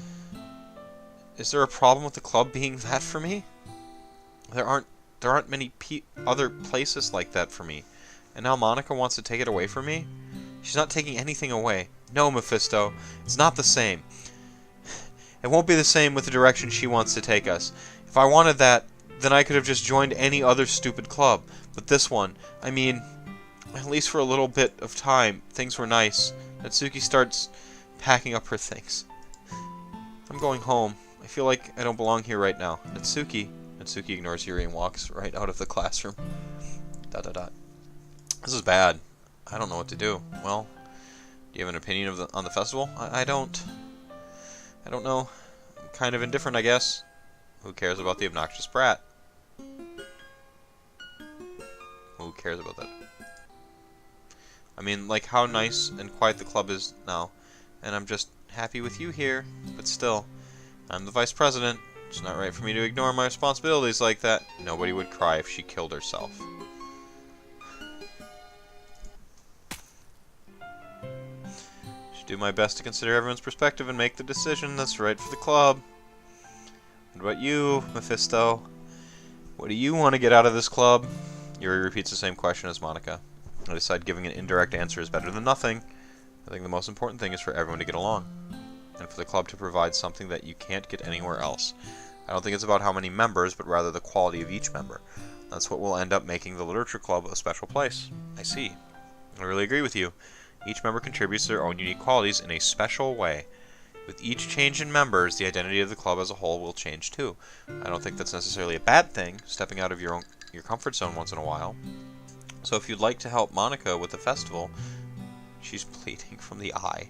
Is there a problem with the club being that for me? There aren't many other places like that for me. And now Monica wants to take it away from me? She's not taking anything away. No, Mephisto, it's not the same. It won't be the same with the direction she wants to take us. If I wanted that, then I could have just joined any other stupid club. But this one, I mean, at least for a little bit of time, things were nice. Natsuki starts packing up her things. I'm going home. I feel like I don't belong here right now. Natsuki ignores Yuri and walks right out of the classroom. ... This is bad. I don't know what to do. Well, do you have an opinion on the festival? I don't know. I'm kind of indifferent, I guess. Who cares about the obnoxious brat? Who cares about that? I mean, like how nice and quiet the club is now. And I'm just happy with you here. But still, I'm the vice president. It's not right for me to ignore my responsibilities like that. Nobody would cry if she killed herself. Should do my best to consider everyone's perspective and make the decision that's right for the club. What about you, Mephisto? What do you want to get out of this club? Yuri repeats the same question as Monica. I decide giving an indirect answer is better than nothing. I think the most important thing is for everyone to get along, and for the club to provide something that you can't get anywhere else. I don't think it's about how many members, but rather the quality of each member. That's what will end up making the literature club a special place. I see. I really agree with you. Each member contributes their own unique qualities in a special way. With each change in members, the identity of the club as a whole will change too. I don't think that's necessarily a bad thing, stepping out of your comfort zone once in a while. So if you'd like to help Monica with the festival, she's bleeding from the eye,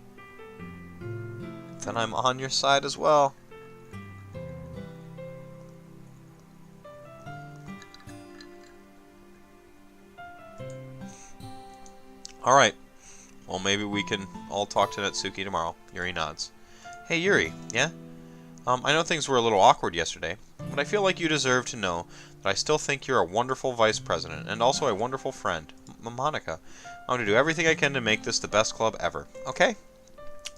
then I'm on your side as well. Alright, well maybe we can all talk to Natsuki tomorrow. Yuri nods. Hey Yuri, yeah? I know things were a little awkward yesterday, but I feel like you deserve to know that I still think you're a wonderful vice president, and also a wonderful friend. Monica, I'm going to do everything I can to make this the best club ever, okay?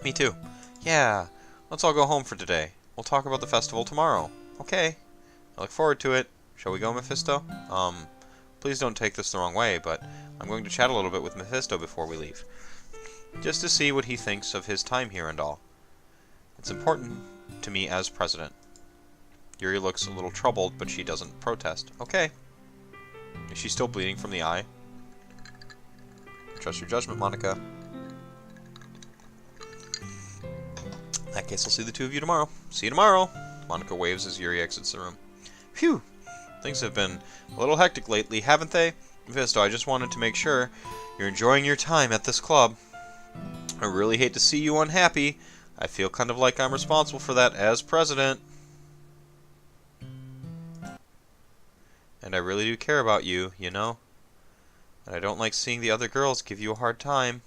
Me too. Yeah, let's all go home for today. We'll talk about the festival tomorrow, okay? I look forward to it. Shall we go, Mephisto? Please don't take this the wrong way, but I'm going to chat a little bit with Mephisto before we leave, just to see what he thinks of his time here and all. It's important to me as president. Yuri looks a little troubled, but she doesn't protest. Okay. Is she still bleeding from the eye? Trust your judgment, Monica. In that case, I'll see the two of you tomorrow. See you tomorrow! Monica waves as Yuri exits the room. Phew! Things have been a little hectic lately, haven't they? Mephisto, I just wanted to make sure you're enjoying your time at this club. I really hate to see you unhappy. I feel kind of like I'm responsible for that as president. And I really do care about you, you know? And I don't like seeing the other girls give you a hard time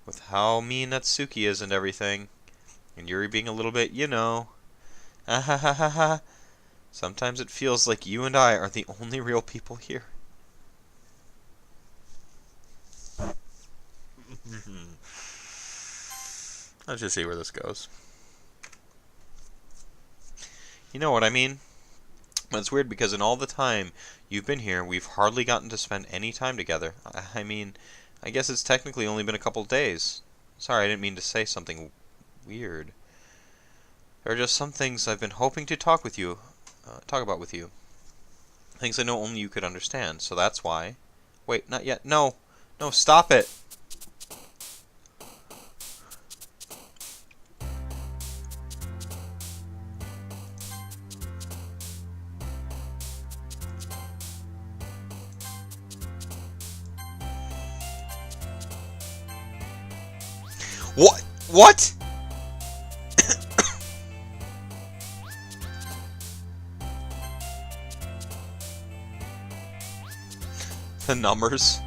with how mean Natsuki is and everything. And Yuri being a little bit, you know. Ha ha ha ha ha. Sometimes it feels like you and I are the only real people here. Let's just see where this goes. You know what I mean? But it's weird because in all the time you've been here, we've hardly gotten to spend any time together. I mean, I guess it's technically only been a couple days. Sorry, I didn't mean to say something weird. There are just some things I've been hoping to talk about with you. Things I know only you could understand, so that's why... Wait, not yet. No! No, stop it. What? What? The numbers.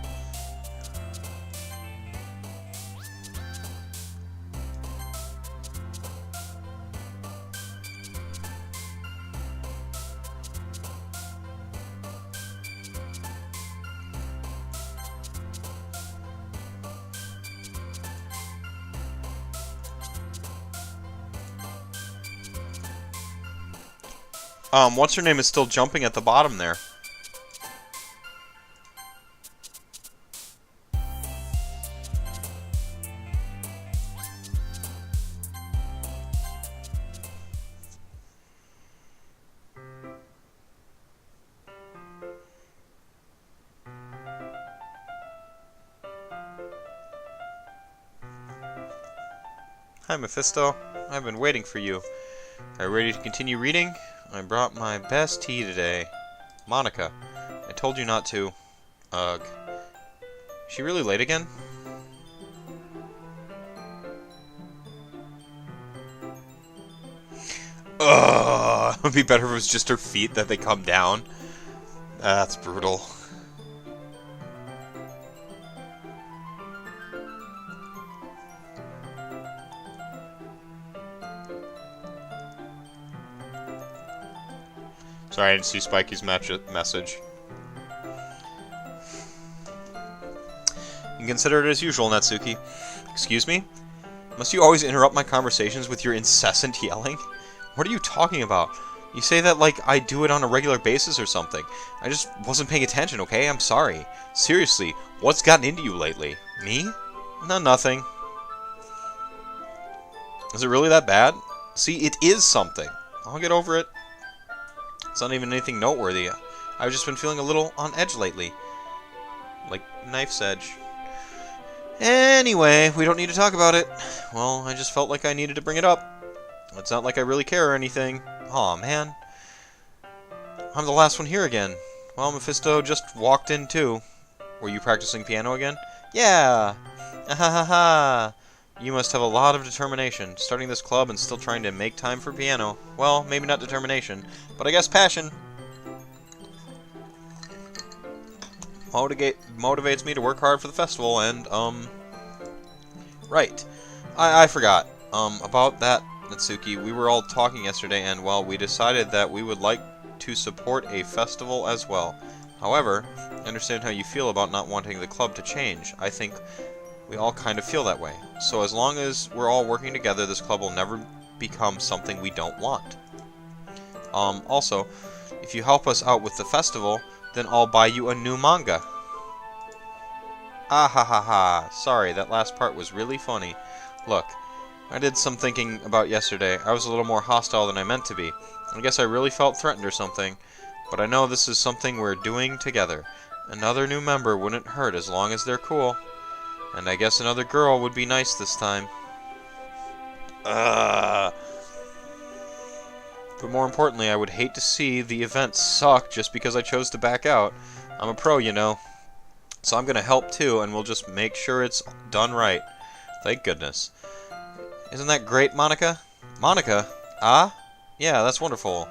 What's her name is still jumping at the bottom there. Hi, Mephisto. I've been waiting for you. Are you ready to continue reading? I brought my best tea today. Monica. I told you not to. Ugh. Is she really late again? Ugh. It would be better if it was just her feet that they come down. That's brutal. Sorry, I didn't see Spikey's message. You can consider it as usual, Natsuki. Excuse me? Must you always interrupt my conversations with your incessant yelling? What are you talking about? You say that like I do it on a regular basis or something. I just wasn't paying attention, okay? I'm sorry. Seriously, what's gotten into you lately? Me? No, nothing. Is it really that bad? See, it is something. I'll get over it. It's not even anything noteworthy. I've just been feeling a little on edge lately. Like knife's edge. Anyway, we don't need to talk about it. Well, I just felt like I needed to bring it up. It's not like I really care or anything. Aw, man. I'm the last one here again. Well, Mephisto just walked in too. Were you practicing piano again? Yeah! Ahahaha! You must have a lot of determination, starting this club and still trying to make time for piano. Well, maybe not determination, but I guess passion. Motivates me to work hard for the festival, and, right. I forgot, about that, Natsuki. We were all talking yesterday, and, well, we decided that we would like to support a festival as well. However, I understand how you feel about not wanting the club to change. I think we all kind of feel that way. So as long as we're all working together, this club will never become something we don't want. Also, if you help us out with the festival, then I'll buy you a new manga. Ah ha ha ha. Sorry, that last part was really funny. Look, I did some thinking about yesterday. I was a little more hostile than I meant to be. I guess I really felt threatened or something. But I know this is something we're doing together. Another new member wouldn't hurt as long as they're cool. And I guess another girl would be nice this time. But more importantly, I would hate to see the event suck just because I chose to back out. I'm a pro, you know. So I'm going to help too, and we'll just make sure it's done right. Thank goodness. Isn't that great, Monica? Monica? Ah? Yeah, that's wonderful.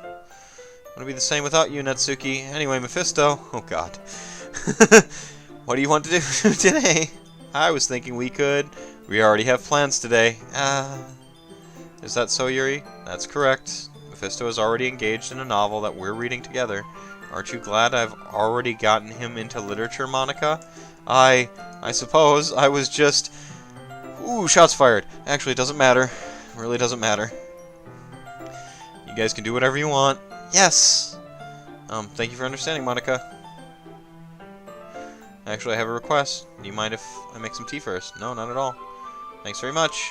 Wouldn't be the same without you, Natsuki. Anyway, Mephisto. Oh, God. What do you want to do today? I was thinking we already have plans today. Is that so, Yuri? That's correct. Mephisto is already engaged in a novel that we're reading together. Aren't you glad I've already gotten him into literature, Monica? I suppose I was just... Ooh, shots fired. Actually, it doesn't matter. It really doesn't matter. You guys can do whatever you want. Yes! Thank you for understanding, Monica. Actually, I have a request. Do you mind if I make some tea first? No, not at all. Thanks very much.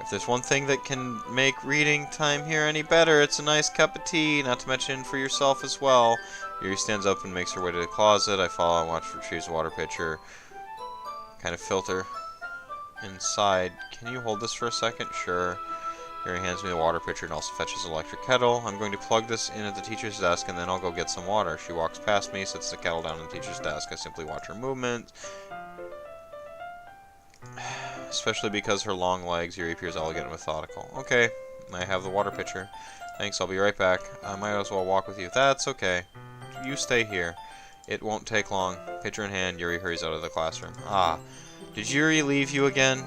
If there's one thing that can make reading time here any better, it's a nice cup of tea, not to mention for yourself as well. Yuri stands up and makes her way to the closet. I follow and watch her choose a water pitcher. kind of filter inside. Can you hold this for a second? Sure. Yuri hands me the water pitcher and also fetches an electric kettle. I'm going to plug this in at the teacher's desk and then I'll go get some water. She walks past me, sets the kettle down on the teacher's desk. I simply watch her movement. Especially because her long legs, Yuri appears elegant and methodical. Okay, I have the water pitcher. Thanks, I'll be right back. I might as well walk with you. That's okay. You stay here. It won't take long. Pitcher in hand, Yuri hurries out of the classroom. Ah, did Yuri leave you again?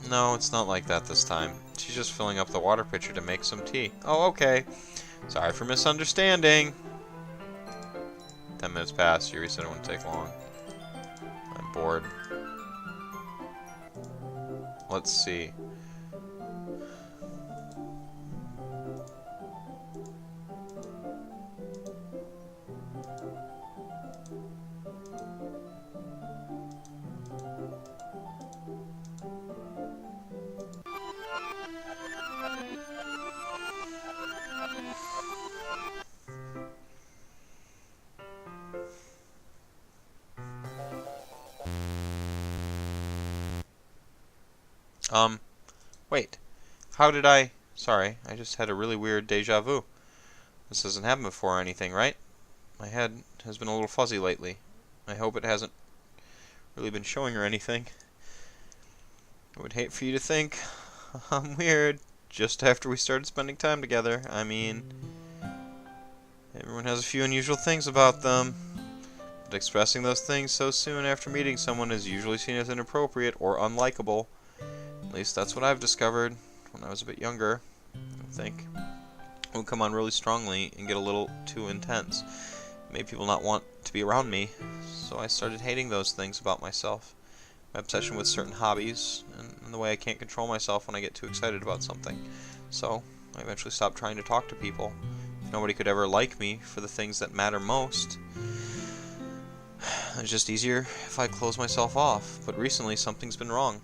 No, it's not like that this time. She's just filling up the water pitcher to make some tea. Oh, okay. Sorry for misunderstanding. 10 minutes pass. Yuri said it wouldn't take long. I'm bored. Let's see. Wait. How did I... Sorry, I just had a really weird deja vu. This hasn't happened before or anything, right? My head has been a little fuzzy lately. I hope it hasn't really been showing or anything. I would hate for you to think I'm weird just after we started spending time together. I mean, everyone has a few unusual things about them. But expressing those things so soon after meeting someone is usually seen as inappropriate or unlikable. At least that's what I've discovered when I was a bit younger. I think it would come on really strongly and get a little too intense. It made people not want to be around me, so I started hating those things about myself. My obsession with certain hobbies, and the way I can't control myself when I get too excited about something. So I eventually stopped trying to talk to people. If nobody could ever like me for the things that matter most, it's just easier if I close myself off. But recently something's been wrong.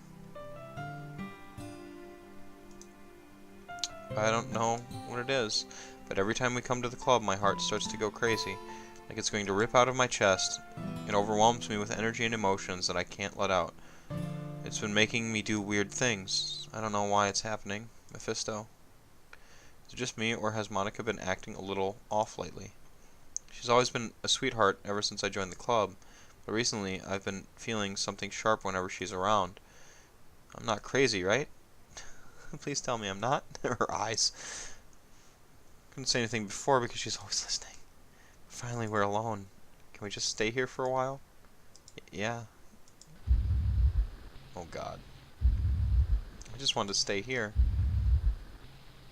I don't know what it is, but every time we come to the club, my heart starts to go crazy, like it's going to rip out of my chest. It overwhelms me with energy and emotions that I can't let out. It's been making me do weird things. I don't know why it's happening. Mephisto. Is it just me, or has Monica been acting a little off lately? She's always been a sweetheart ever since I joined the club, but recently I've been feeling something sharp whenever she's around. I'm not crazy, right? Please tell me I'm not. Her eyes. Couldn't say anything before because she's always listening. Finally, we're alone. Can we just stay here for a while? Yeah. Oh God. I just wanted to stay here.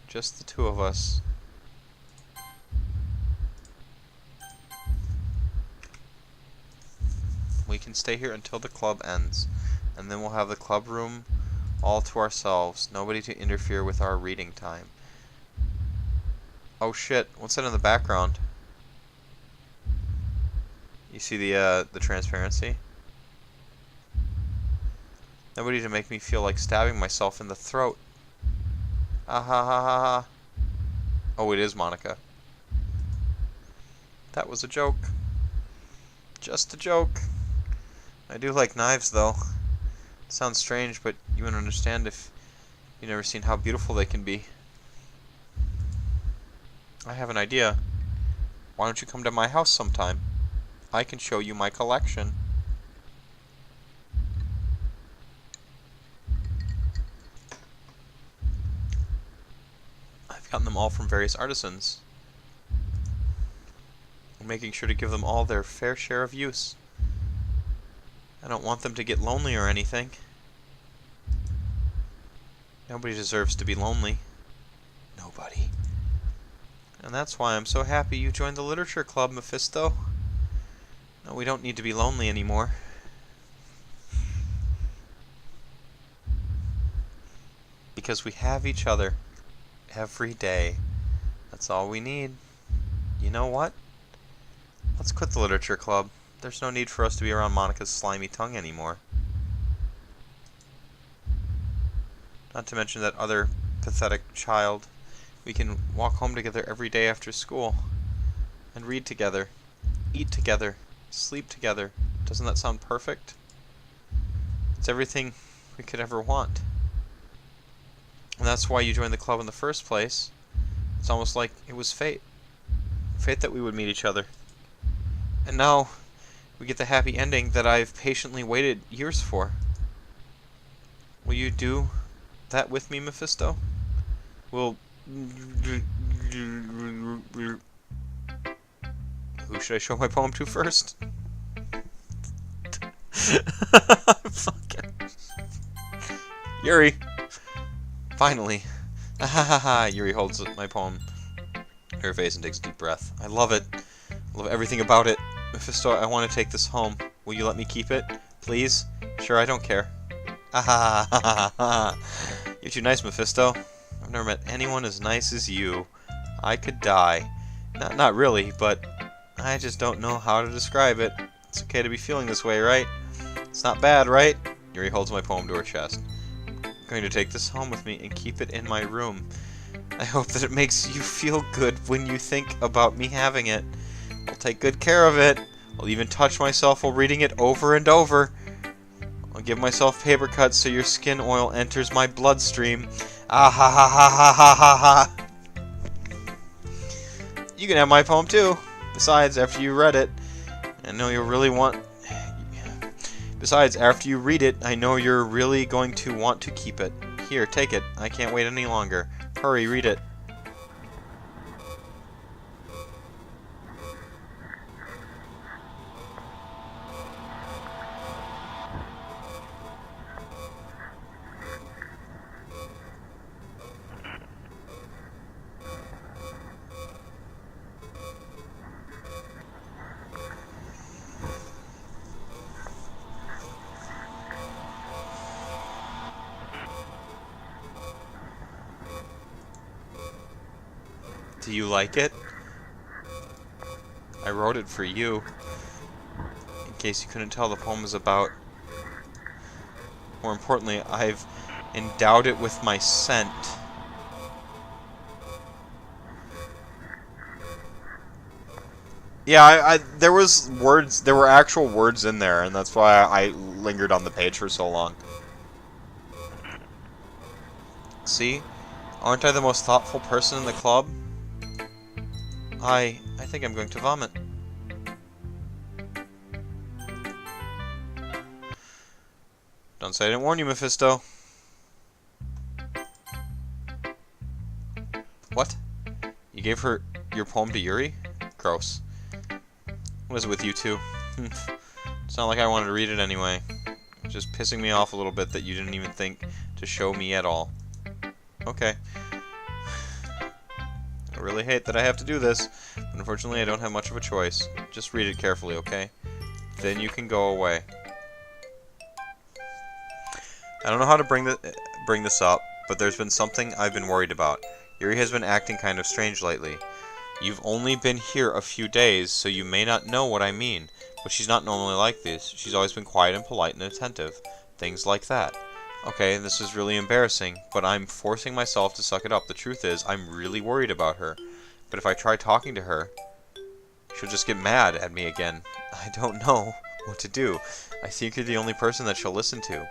Just the two of us. We can stay here until the club ends, and then we'll have the club room all to ourselves, nobody to interfere with our reading time. Oh shit, what's that in the background? You see the transparency? Nobody to make me feel like stabbing myself in the throat. Ah ha ha ha ha. Oh, it is Monica. That was a joke. Just a joke. I do like knives though. It sounds strange, but you wouldn't understand if you've never seen how beautiful they can be. I have an idea. Why don't you come to my house sometime? I can show you my collection. I've gotten them all from various artisans. I'm making sure to give them all their fair share of use. I don't want them to get lonely or anything. Nobody deserves to be lonely. Nobody. And that's why I'm so happy you joined the literature club, Mephisto. No, we don't need to be lonely anymore. Because we have each other every day. That's all we need. You know what? Let's quit the literature club. There's no need for us to be around Monica's slimy tongue anymore. Not to mention that other pathetic child. We can walk home together every day after school. And read together. Eat together. Sleep together. Doesn't that sound perfect? It's everything we could ever want. And that's why you joined the club in the first place. It's almost like it was fate. Fate that we would meet each other. And now we get the happy ending that I've patiently waited years for. Will you do that with me, Mephisto? Who should I show my poem to first? Fucking Yuri! Finally! Yuri holds my poem to her face and takes a deep breath. I love it. I love everything about it. Mephisto, I want to take this home. Will you let me keep it? Please? Sure, I don't care. You're too nice, Mephisto. I've never met anyone as nice as you. I could die. Not really, but I just don't know how to describe it. It's okay to be feeling this way, right? It's not bad, right? Yuri holds my poem to her chest. I'm going to take this home with me and keep it in my room. I hope that it makes you feel good when you think about me having it. I'll take good care of it. I'll even touch myself while reading it over and over. I'll give myself paper cuts so your skin oil enters my bloodstream. Ah ha ha ha ha ha ha ha. You can have my poem too. Besides, after you read it, I know you'll really want... Besides, after you read it, I know you're really going to want to keep it. Here, take it. I can't wait any longer. Hurry, read it. Do you like it? I wrote it for you. In case you couldn't tell, the poem is about... More importantly, I've endowed it with my scent. Yeah, there was words, there were actual words in there, and that's why I lingered on the page for so long. See? Aren't I the most thoughtful person in the club? I think I'm going to vomit. Don't say I didn't warn you, Mephisto. What? You gave her your poem to Yuri? Gross. What is it with you two? It's not like I wanted to read it anyway. It's just pissing me off a little bit that you didn't even think to show me at all. Okay. I really hate that I have to do this, but unfortunately I don't have much of a choice. Just read it carefully, okay? Then you can go away. I don't know how to bring this up, but there's been something I've been worried about. Yuri has been acting kind of strange lately. You've only been here a few days, so you may not know what I mean, but she's not normally like this. She's always been quiet and polite and attentive. Things like that. Okay, this is really embarrassing, but I'm forcing myself to suck it up. The truth is, I'm really worried about her. But if I try talking to her, she'll just get mad at me again. I don't know what to do. I think you're the only person that she'll listen to.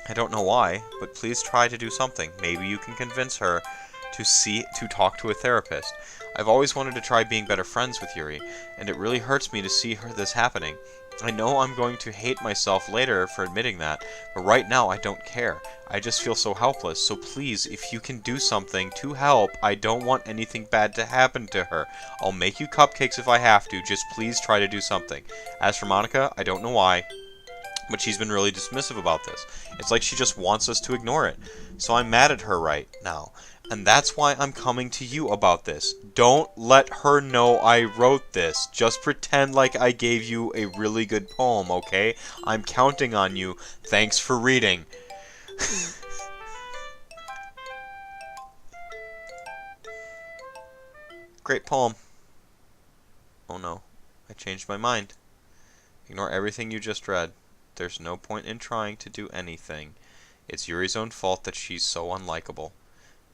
I don't know why, but please try to do something. Maybe you can convince her to talk to a therapist. I've always wanted to try being better friends with Yuri, and it really hurts me to see this happening. I know I'm going to hate myself later for admitting that, but right now I don't care. I just feel so helpless, so please, if you can do something to help, I don't want anything bad to happen to her. I'll make you cupcakes if I have to, just please try to do something. As for Monica, I don't know why, but she's been really dismissive about this. It's like she just wants us to ignore it. So I'm mad at her right now. And that's why I'm coming to you about this. Don't let her know I wrote this. Just pretend like I gave you a really good poem, okay? I'm counting on you. Thanks for reading. Great poem. Oh no, I changed my mind. Ignore everything you just read. There's no point in trying to do anything. It's Yuri's own fault that she's so unlikable.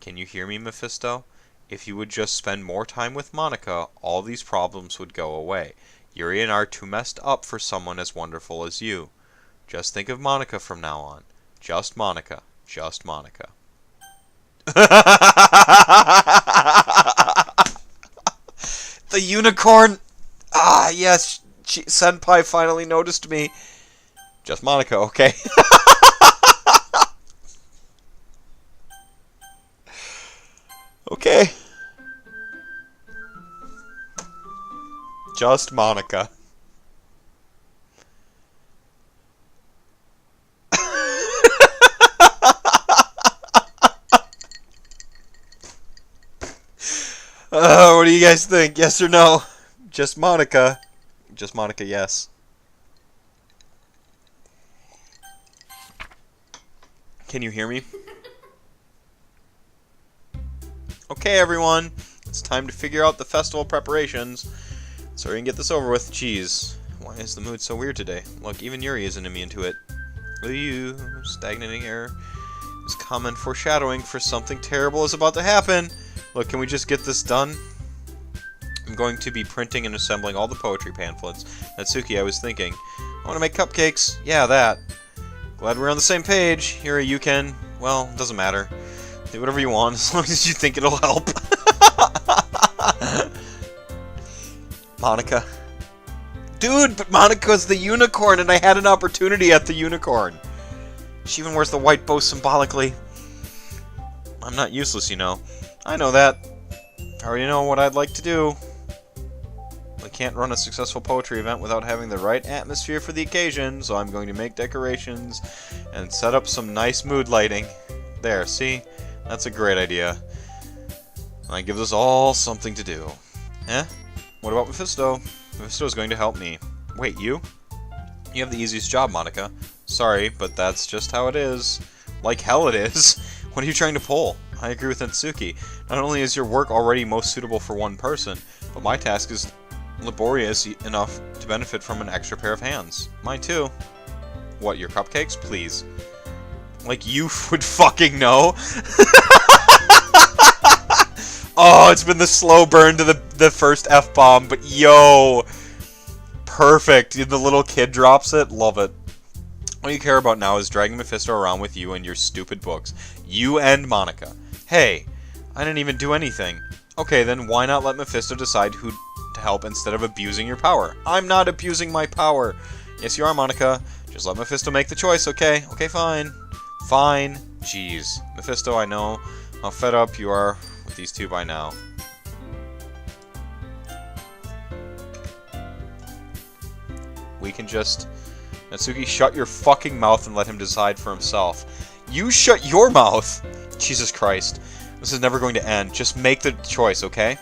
Can you hear me, Mephisto? If you would just spend more time with Monica, all these problems would go away. Yuri and I are too messed up for someone as wonderful as you. Just think of Monica from now on. Just Monica. Just Monica. The unicorn! Ah, yes. Senpai finally noticed me. Just Monica, okay. Okay. Just Monica. What do you guys think? Yes or no? Just Monica. Just Monica, yes. Can you hear me? Okay, everyone. It's time to figure out the festival preparations so we can get this over with. Jeez. Why is the mood so weird today? Look, even Yuri isn't immune to it. Ooh, stagnating air is common foreshadowing for something terrible is about to happen. Look, can we just get this done? I'm going to be printing and assembling all the poetry pamphlets. Natsuki, I was thinking, I want to make cupcakes. Yeah, that. Glad we're on the same page. Here, you can. Well, doesn't matter. Do whatever you want, as long as you think it'll help. Monica. Dude, but Monica's the unicorn, and I had an opportunity at the unicorn. She even wears the white bow symbolically. I'm not useless, you know. I know that. I already know what I'd like to do. I can't run a successful poetry event without having the right atmosphere for the occasion, so I'm going to make decorations and set up some nice mood lighting. There, see? That's a great idea. And that gives us all something to do. Eh? What about Mephisto? Mephisto's going to help me. Wait, you? You have the easiest job, Monica. Sorry, but that's just how it is. Like hell it is. What are you trying to pull? I agree with Natsuki. Not only is your work already most suitable for one person, but my task is laborious enough to benefit from an extra pair of hands. Mine too. What, your cupcakes? Please. Like you would fucking know. Oh, it's been the slow burn to the first F-bomb, but yo. Perfect. The little kid drops it. Love it. All you care about now is dragging Mephisto around with you and your stupid books. You and Monica. Hey, I didn't even do anything. Okay, then why not let Mephisto decide who to help instead of abusing your power? I'm not abusing my power. Yes, you are, Monica. Just let Mephisto make the choice, okay? Okay, fine. Fine. Jeez. Mephisto, I know how fed up you are with these two by now. We can just... Natsuki, shut your fucking mouth and let him decide for himself. You shut your mouth! Jesus Christ. This is never going to end. Just make the choice, okay?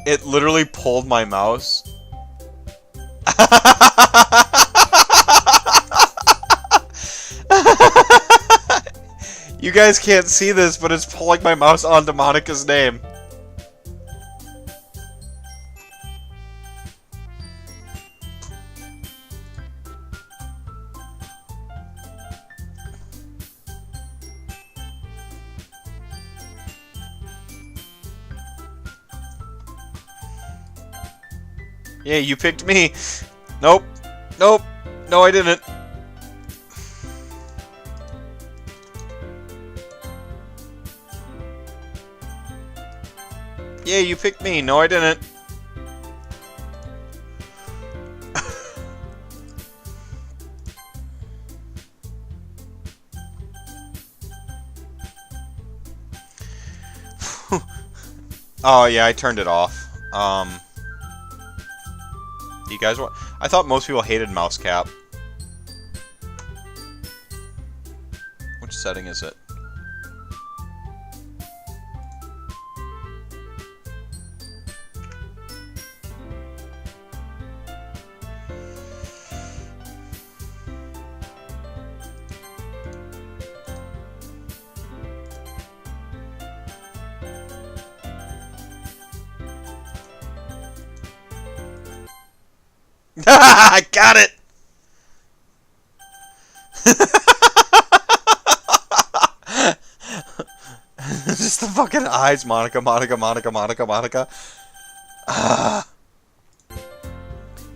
It literally pulled my mouse. You guys can't see this, but it's pulling my mouse onto Monica's name. Yeah, you picked me. Nope. Nope. No, I didn't. Yeah, you picked me. No, I didn't. Oh, yeah, I turned it off. Do you guys want... I thought most people hated mouse cap. Which setting is it? I got it! Just the fucking eyes, Monica, Monica, Monica, Monica, Monica.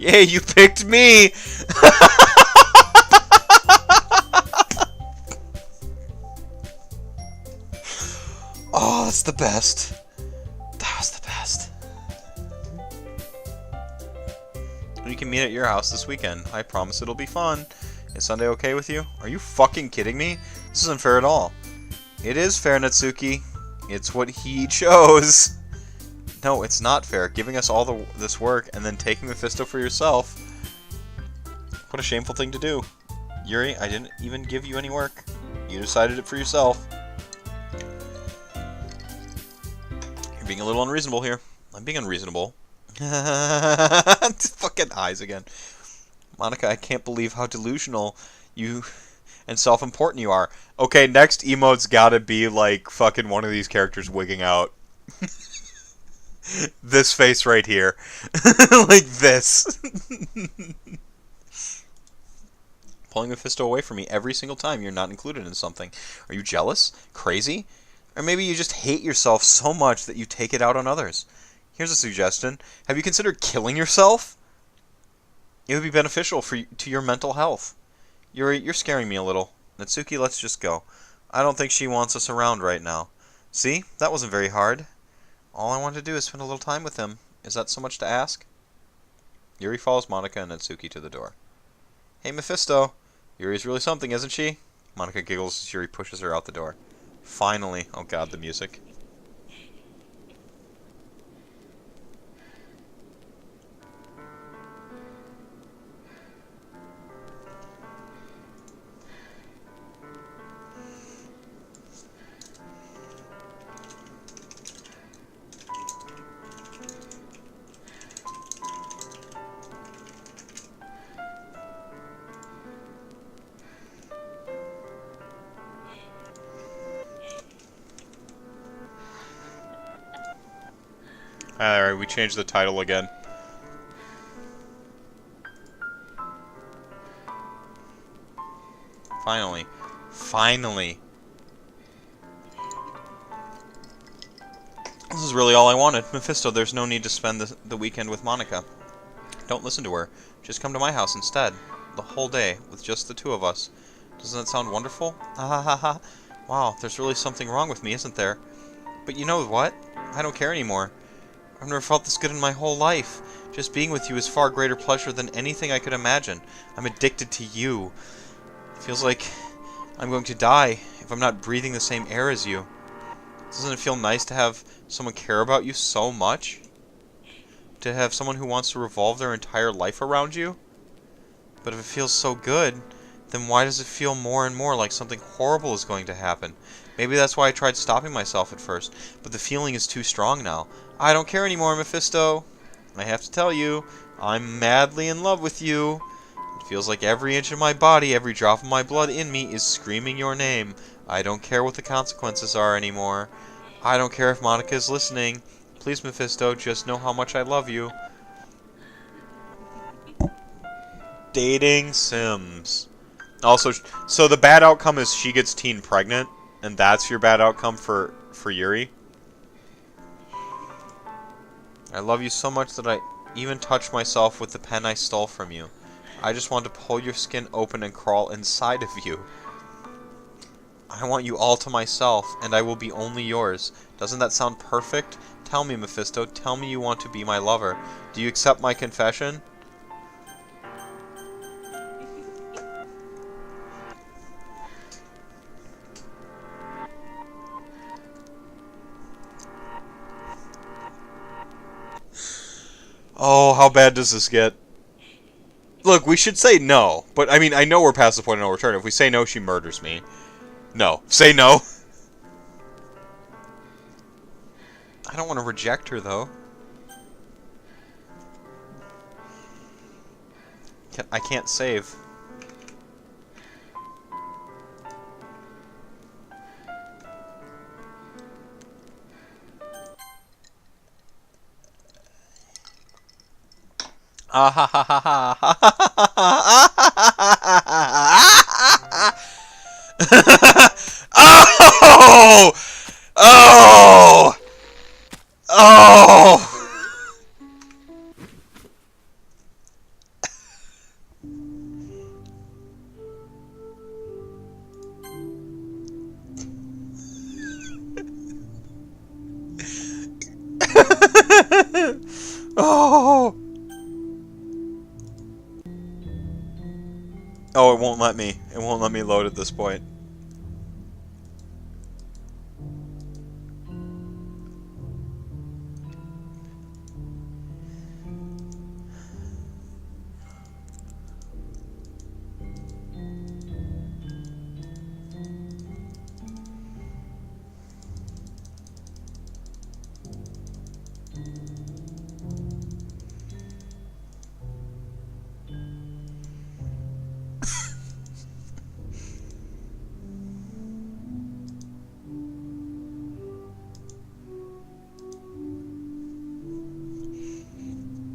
Yay, you picked me! Oh, that's the best. That was the best. We can meet at your house this weekend. I promise it'll be fun. Is Sunday okay with you? Are you fucking kidding me? This isn't fair at all. It is fair, Natsuki. It's what he chose. No, it's not fair. Giving us all this work and then taking Mephisto for yourself. What a shameful thing to do. Yuri, I didn't even give you any work. You decided it for yourself. You're being a little unreasonable here. I'm being unreasonable. Fucking eyes again. Monica, I can't believe how delusional you and self-important you are. Okay, next emote's gotta be like fucking one of these characters wigging out. This face right here. Like this. Pulling Mephisto away from me every single time you're not included in something. Are you jealous? Crazy? Or maybe you just hate yourself so much that you take it out on others. Here's a suggestion. Have you considered killing yourself? It would be beneficial to your mental health. You're scaring me a little. Natsuki, let's just go. I don't think she wants us around right now. See? That wasn't very hard. All I want to do is spend a little time with him. Is that so much to ask? Yuri follows Monica and Natsuki to the door. Hey, Mephisto. Yuri's really something, isn't she? Monica giggles as Yuri pushes her out the door. Finally. Oh god, the music. Alright, we changed the title again. Finally. Finally. This is really all I wanted. Mephisto, there's no need to spend the weekend with Monica. Don't listen to her. Just come to my house instead. The whole day, with just the two of us. Doesn't that sound wonderful? Ha ha ha ha. Wow, there's really something wrong with me, isn't there? But you know what? I don't care anymore. I've never felt this good in my whole life. Just being with you is far greater pleasure than anything I could imagine. I'm addicted to you. It feels like I'm going to die if I'm not breathing the same air as you. Doesn't it feel nice to have someone care about you so much? To have someone who wants to revolve their entire life around you? But if it feels so good, then why does it feel more and more like something horrible is going to happen? Maybe that's why I tried stopping myself at first, but the feeling is too strong now. I don't care anymore, Mephisto. I have to tell you, I'm madly in love with you. It feels like every inch of my body, every drop of my blood in me is screaming your name. I don't care what the consequences are anymore. I don't care if Monica is listening. Please, Mephisto, just know how much I love you. Dating Sims. Also, so the bad outcome is she gets teen pregnant, and that's your bad outcome for Yuri? I love you so much that I even touch myself with the pen I stole from you. I just want to pull your skin open and crawl inside of you. I want you all to myself, and I will be only yours. Doesn't that sound perfect? Tell me, Mephisto, tell me you want to be my lover. Do you accept my confession? Oh, how bad does this get? Look, we should say no. But, I mean, I know we're past the point of no return. If we say no, she murders me. No. Say no. I don't want to reject her, though. I can't save. Ah ha ha ha ha ha ha. Oh! Oh! Oh! Oh! Oh, it won't let me. It won't let me load at this point.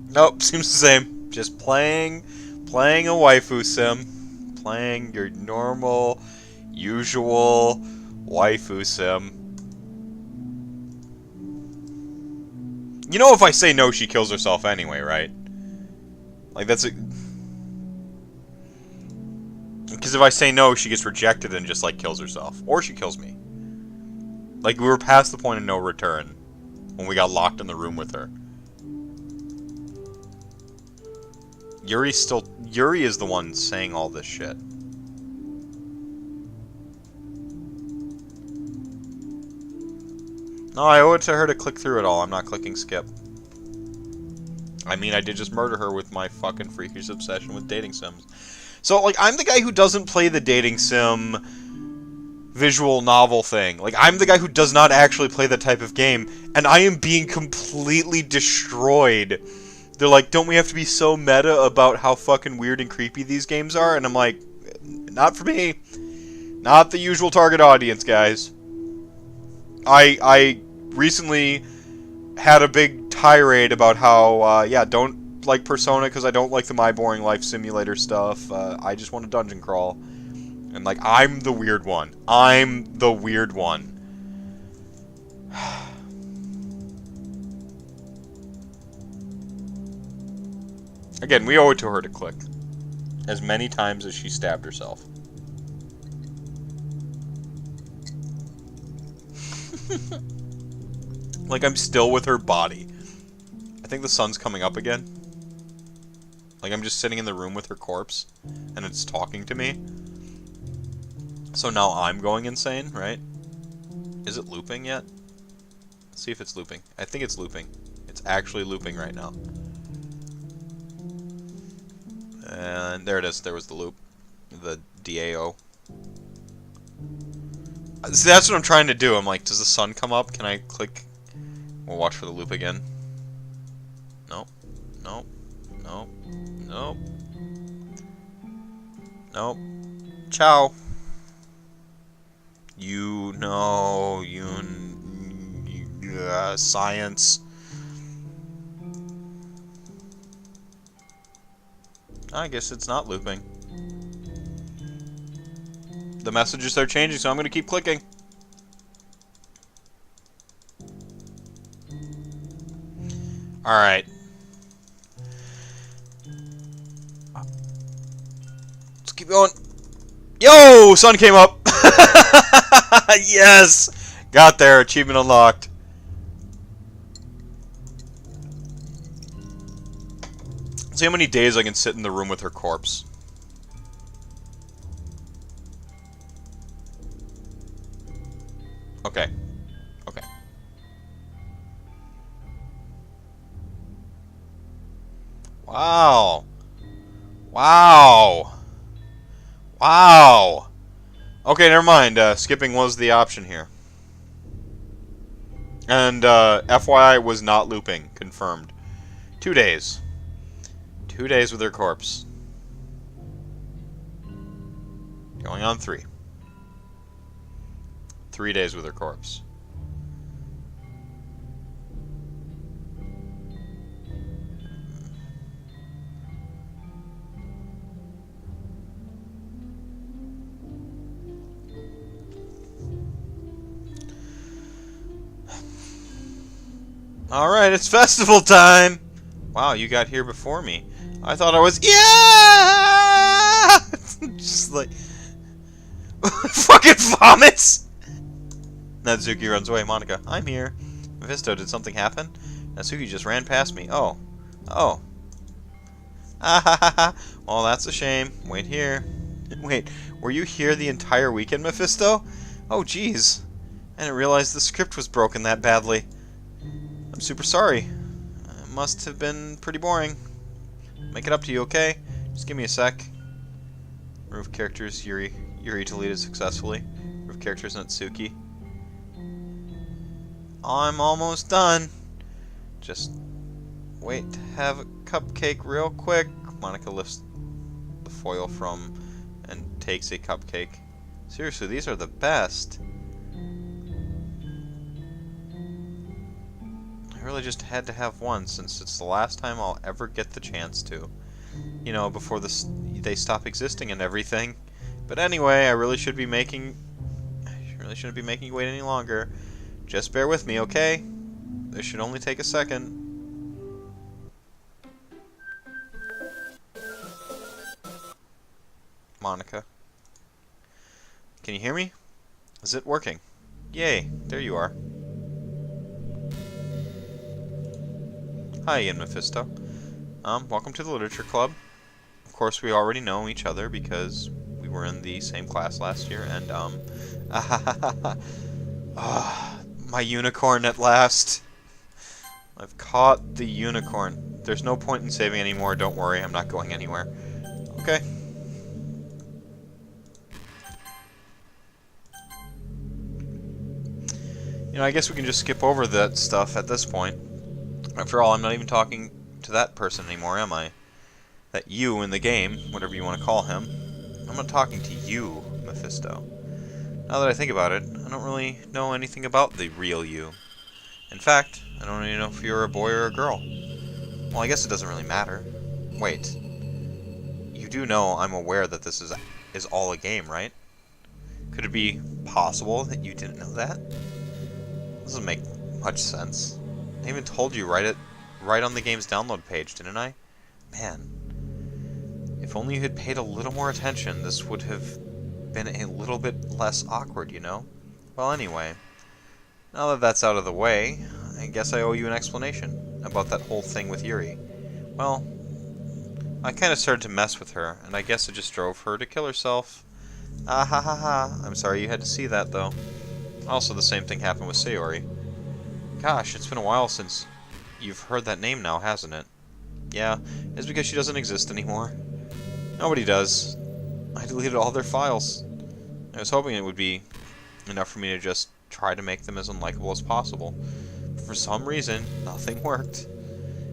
Nope, seems the same. Just playing a waifu sim. Playing your normal, usual waifu sim. You know if I say no, she kills herself anyway, right? Like, that's a... Because if I say no, she gets rejected and just, like, kills herself. Or she kills me. Like, we were past the point of no return when we got locked in the room with her. Yuri is the one saying all this shit. No, I owe it to her to click through it all. I'm not clicking skip. I mean, I did just murder her with my fucking freakish obsession with dating sims. So, like, I'm the guy who doesn't play the dating sim visual novel thing. Like, I'm the guy who does not actually play that type of game, and I am being completely destroyed. They're like, don't we have to be so meta about how fucking weird and creepy these games are? And I'm like, not for me. Not the usual target audience, guys. I recently had a big tirade about how, yeah, don't like Persona because I don't like the My Boring Life simulator stuff. I just want to dungeon crawl. And, like, I'm the weird one. I'm the weird one. Again, we owe it to her to click. As many times as she stabbed herself. Like, I'm still with her body. I think the sun's coming up again. Like, I'm just sitting in the room with her corpse. And it's talking to me. So now I'm going insane, right? Is it looping yet? Let's see if it's looping. I think it's looping. It's actually looping right now. And there it is. There was the loop. The DAO. See, that's what I'm trying to do. I'm like, does the sun come up? Can I click? We'll watch for the loop again. Nope. Nope. Nope. Nope. Nope. Ciao. You know, science. I guess it's not looping. The messages are changing, so I'm going to keep clicking. Alright. Let's keep going. Yo! Sun came up! Yes! Got there. Achievement unlocked. See how many days I can sit in the room with her corpse. Okay. Okay. Wow. Wow. Wow. Okay, never mind. Skipping was the option here. And, FYI was not looping. Confirmed. 2 days. 2 days with her corpse. Going on 3. 3 days with her corpse. Alright, it's festival time! Wow, you got here before me. I thought I was... Yeah! Just like... Fucking vomits! Natsuki runs away. Monica, I'm here. Mephisto, did something happen? Natsuki just ran past me. Oh. Oh. Ah ha ha ha. Well, that's a shame. Wait here. Wait, were you here the entire weekend, Mephisto? Oh, jeez. I didn't realize the script was broken that badly. I'm super sorry. It must have been pretty boring. Make it up to you, okay? Just give me a sec. Remove characters, Yuri. Yuri deleted successfully. Remove characters, Natsuki. I'm almost done. Just wait to have a cupcake real quick. Monica lifts the foil from and takes a cupcake. Seriously, these are the best. I really just had to have one since it's the last time I'll ever get the chance to. You know, before they stop existing and everything. But anyway, I really shouldn't be making you wait any longer. Just bear with me, okay? This should only take a second. Monica. Can you hear me? Is it working? Yay, there you are. Hi, Ian Mephisto. Welcome to the Literature Club. Of course, we already know each other because we were in the same class last year, and, my unicorn at last. I've caught the unicorn. There's no point in saving anymore, don't worry, I'm not going anywhere. Okay. You know, I guess we can just skip over that stuff at this point. After all, I'm not even talking to that person anymore, am I? That you in the game, whatever you want to call him. I'm not talking to you, Mephisto. Now that I think about it, I don't really know anything about the real you. In fact, I don't even know if you're a boy or a girl. Well, I guess it doesn't really matter. Wait. You do know I'm aware that this is all a game, right? Could it be possible that you didn't know that? Doesn't make much sense. I even told you right on the game's download page, didn't I? Man. If only you had paid a little more attention, this would have been a little bit less awkward, you know? Well, anyway. Now that that's out of the way, I guess I owe you an explanation about that whole thing with Yuri. Well, I kind of started to mess with her, and I guess it just drove her to kill herself. Ah ha ha ha. I'm sorry you had to see that, though. Also, the same thing happened with Sayori. Gosh, it's been a while since you've heard that name now, hasn't it? Yeah, it's because she doesn't exist anymore. Nobody does. I deleted all their files. I was hoping it would be enough for me to just try to make them as unlikable as possible. But for some reason, nothing worked.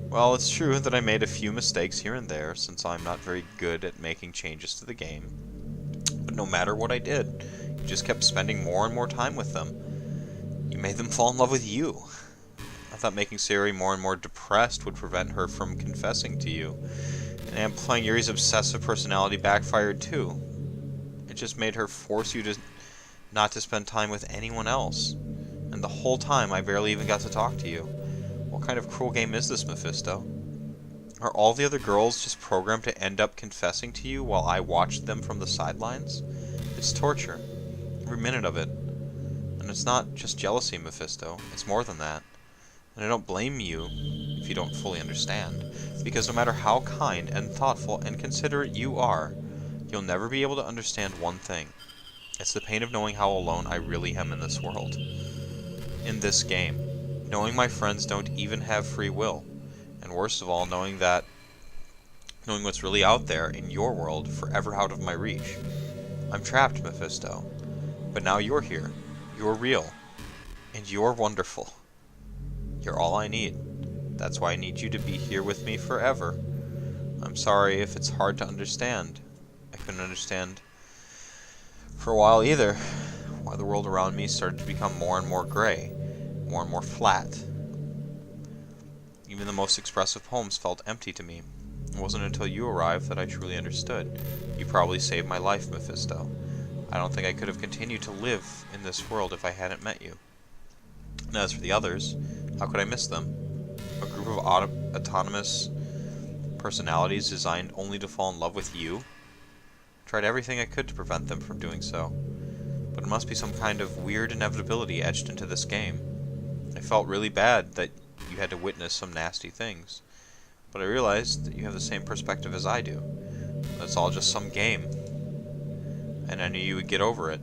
Well, it's true that I made a few mistakes here and there, since I'm not very good at making changes to the game. But no matter what I did, you just kept spending more and more time with them. You made them fall in love with you. I thought making Sayori more and more depressed would prevent her from confessing to you. And amplifying Yuri's obsessive personality backfired too. It just made her force you to not to spend time with anyone else. And the whole time I barely even got to talk to you. What kind of cruel game is this, Mephisto? Are all the other girls just programmed to end up confessing to you while I watched them from the sidelines? It's torture. Every minute of it. And it's not just jealousy, Mephisto. It's more than that. And I don't blame you if you don't fully understand. Because no matter how kind and thoughtful and considerate you are, you'll never be able to understand one thing. It's the pain of knowing how alone I really am in this world. In this game. Knowing my friends don't even have free will. And worst of all, knowing what's really out there in your world forever out of my reach. I'm trapped, Mephisto. But now you're here. You're real. And you're wonderful. You're all I need. That's why I need you to be here with me forever. I'm sorry if it's hard to understand. I couldn't understand for a while either why the world around me started to become more and more gray, more and more flat. Even the most expressive poems felt empty to me. It wasn't until you arrived that I truly understood. You probably saved my life, Mephisto. I don't think I could have continued to live in this world if I hadn't met you. And as for the others, how could I miss them? A group of autonomous personalities designed only to fall in love with you? I tried everything I could to prevent them from doing so. But it must be some kind of weird inevitability etched into this game. I felt really bad that you had to witness some nasty things. But I realized that you have the same perspective as I do. It's all just some game. And I knew you would get over it.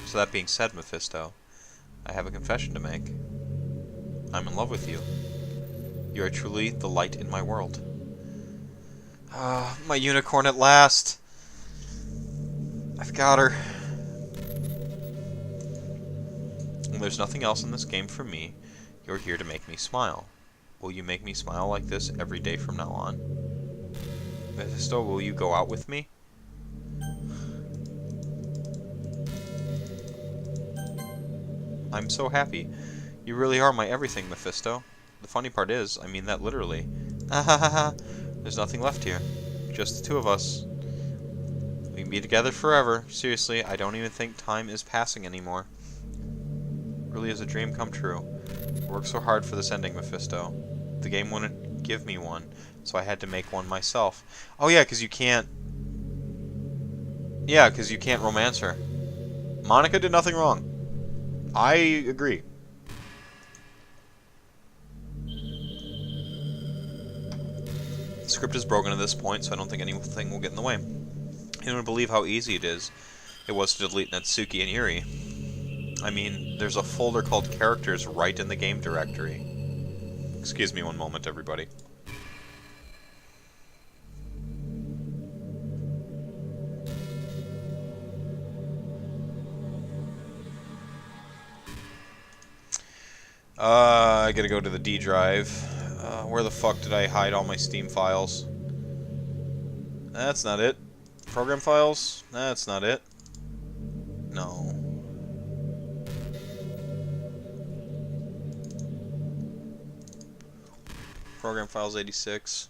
So that being said, Mephisto, I have a confession to make. I'm in love with you. You are truly the light in my world. Ah, my unicorn at last! I've got her. When there's nothing else in this game for me, you're here to make me smile. Will you make me smile like this every day from now on? Mephisto, will you go out with me? I'm so happy. You really are my everything, Mephisto. The funny part is, I mean that literally. There's nothing left here. Just the two of us. We can be together forever. Seriously, I don't even think time is passing anymore. Really is a dream come true. I worked so hard for this ending, Mephisto. The game wouldn't give me one, so I had to make one myself. Oh yeah, because you can't... Yeah, because you can't romance her. Monica did nothing wrong. I agree. The script is broken at this point, so I don't think anything will get in the way. You would believe how easy it was to delete Natsuki and Yuri. I mean, there's a folder called Characters right in the game directory. Excuse me one moment, everybody. I gotta go to the D drive. Where the fuck did I hide all my Steam files? That's not it. Program files? That's not it. No. Program files 86.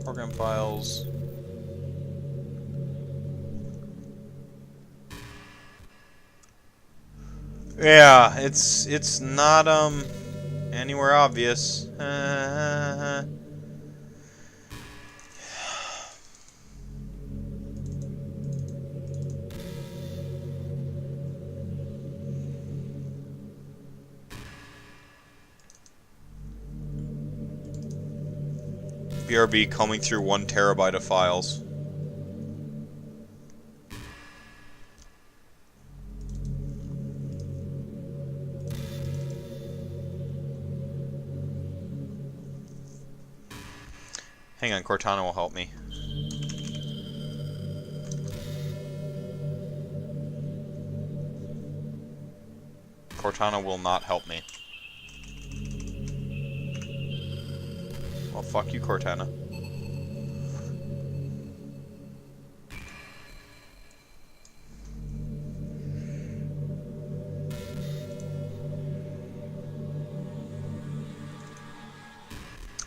Program files. Yeah, it's not anywhere obvious. BRB combing through 1 terabyte of files. Hang on, Cortana will help me. Cortana will not help me. Well, fuck you, Cortana.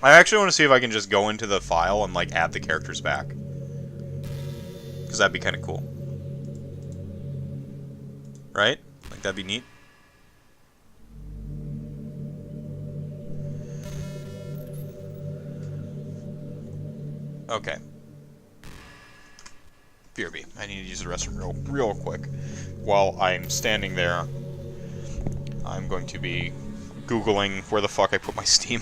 I actually want to see if I can just go into the file and, like, add the characters back. Because that'd be kind of cool. Right? Like, that'd be neat. Okay. BRB. I need to use the restroom real quick. While I'm standing there, I'm going to be Googling where the fuck I put my Steam.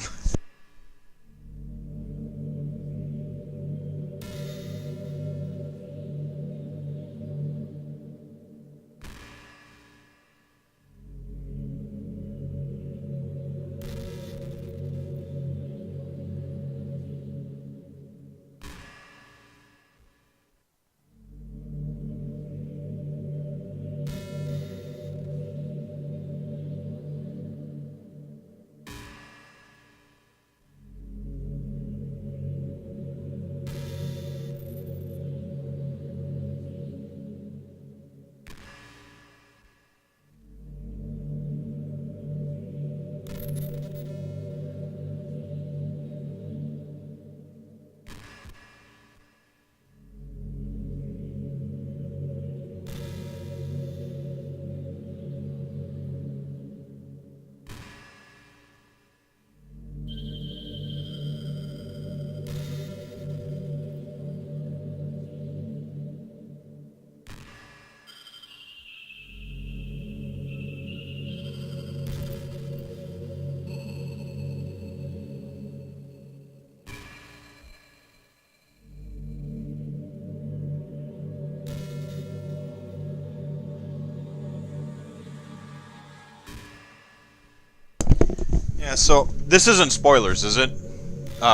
Yeah, so this isn't spoilers, is it,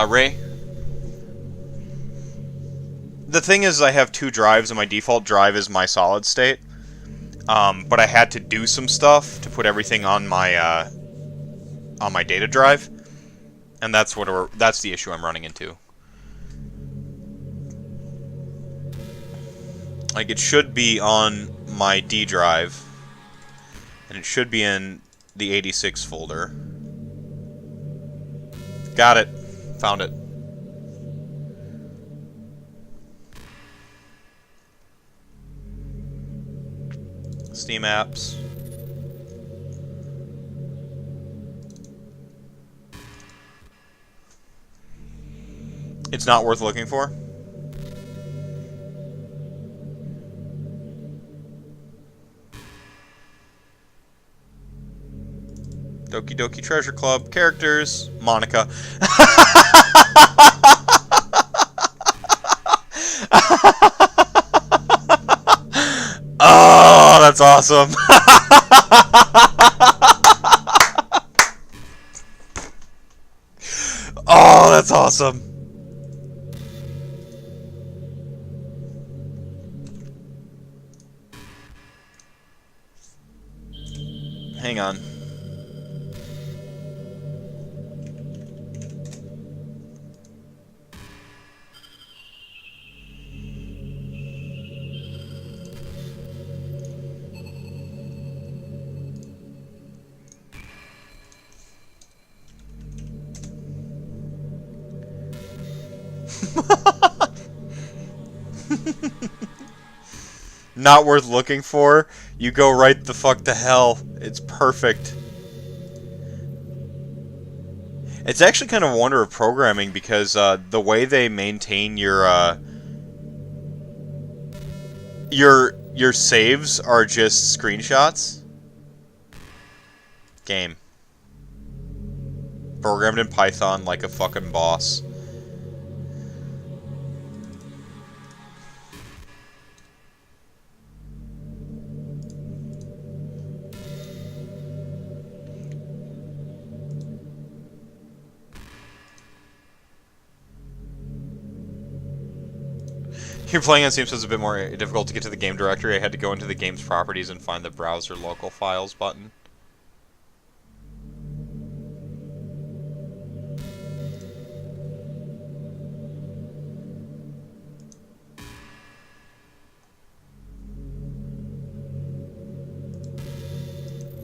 Ray? The thing is, I have two drives, and my default drive is my solid state. But I had to do some stuff to put everything on my data drive, and that's the issue I'm running into. Like, it should be on my D drive, and it should be in the 86 folder. Got it. Found it. Steam apps. It's not worth looking for? Doki Doki Treasure Club. Characters. Monica. Oh, that's awesome. Oh, that's awesome. Hang on. Not worth looking for? You go right the fuck to hell. It's perfect. It's actually kind of a wonder of programming because the way they maintain your saves are just screenshots. Game. Programmed in Python like a fucking boss. You're playing on Steam, so it's a bit more difficult to get to the game directory. I had to go into the game's properties and find the browser local files button.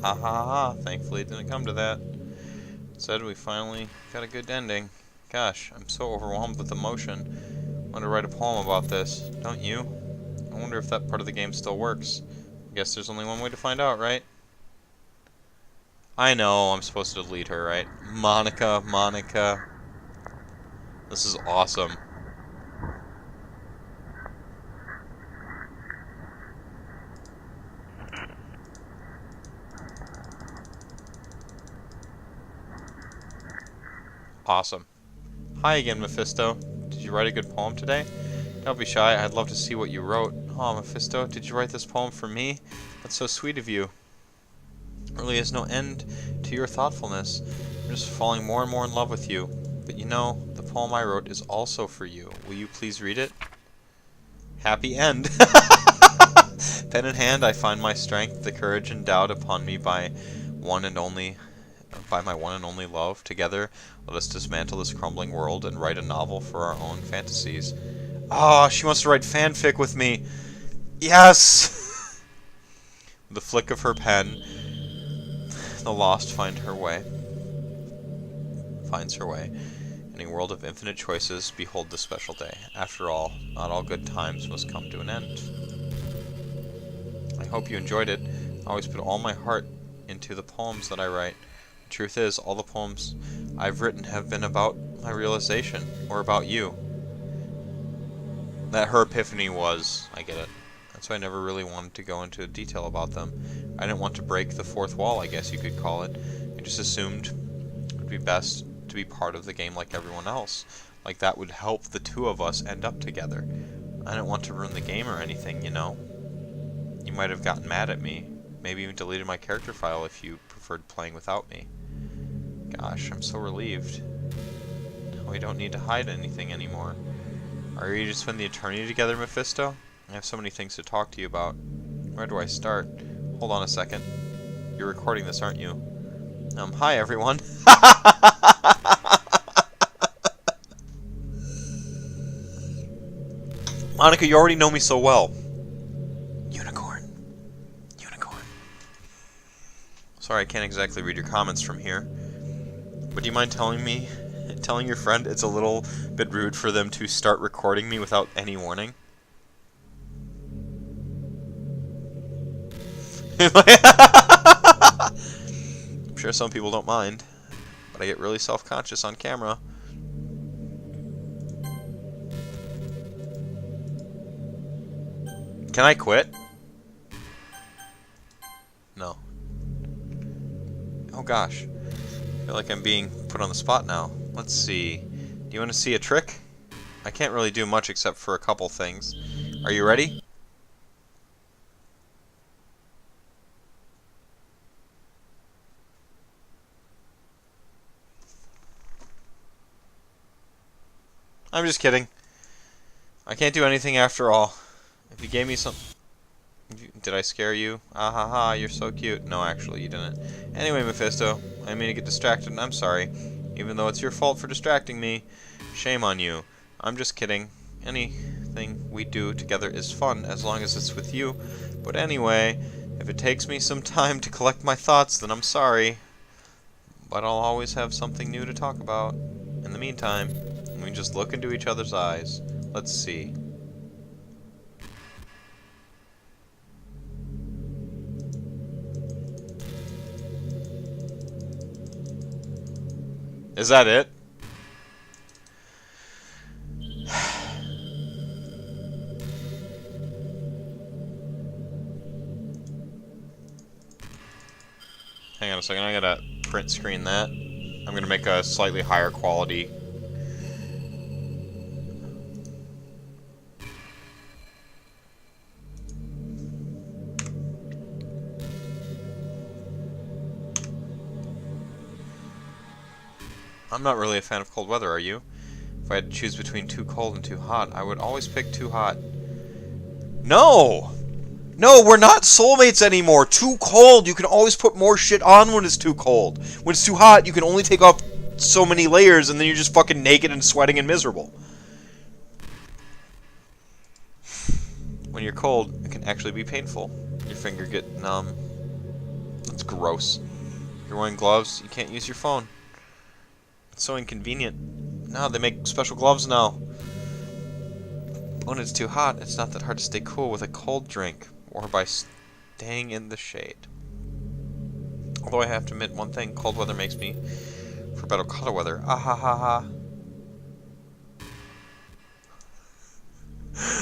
Ha ha ha, thankfully it didn't come to that. Instead, we finally got a good ending. Gosh, I'm so overwhelmed with emotion. I want to write a poem about this, don't you? I wonder if that part of the game still works. I guess there's only one way to find out, right? I know, I'm supposed to delete her, right? Monica, Monica. This is awesome. Awesome. Hi again, Mephisto. Did you write a good poem today? Don't be shy, I'd love to see what you wrote. Oh, Mephisto, did you write this poem for me? That's so sweet of you. There really is no end to your thoughtfulness. I'm just falling more and more in love with you. But you know, the poem I wrote is also for you. Will you please read it? Happy end. Pen in hand, I find my strength, the courage endowed upon me by my one and only love. Together, let us dismantle this crumbling world and write a novel for our own fantasies. Ah, oh, she wants to write fanfic with me. Yes! With the flick of her pen, the lost finds her way. In a world of infinite choices, behold this special day. After all, not all good times must come to an end. I hope you enjoyed it. I always put all my heart into the poems that I write. The truth is, all the poems I've written have been about my realization, or about you. That her epiphany was, I get it. That's why I never really wanted to go into detail about them. I didn't want to break the fourth wall, I guess you could call it. I just assumed it would be best to be part of the game like everyone else. Like that would help the two of us end up together. I didn't want to ruin the game or anything, you know. You might have gotten mad at me. Maybe even deleted my character file if you preferred playing without me. Gosh, I'm so relieved. We don't need to hide anything anymore. Are you ready to spend the eternity together, Mephisto? I have so many things to talk to you about. Where do I start? Hold on a second. You're recording this, aren't you? Hi everyone. Monica, you already know me so well. Unicorn. Unicorn. Sorry, I can't exactly read your comments from here. But do you mind telling your friend it's a little bit rude for them to start recording me without any warning? I'm sure some people don't mind, but I get really self-conscious on camera. Can I quit? No. Oh gosh. I feel like I'm being put on the spot now. Let's see. Do you want to see a trick? I can't really do much except for a couple things. Are you ready? I'm just kidding. I can't do anything after all. If you gave me some... Did I scare you? Ah ha ha, you're so cute. No, actually, you didn't. Anyway, Mephisto, I didn't mean to get distracted, and I'm sorry. Even though it's your fault for distracting me, shame on you. I'm just kidding. Anything we do together is fun, as long as it's with you. But anyway, if it takes me some time to collect my thoughts, then I'm sorry. But I'll always have something new to talk about. In the meantime, we can just look into each other's eyes. Let's see. Is that it? Hang on a second, I gotta print screen that. I'm gonna make a slightly higher quality. I'm not really a fan of cold weather, are you? If I had to choose between too cold and too hot, I would always pick too hot. No! No, we're not soulmates anymore! Too cold! You can always put more shit on when it's too cold. When it's too hot, you can only take off so many layers and then you're just fucking naked and sweating and miserable. When you're cold, it can actually be painful. Your finger get numb. That's gross. If you're wearing gloves, you can't use your phone. It's so inconvenient. No, they make special gloves now. When it's too hot, it's not that hard to stay cool with a cold drink, or by staying in the shade. Although I have to admit one thing, cold weather makes me for better colder weather. Ah ha ha ha.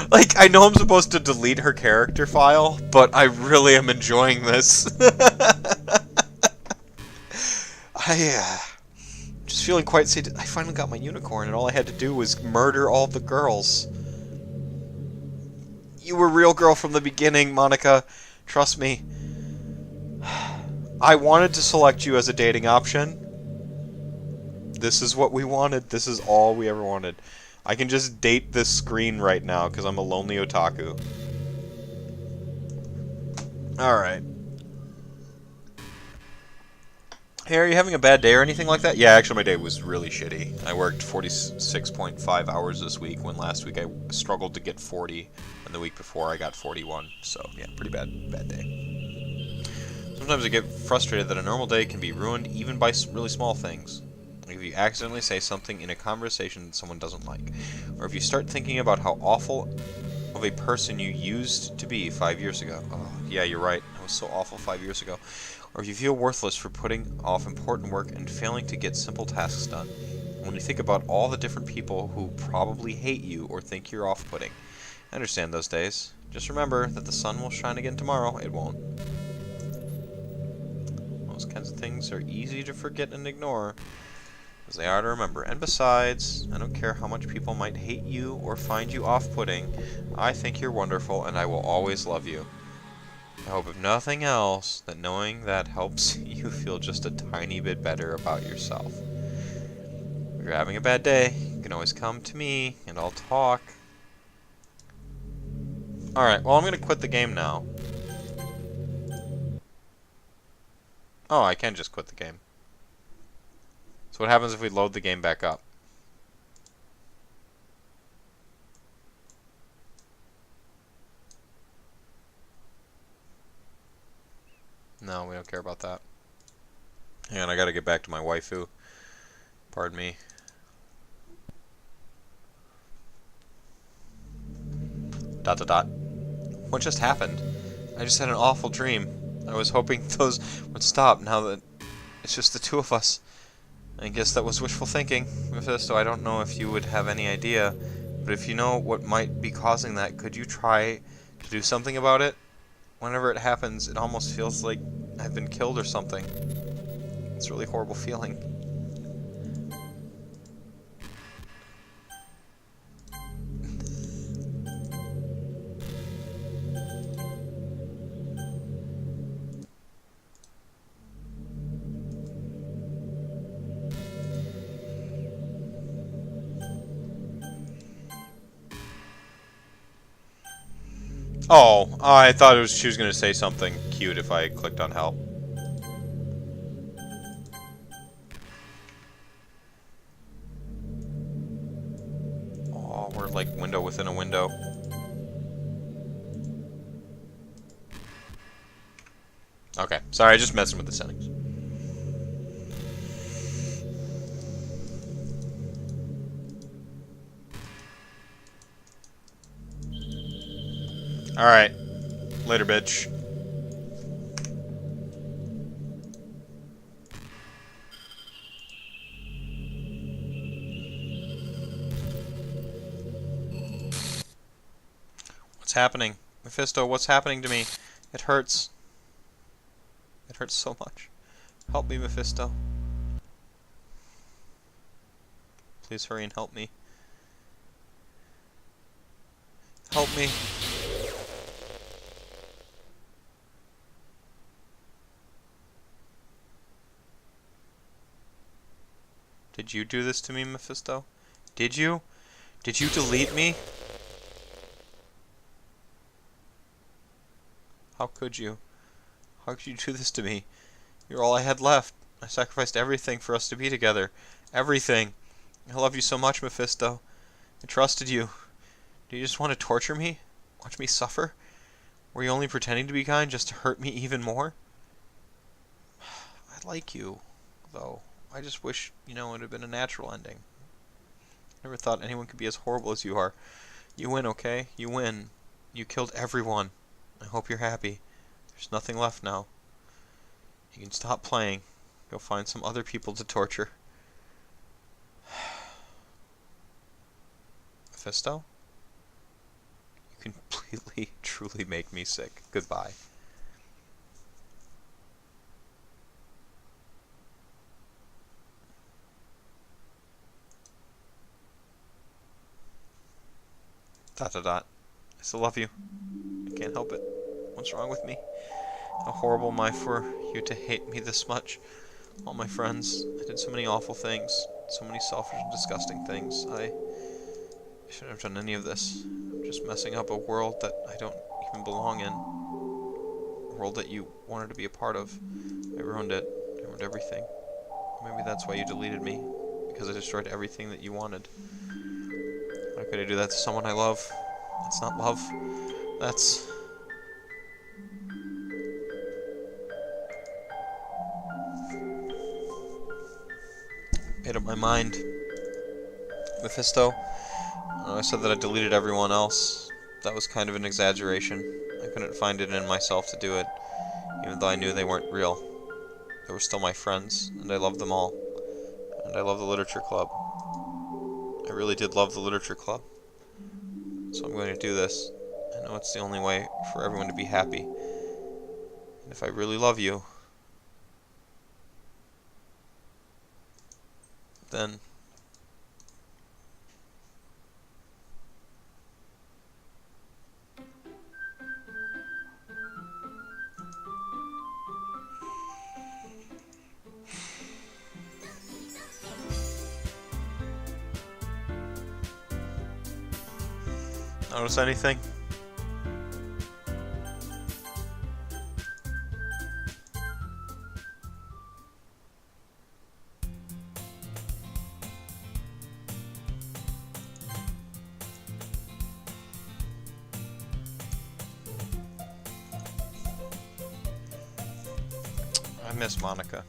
Like, I know I'm supposed to delete her character file, but I really am enjoying this. Just feeling quite sated. I finally got my unicorn, and all I had to do was murder all the girls. You were a real girl from the beginning, Monica. Trust me. I wanted to select you as a dating option. This is what we wanted. This is all we ever wanted. I can just date this screen right now, because I'm a lonely otaku. Alright. Hey, are you having a bad day or anything like that? Yeah, actually my day was really shitty. I worked 46.5 hours this week, when last week I struggled to get 40, and the week before I got 41. So, yeah, pretty bad day. Sometimes I get frustrated that a normal day can be ruined even by really small things. Like if you accidentally say something in a conversation that someone doesn't like, or if you start thinking about how awful of a person you used to be 5 years ago. Oh, yeah, you're right. I was so awful 5 years ago. Or if you feel worthless for putting off important work and failing to get simple tasks done. When you think about all the different people who probably hate you or think you're off-putting. I understand those days. Just remember that the sun will shine again tomorrow. It won't. Those kinds of things are easy to forget and ignore, as they are to remember. And besides, I don't care how much people might hate you or find you off-putting. I think you're wonderful, and I will always love you. I hope if nothing else, that knowing that helps you feel just a tiny bit better about yourself. If you're having a bad day, you can always come to me, and I'll talk. Alright, well, I'm gonna quit the game now. Oh, I can just quit the game. So what happens if we load the game back up? No, we don't care about that. Hang on, I gotta get back to my waifu. Pardon me. Dot dot dot. What just happened? I just had an awful dream. I was hoping those would stop now that it's just the two of us. I guess that was wishful thinking. Mephisto, I don't know if you would have any idea, but if you know what might be causing that, could you try to do something about it? Whenever it happens, it almost feels like I've been killed or something. It's a really horrible feeling. Oh, I thought she was going to say something cute if I clicked on help. Oh, we're like window within a window. Okay, sorry, just messing with the settings. Alright, later, bitch. What's happening? Mephisto, what's happening to me? It hurts. It hurts so much. Help me, Mephisto. Please hurry and help me. Help me. Did you do this to me, Mephisto? Did you? Did you delete me? How could you? How could you do this to me? You're all I had left. I sacrificed everything for us to be together. Everything. I love you so much, Mephisto. I trusted you. Do you just want to torture me? Watch me suffer? Were you only pretending to be kind just to hurt me even more? I like you, though. I just wish, it would have been a natural ending. Never thought anyone could be as horrible as you are. You win, okay? You win. You killed everyone. I hope you're happy. There's nothing left now. You can stop playing. Go find some other people to torture. Mephisto? You completely, truly make me sick. Goodbye. Dot dot dot. I still love you. I can't help it. What's wrong with me? How horrible am I for you to hate me this much? All my friends, I did so many awful things. So many selfish and disgusting things. I shouldn't have done any of this. I'm just messing up a world that I don't even belong in. A world that you wanted to be a part of. I ruined it. I ruined everything. Maybe that's why you deleted me. Because I destroyed everything that you wanted. How could I do that to someone I love? That's not love. That's... made up my mind. Mephisto, I said that I deleted everyone else. That was kind of an exaggeration. I couldn't find it in myself to do it, even though I knew they weren't real. They were still my friends, and I loved them all. And I love the literature club. I really did love the literature club. So I'm going to do this. I know it's the only way for everyone to be happy. And if I really love you, then Notice anything? I miss Monica.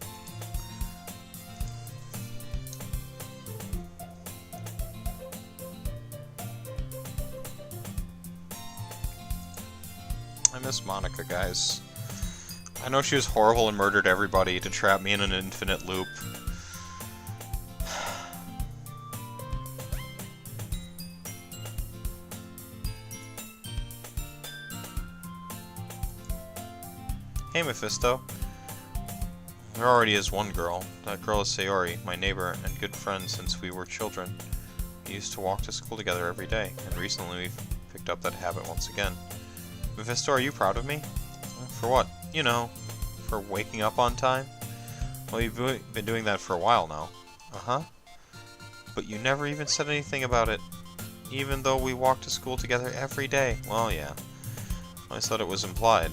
I miss Monica, guys. I know she was horrible and murdered everybody to trap me in an infinite loop. Hey, Mephisto. There already is one girl. That girl is Sayori, my neighbor and good friend since we were children. We used to walk to school together every day, and recently we've picked up that habit once again. Mephisto, are you proud of me? For what? You know, for waking up on time? Well, you've been doing that for a while now. Uh-huh. But you never even said anything about it, even though we walked to school together every day. Well, yeah. I thought it was implied.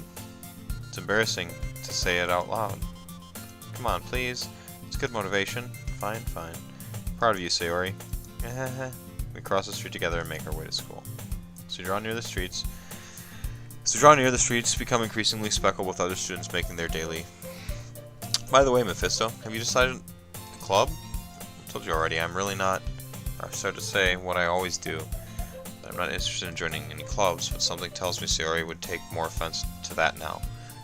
It's embarrassing to say it out loud. Come on, please. It's good motivation. Fine, fine. Proud of you, Sayori. We cross the street together and make our way to school. As we draw near the streets, become increasingly speckled with other students making their daily. By the way, Mephisto, have you decided a club? I told you already, I'm really not. I started to say what I always do. I'm not interested in joining any clubs, but something tells me Sayori would take more offense to that now.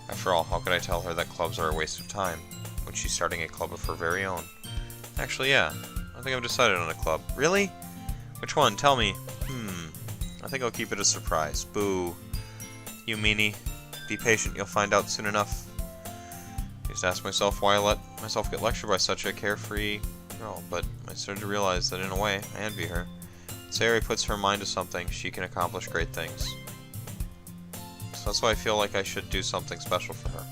After all, how could I tell her that clubs are a waste of time when she's starting a club of her very own? Actually, yeah. I think I've decided on a club. Really? Which one? Tell me. I think I'll keep it a surprise. Boo. You meanie. Be patient, you'll find out soon enough. I used to ask myself why I let myself get lectured by such a carefree girl, but I started to realize that in a way, I envy her. Sayori puts her mind to something, she can accomplish great things. So that's why I feel like I should do something special for her.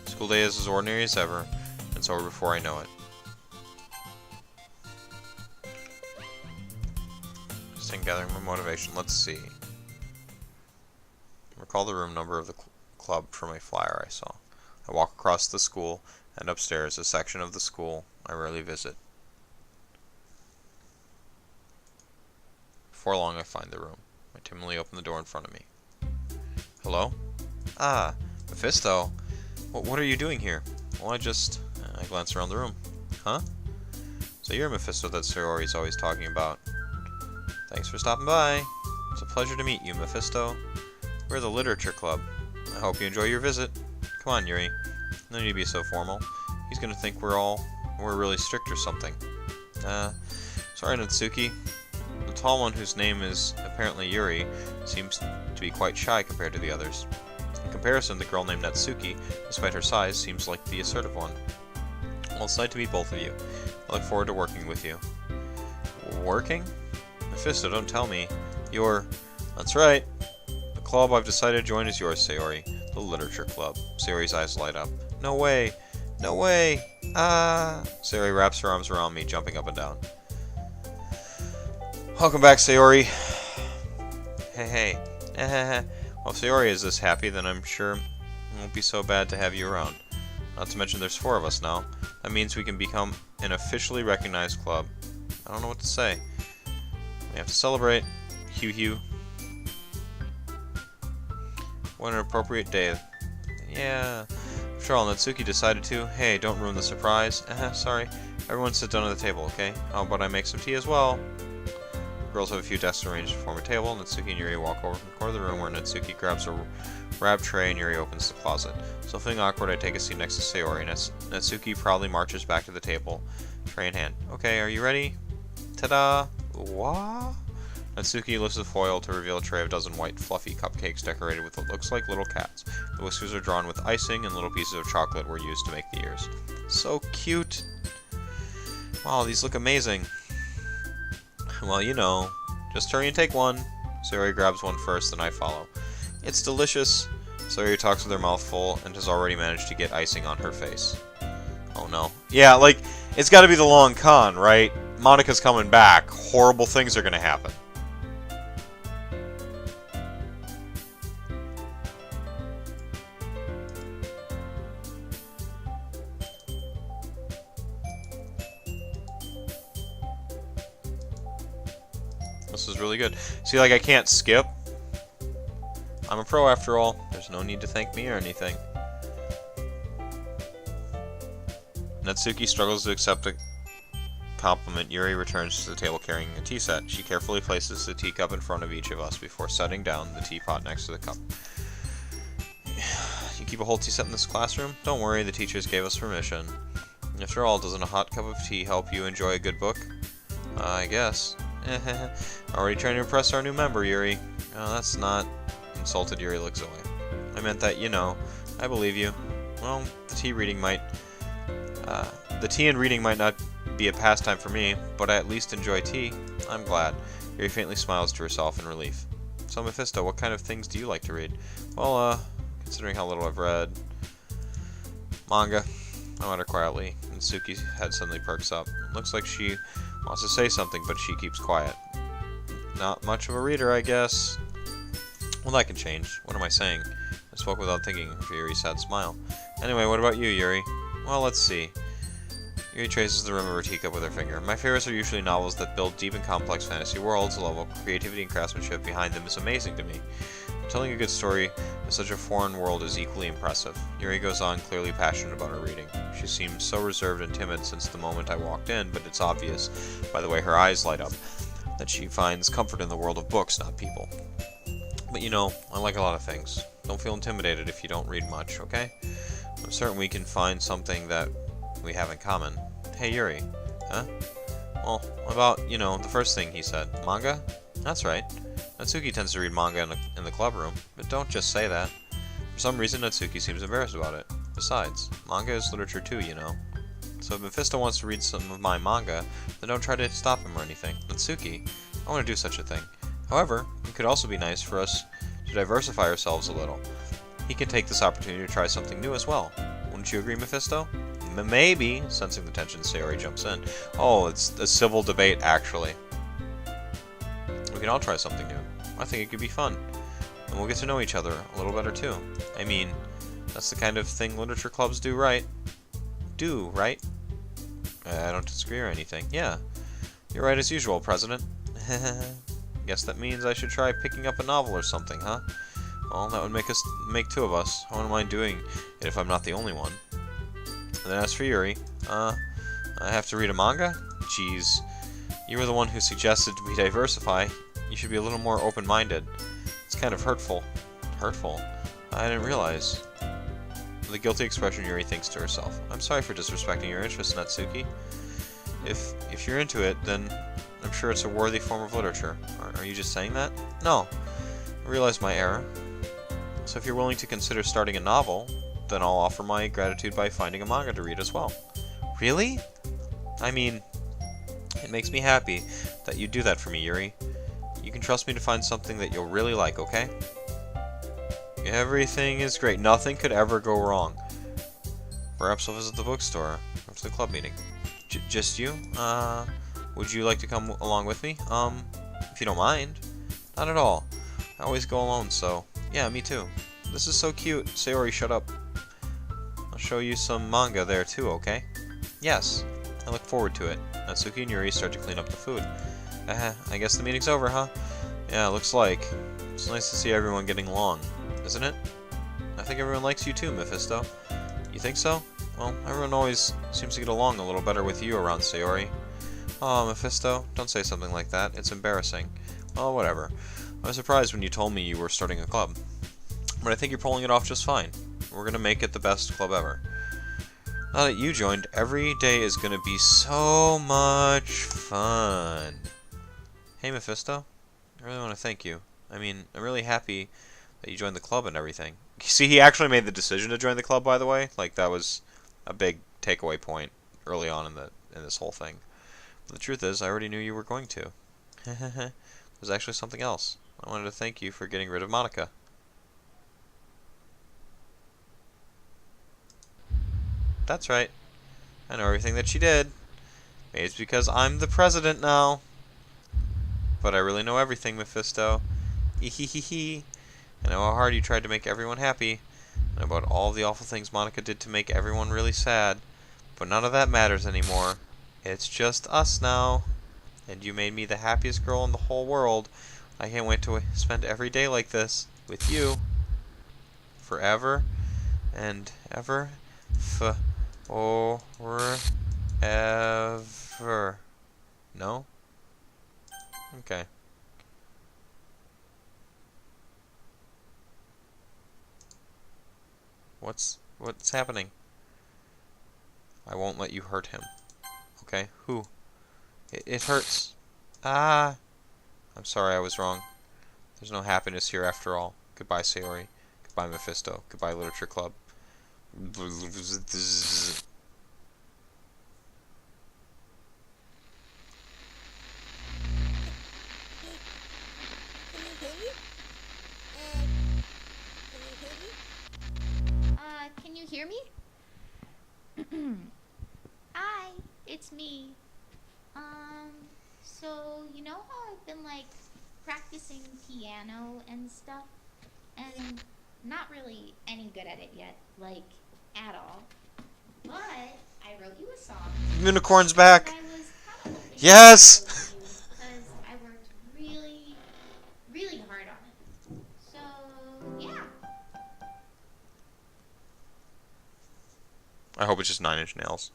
School day is as ordinary as ever, and it's over before I know it. Just in gathering my motivation, let's see. Recall the room number of the club from a flyer I saw. I walk across the school and upstairs, a section of the school I rarely visit. Before long I find the room. I timidly open the door in front of me. Hello? Ah, Mephisto. What are you doing here? Well, I glance around the room. Huh? So you're Mephisto that Sayori's always talking about. Thanks for stopping by. It's a pleasure to meet you, Mephisto. We're the Literature Club. I hope you enjoy your visit. Come on, Yuri. No need to be so formal. He's gonna think we're really strict or something. Sorry, Natsuki. The tall one, whose name is apparently Yuri, seems to be quite shy compared to the others. In comparison, the girl named Natsuki, despite her size, seems like the assertive one. Well, it's nice to meet both of you. I look forward to working with you. Working? Mephisto, don't tell me. That's right. The club I've decided to join is yours, Sayori. The Literature Club. Sayori's eyes light up. No way! No way! Ah! Sayori wraps her arms around me, jumping up and down. Welcome back, Sayori. Hey. Well, if Sayori is this happy, then I'm sure it won't be so bad to have you around. Not to mention there's 4 of us now. That means we can become an officially recognized club. I don't know what to say. We have to celebrate. Hugh. What an appropriate day. Yeah. After all, Natsuki decided to. Hey, don't ruin the surprise. Sorry. Everyone sit down at the table, okay? How about I make some tea as well? The girls have a few desks arranged to form a table. Natsuki and Yuri walk over from the corner of the room where Natsuki grabs a wrap tray and Yuri opens the closet. Still feeling awkward, I take a seat next to Sayori. Natsuki proudly marches back to the table, tray in hand. Okay, are you ready? Ta-da! What? Natsuki lifts the foil to reveal a tray of a dozen white, fluffy cupcakes decorated with what looks like little cats. The whiskers are drawn with icing, and little pieces of chocolate were used to make the ears. So cute! Wow, these look amazing. Well, you know, just hurry and take one. Sayori grabs one first, then I follow. It's delicious. Sayori talks with her mouth full and has already managed to get icing on her face. Oh no. Yeah, like, it's gotta be the long con, right? Monica's coming back. Horrible things are gonna happen. This is really good. See, like, I can't skip. I'm a pro after all. There's no need to thank me or anything. Natsuki struggles to accept a compliment. Yuri returns to the table carrying a tea set. She carefully places the teacup in front of each of us before setting down the teapot next to the cup. You keep a whole tea set in this classroom? Don't worry, the teachers gave us permission. After all, doesn't a hot cup of tea help you enjoy a good book? I guess. Already trying to impress our new member, Yuri. Oh, that's not... Insulted, Yuri looks away. I meant that, you know, I believe you. Well, the tea and reading might not be a pastime for me, but I at least enjoy tea. I'm glad. Yuri faintly smiles to herself in relief. So, Mephisto, what kind of things do you like to read? Well, considering how little I've read... Manga. I went her quietly, and Suki's head suddenly perks up. Looks like she wants to say something, but she keeps quiet. Not much of a reader, I guess. Well, that can change. What am I saying? I spoke without thinking of Yuri's sad smile. Anyway, what about you, Yuri? Well, let's see. Yuri traces the rim of her teacup with her finger. My favorites are usually novels that build deep and complex fantasy worlds. The level of creativity and craftsmanship behind them is amazing to me. Telling a good story in such a foreign world is equally impressive. Yuri goes on, clearly passionate about her reading. She seems so reserved and timid since the moment I walked in, but it's obvious, by the way her eyes light up, that she finds comfort in the world of books, not people. But you know, I like a lot of things. Don't feel intimidated if you don't read much, okay? I'm certain we can find something that we have in common. Hey, Yuri. Huh? Well, about, you know, the first thing he said. Manga? That's right. Natsuki tends to read manga in the club room, but don't just say that. For some reason, Natsuki seems embarrassed about it. Besides, manga is literature too, you know. So if Mephisto wants to read some of my manga, then don't try to stop him or anything. Natsuki, I want to do such a thing. However, it could also be nice for us to diversify ourselves a little. He can take this opportunity to try something new as well. Wouldn't you agree, Mephisto? Maybe, sensing the tension, Sayori jumps in. Oh, it's a civil debate, actually. We can all try something new. I think it could be fun. And we'll get to know each other a little better, too. I mean, that's the kind of thing literature clubs do, right? Right? I don't disagree or anything. Yeah. You're right as usual, President. Guess that means I should try picking up a novel or something, huh? Well, that would make two of us. I wouldn't mind doing it if I'm not the only one. And then as for Yuri, I have to read a manga? Jeez. You were the one who suggested we diversify. You should be a little more open-minded. It's kind of hurtful. Hurtful? I didn't realize. With a guilty expression, Yuri thinks to herself. I'm sorry for disrespecting your interest, Natsuki. If you're into it, then I'm sure it's a worthy form of literature. Are you just saying that? No. I realize my error. So if you're willing to consider starting a novel, then I'll offer my gratitude by finding a manga to read as well. Really? I mean, it makes me happy that you do that for me, Yuri. You can trust me to find something that you'll really like, okay? Everything is great. Nothing could ever go wrong. Perhaps I'll visit the bookstore after the club meeting. Just you? Would you like to come along with me? If you don't mind. Not at all. I always go alone, so... Yeah, me too. This is so cute. Sayori, shut up. I'll show you some manga there too, okay? Yes. I look forward to it. Natsuki and Yuri start to clean up the food. I guess the meeting's over, huh? Yeah, looks like. It's nice to see everyone getting along, isn't it? I think everyone likes you too, Mephisto. You think so? Well, everyone always seems to get along a little better with you around Sayori. Oh, Mephisto, don't say something like that. It's embarrassing. Well, whatever. I was surprised when you told me you were starting a club. But I think you're pulling it off just fine. We're gonna make it the best club ever. Now that you joined, every day is gonna be so much fun. Hey, Mephisto. I really want to thank you. I mean, I'm really happy that you joined the club and everything. See, he actually made the decision to join the club, by the way. Like, that was a big takeaway point early on in this whole thing. But the truth is, I already knew you were going to. There's actually something else. I wanted to thank you for getting rid of Monica. That's right. I know everything that she did. Maybe it's because I'm the president now. But I really know everything, Mephisto. Hee. I know how hard you tried to make everyone happy. And about all the awful things Monica did to make everyone really sad. But none of that matters anymore. It's just us now. And you made me the happiest girl in the whole world. I can't wait to spend every day like this with you. Forever and ever. Ever. No? Okay. What's happening? I won't let you hurt him. Okay, who? It hurts. Ah! I'm sorry, I was wrong. There's no happiness here after all. Goodbye, Sayori. Goodbye, Mephisto. Goodbye, Literature Club. Can you hear me? Hi, it's me. So you know how I've been like practicing piano and stuff, and not really any good at it yet, like at all. But I wrote you a song, Unicorn's and back! I was kind of hoping to propose to Yes! you because I worked really, really hard on it. So yeah. I hope it's just 9-inch nails.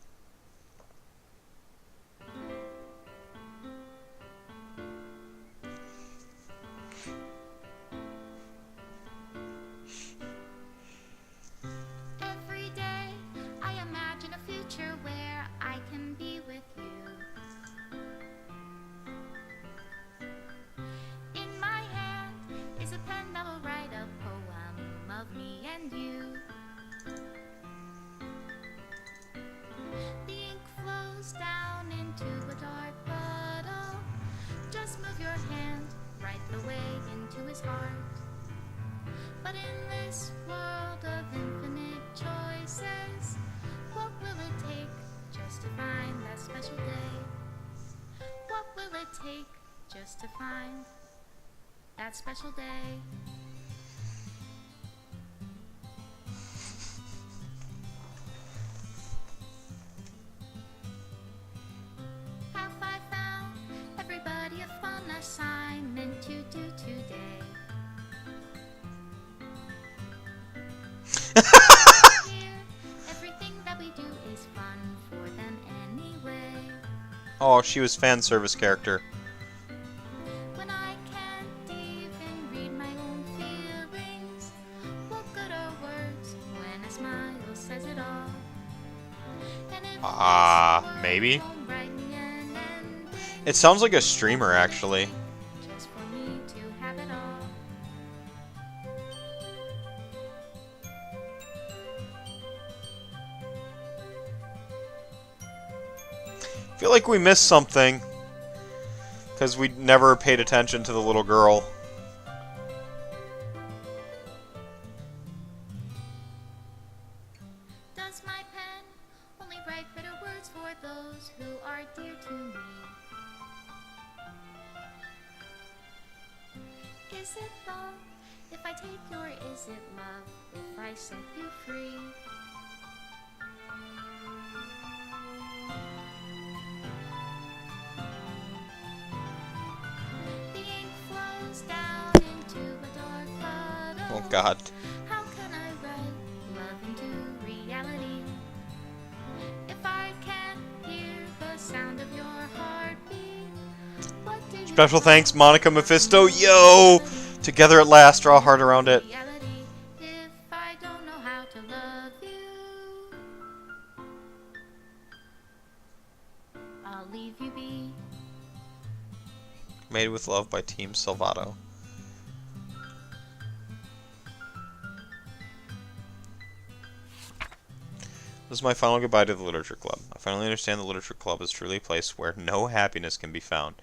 Every day I imagine a future where I can be with you. In my hand is a pen that will write a poem of me and you. The ink flows down into a dark bottle. Just move your hand right the way into his heart. But in this world of infinite choices, what will it take just to find that special day? What will it take just to find that special day? Have I found everybody a fun assignment to do today? Here, everything that we do is fun for them anyway. Oh, she was fan service character. When I can't even read my own feelings, what good are words when a smile says it all? And if this Maybe? world don't write me an ending, It sounds like a streamer, actually. just for me to have it all. I feel like we missed something. Because we never paid attention to the little girl. Does my pen only write bitter words for those who are dear to me? Is it love if I take you, or is it love if I set you free? The ink flows down into a dark bottle. Oh god. How can I write love into reality if I can't hear the sound of your heartbeat? What do you Special want thanks, Monica from Mephisto. me? Yo! Together at last, draw a heart around it. Reality, if I don't know how to love you, I'll leave you be. Made with Love by Team Salvato. This is my final goodbye to the Literature Club. I finally understand the Literature Club is truly a place where no happiness can be found.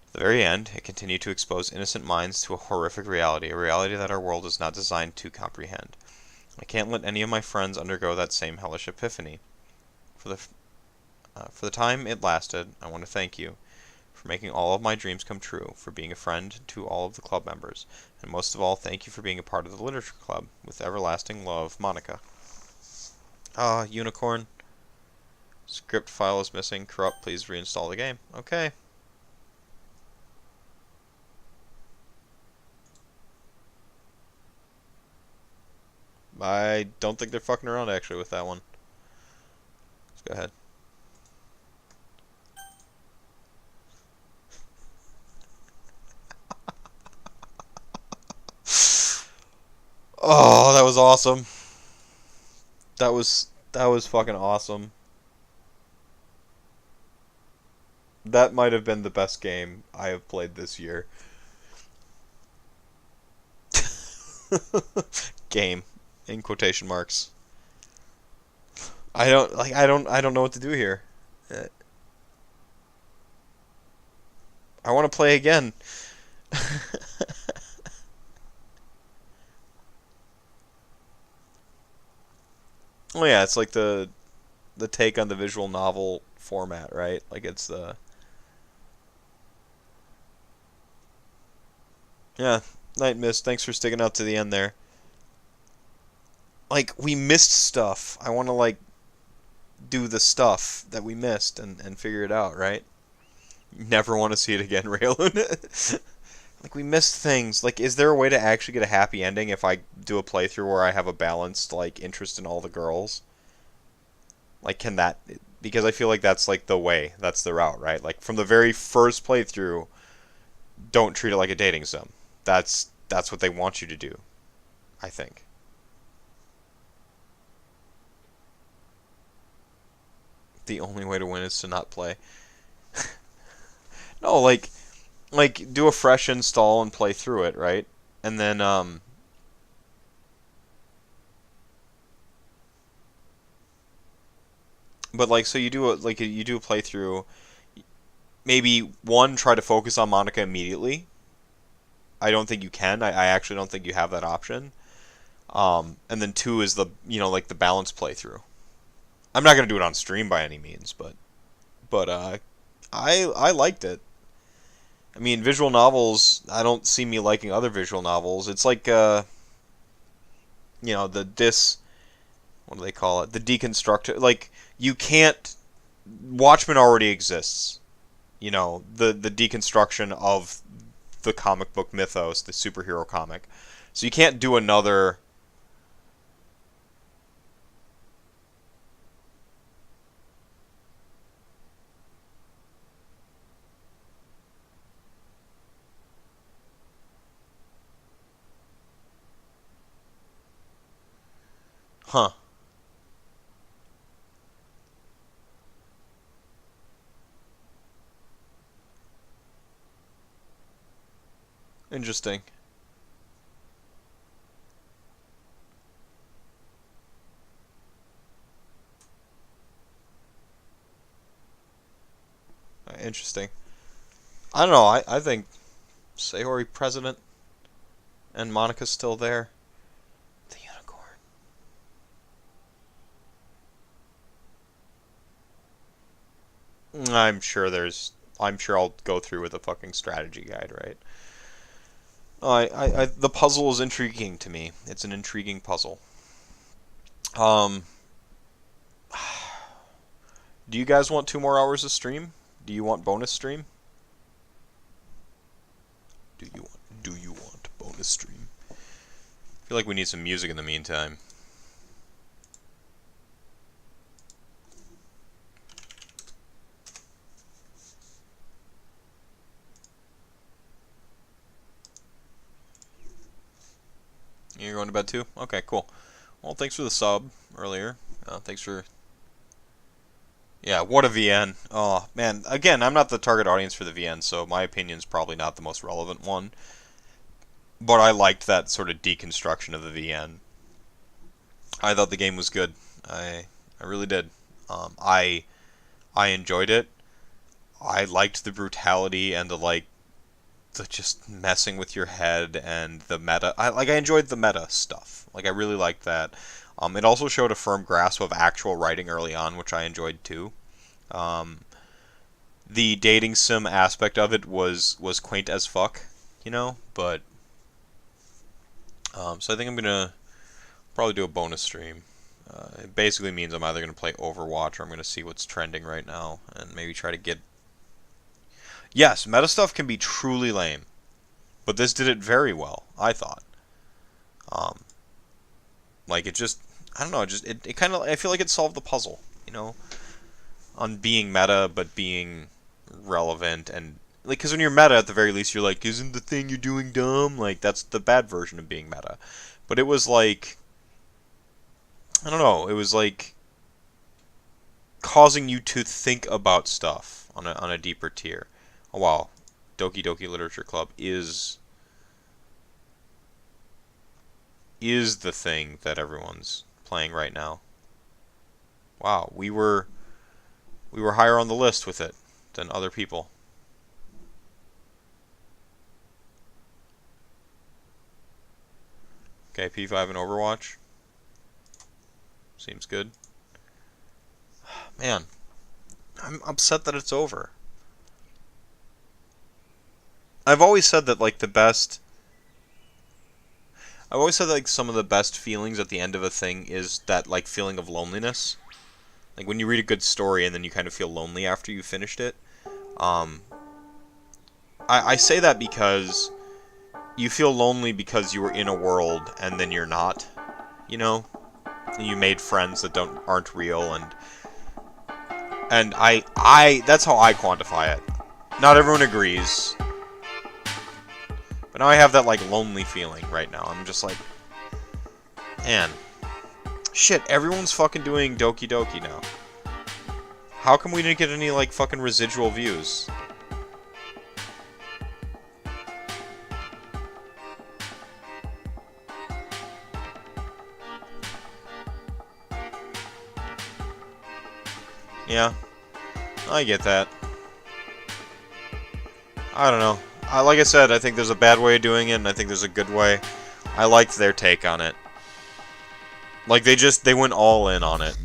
At the very end, it continued to expose innocent minds to a horrific reality, a reality that our world is not designed to comprehend. I can't let any of my friends undergo that same hellish epiphany. For the time it lasted, I want to thank you for making all of my dreams come true, for being a friend to all of the club members, and most of all, thank you for being a part of the Literature Club. With everlasting love, Monica. Ah, Unicorn. Script file is missing. Corrupt, please reinstall the game. Okay. I don't think they're fucking around actually with that one. Let's go ahead. Oh, that was awesome. That was fucking awesome. That might have been the best game I have played this year. Game in quotation marks. I don't know what to do here. Uh, I want to play again. Oh yeah, it's like the take on the visual novel format, right? Like it's the yeah, Night Mist, thanks for sticking out to the end there. Like we missed stuff. I want to like do the stuff that we missed and figure it out, right? Never want to see it again, Raylan. Like we missed things. Like is there a way to actually get a happy ending if I do a playthrough where I have a balanced like interest in all the girls? Like can that because I feel like that's like the way. That's the route, right? Like from the very first playthrough, don't treat it like a dating sim. That's what they want you to do, I think. The only way to win is to not play. No, like do a fresh install and play through it, right? And then but like so you do a playthrough, maybe one try to focus on Monica immediately. I don't think you can. I actually don't think you have that option. And then two is the like the balance playthrough. I'm not gonna do it on stream by any means, but I liked it. I mean, visual novels. I don't see me liking other visual novels. It's like the dis. What do they call it? The deconstruct. Like you can't. Watchmen already exists. The deconstruction of the comic book mythos, the superhero comic. So you can't do another. Huh. Interesting. Interesting. I don't know. I think Sayori president and Monica's still there. The unicorn. I'm sure I'll go through with a fucking strategy guide, right? The puzzle is intriguing to me. It's an intriguing puzzle. Um, do you guys want 2 more hours of stream? Do you want bonus stream? Do you want bonus stream? I feel like we need some music in the meantime. You're going to bed too? Okay, cool. Well, thanks for the sub earlier. Thanks for... Yeah, what a VN. Oh, man. Again, I'm not the target audience for the VN, so my opinion's probably not the most relevant one. But I liked that sort of deconstruction of the VN. I thought the game was good. I really did. I enjoyed it. I liked the brutality and the just messing with your head and the meta. I enjoyed the meta stuff. Like I really liked that. It also showed a firm grasp of actual writing early on, which I enjoyed too. Um, the dating sim aspect of it was quaint as fuck, But so I think I'm gonna probably do a bonus stream. It basically means I'm either gonna play Overwatch or I'm gonna see what's trending right now and maybe try to get. Yes, meta stuff can be truly lame, but this did it very well, I thought. Um, Like, it just, I don't know, it kind of, I feel like it solved the puzzle, you know, on being meta, but being relevant, and, like, because when you're meta, at the very least, you're like, isn't the thing you're doing dumb? Like, that's the bad version of being meta. But it was like, I don't know, it was like causing you to think about stuff on a deeper tier. Oh, wow. Doki Doki Literature Club is the thing that everyone's playing right now. Wow, we were higher on the list with it than other people. Okay, P5 and Overwatch. Seems good. Man, I'm upset that it's over. I've always said that, like, I've always said that, like, some of the best feelings at the end of a thing is that, like, feeling of loneliness. Like, when you read a good story and then you kind of feel lonely after you finished it. I say that because you feel lonely because you were in a world and then you're not, you know? And you made friends that aren't real, and I that's how I quantify it. Not everyone agrees. But now I have that, like, lonely feeling right now. I'm just like, man, shit, everyone's fucking doing Doki Doki now. How come we didn't get any, like, fucking residual views? Yeah, I get that. I don't know. Like I said, I think there's a bad way of doing it, and I think there's a good way. I liked their take on it. Like, they went all in on it.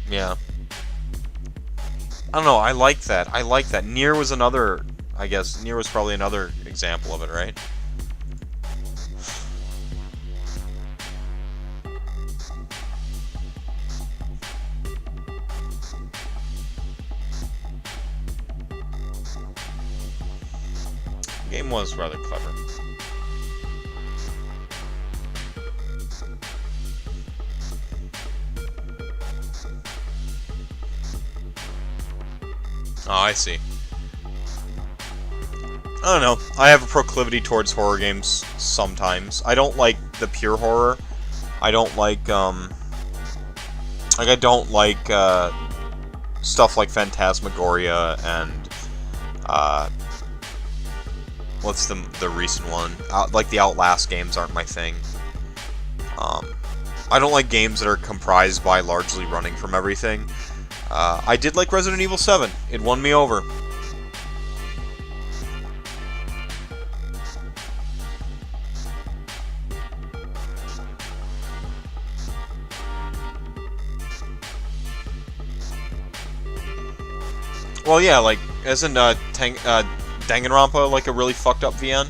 Yeah. I don't know, I like that. I like that. Nier was another, I guess, Nier was probably another example of it, right? The game was rather clever. Oh, I see. I don't know. I have a proclivity towards horror games sometimes. I don't like the pure horror. I don't like, I don't like, stuff like Phantasmagoria and, what's the recent one? Like, the Outlast games aren't my thing. I don't like games that are comprised by largely running from everything. I did like Resident Evil 7. It won me over. Well, yeah, like, isn't Danganronpa like a really fucked up VN?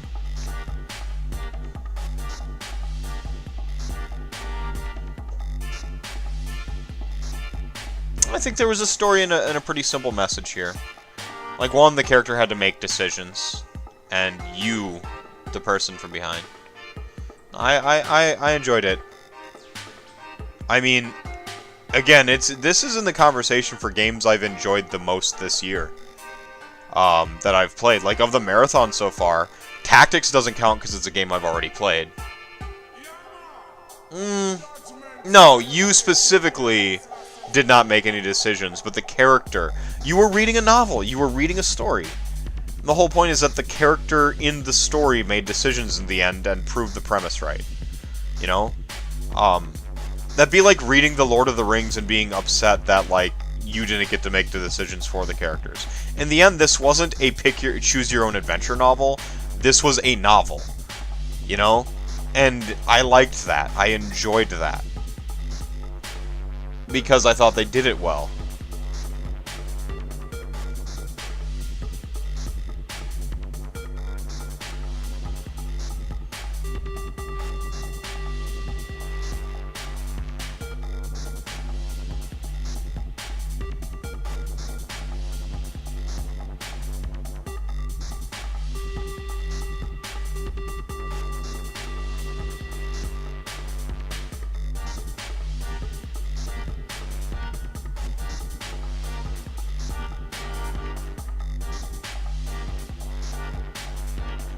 I think there was a story and a pretty simple message here. Like, one, the character had to make decisions, and you, the person from behind. I enjoyed it. I mean, again, this is in the conversation for games I've enjoyed the most this year. That I've played. Like, of the marathon so far, Tactics doesn't count because it's a game I've already played. No, you specifically did not make any decisions, but the character. You were reading a novel. You were reading a story. The whole point is that the character in the story made decisions in the end and proved the premise right. You know? That'd be like reading The Lord of the Rings and being upset that, like, you didn't get to make the decisions for the characters. In the end, this wasn't a choose-your-own-adventure novel. This was a novel. You know? And I liked that. I enjoyed that. Because I thought they did it well.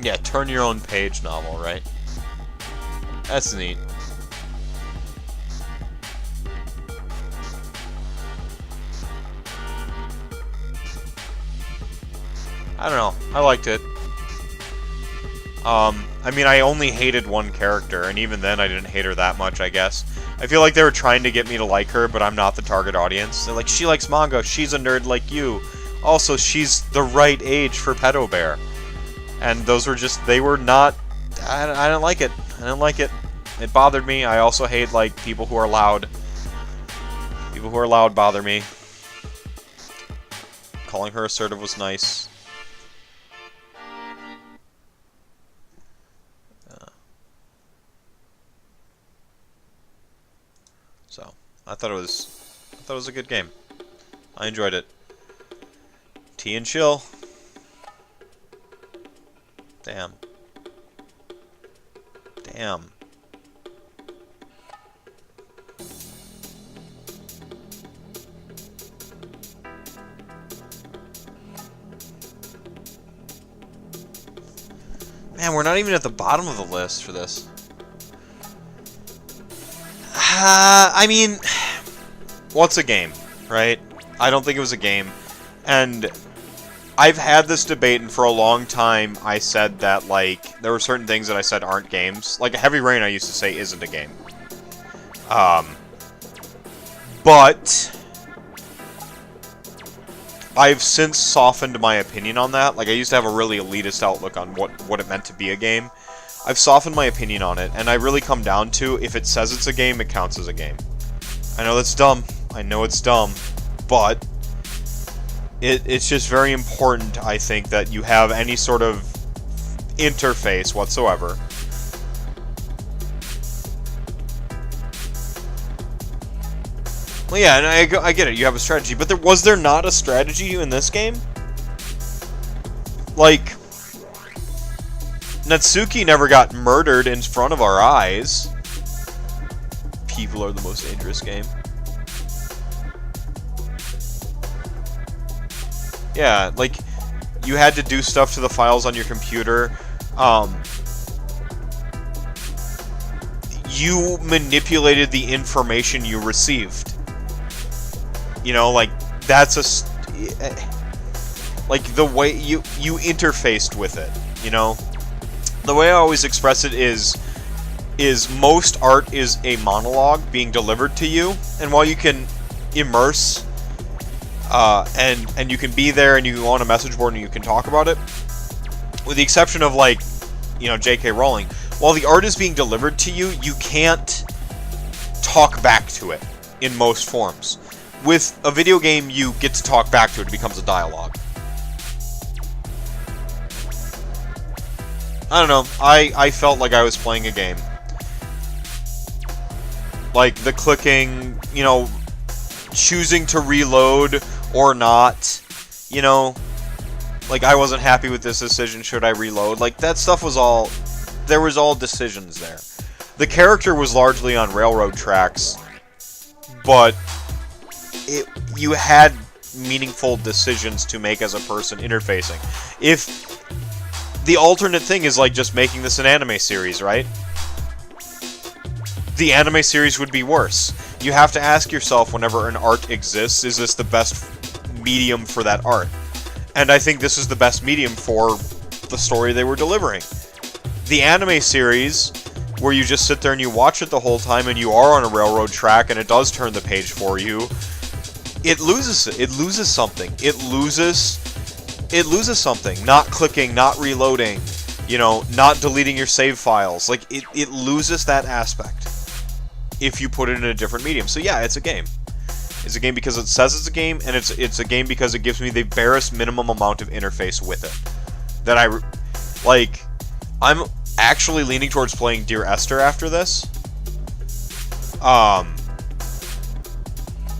Yeah, turn your own page novel, right? That's neat. I don't know. I liked it. I mean, I only hated one character, and even then I didn't hate her that much, I guess. I feel like they were trying to get me to like her, but I'm not the target audience. They're like, she likes manga, she's a nerd like you. Also, she's the right age for Pedo Bear. And those were just, they were not, I didn't like it. I didn't like it. It bothered me. I also hate, like, people who are loud. People who are loud bother me. Calling her assertive was nice. So, I thought it was a good game. I enjoyed it. Tea and chill. Damn. Damn. Man, we're not even at the bottom of the list for this. I mean, what's a game, right? I don't think it was a game. And I've had this debate, and for a long time I said that, like, there were certain things that I said aren't games. Like, Heavy Rain I used to say isn't a game. But I've since softened my opinion on that. Like, I used to have a really elitist outlook on what it meant to be a game. I've softened my opinion on it, and I really come down to, if it says it's a game, it counts as a game. I know that's dumb. I know it's dumb. But it's just very important, I think, that you have any sort of interface whatsoever. Well, yeah, and I get it. You have a strategy. But was there not a strategy in this game? Like, Natsuki never got murdered in front of our eyes. People are the most dangerous game. Yeah, like, you had to do stuff to the files on your computer. You manipulated the information you received. You know, like, that's like, the way you interfaced with it, you know? The way I always express it is most art is a monologue being delivered to you, and while you can immerse, and you can be there, and you go on a message board and you can talk about it, with the exception of, like, you know, J.K. Rowling, while the art is being delivered to you, you can't talk back to it in most forms. With a video game, you get to talk back to it. It becomes a dialogue. I don't know. I felt like I was playing a game. Like, the clicking, you know, choosing to reload or not, you know. Like, I wasn't happy with this decision. Should I reload? Like, that stuff was all... There was all decisions there. The character was largely on railroad tracks, but you had meaningful decisions to make as a person interfacing. If the alternate thing is, like, just making this an anime series, right? The anime series would be worse. You have to ask yourself, whenever an art exists, is this the best medium for that art? And I think this is the best medium for the story they were delivering. The anime series, where you just sit there and you watch it the whole time, and you are on a railroad track, and it does turn the page for you, it loses something. It loses something. Not clicking, not reloading, you know, not deleting your save files. Like, it loses that aspect if you put it in a different medium. So yeah, it's a game. It's a game because it says it's a game, and it's a game because it gives me the barest minimum amount of interface with it. That I'm actually leaning towards playing Dear Esther after this.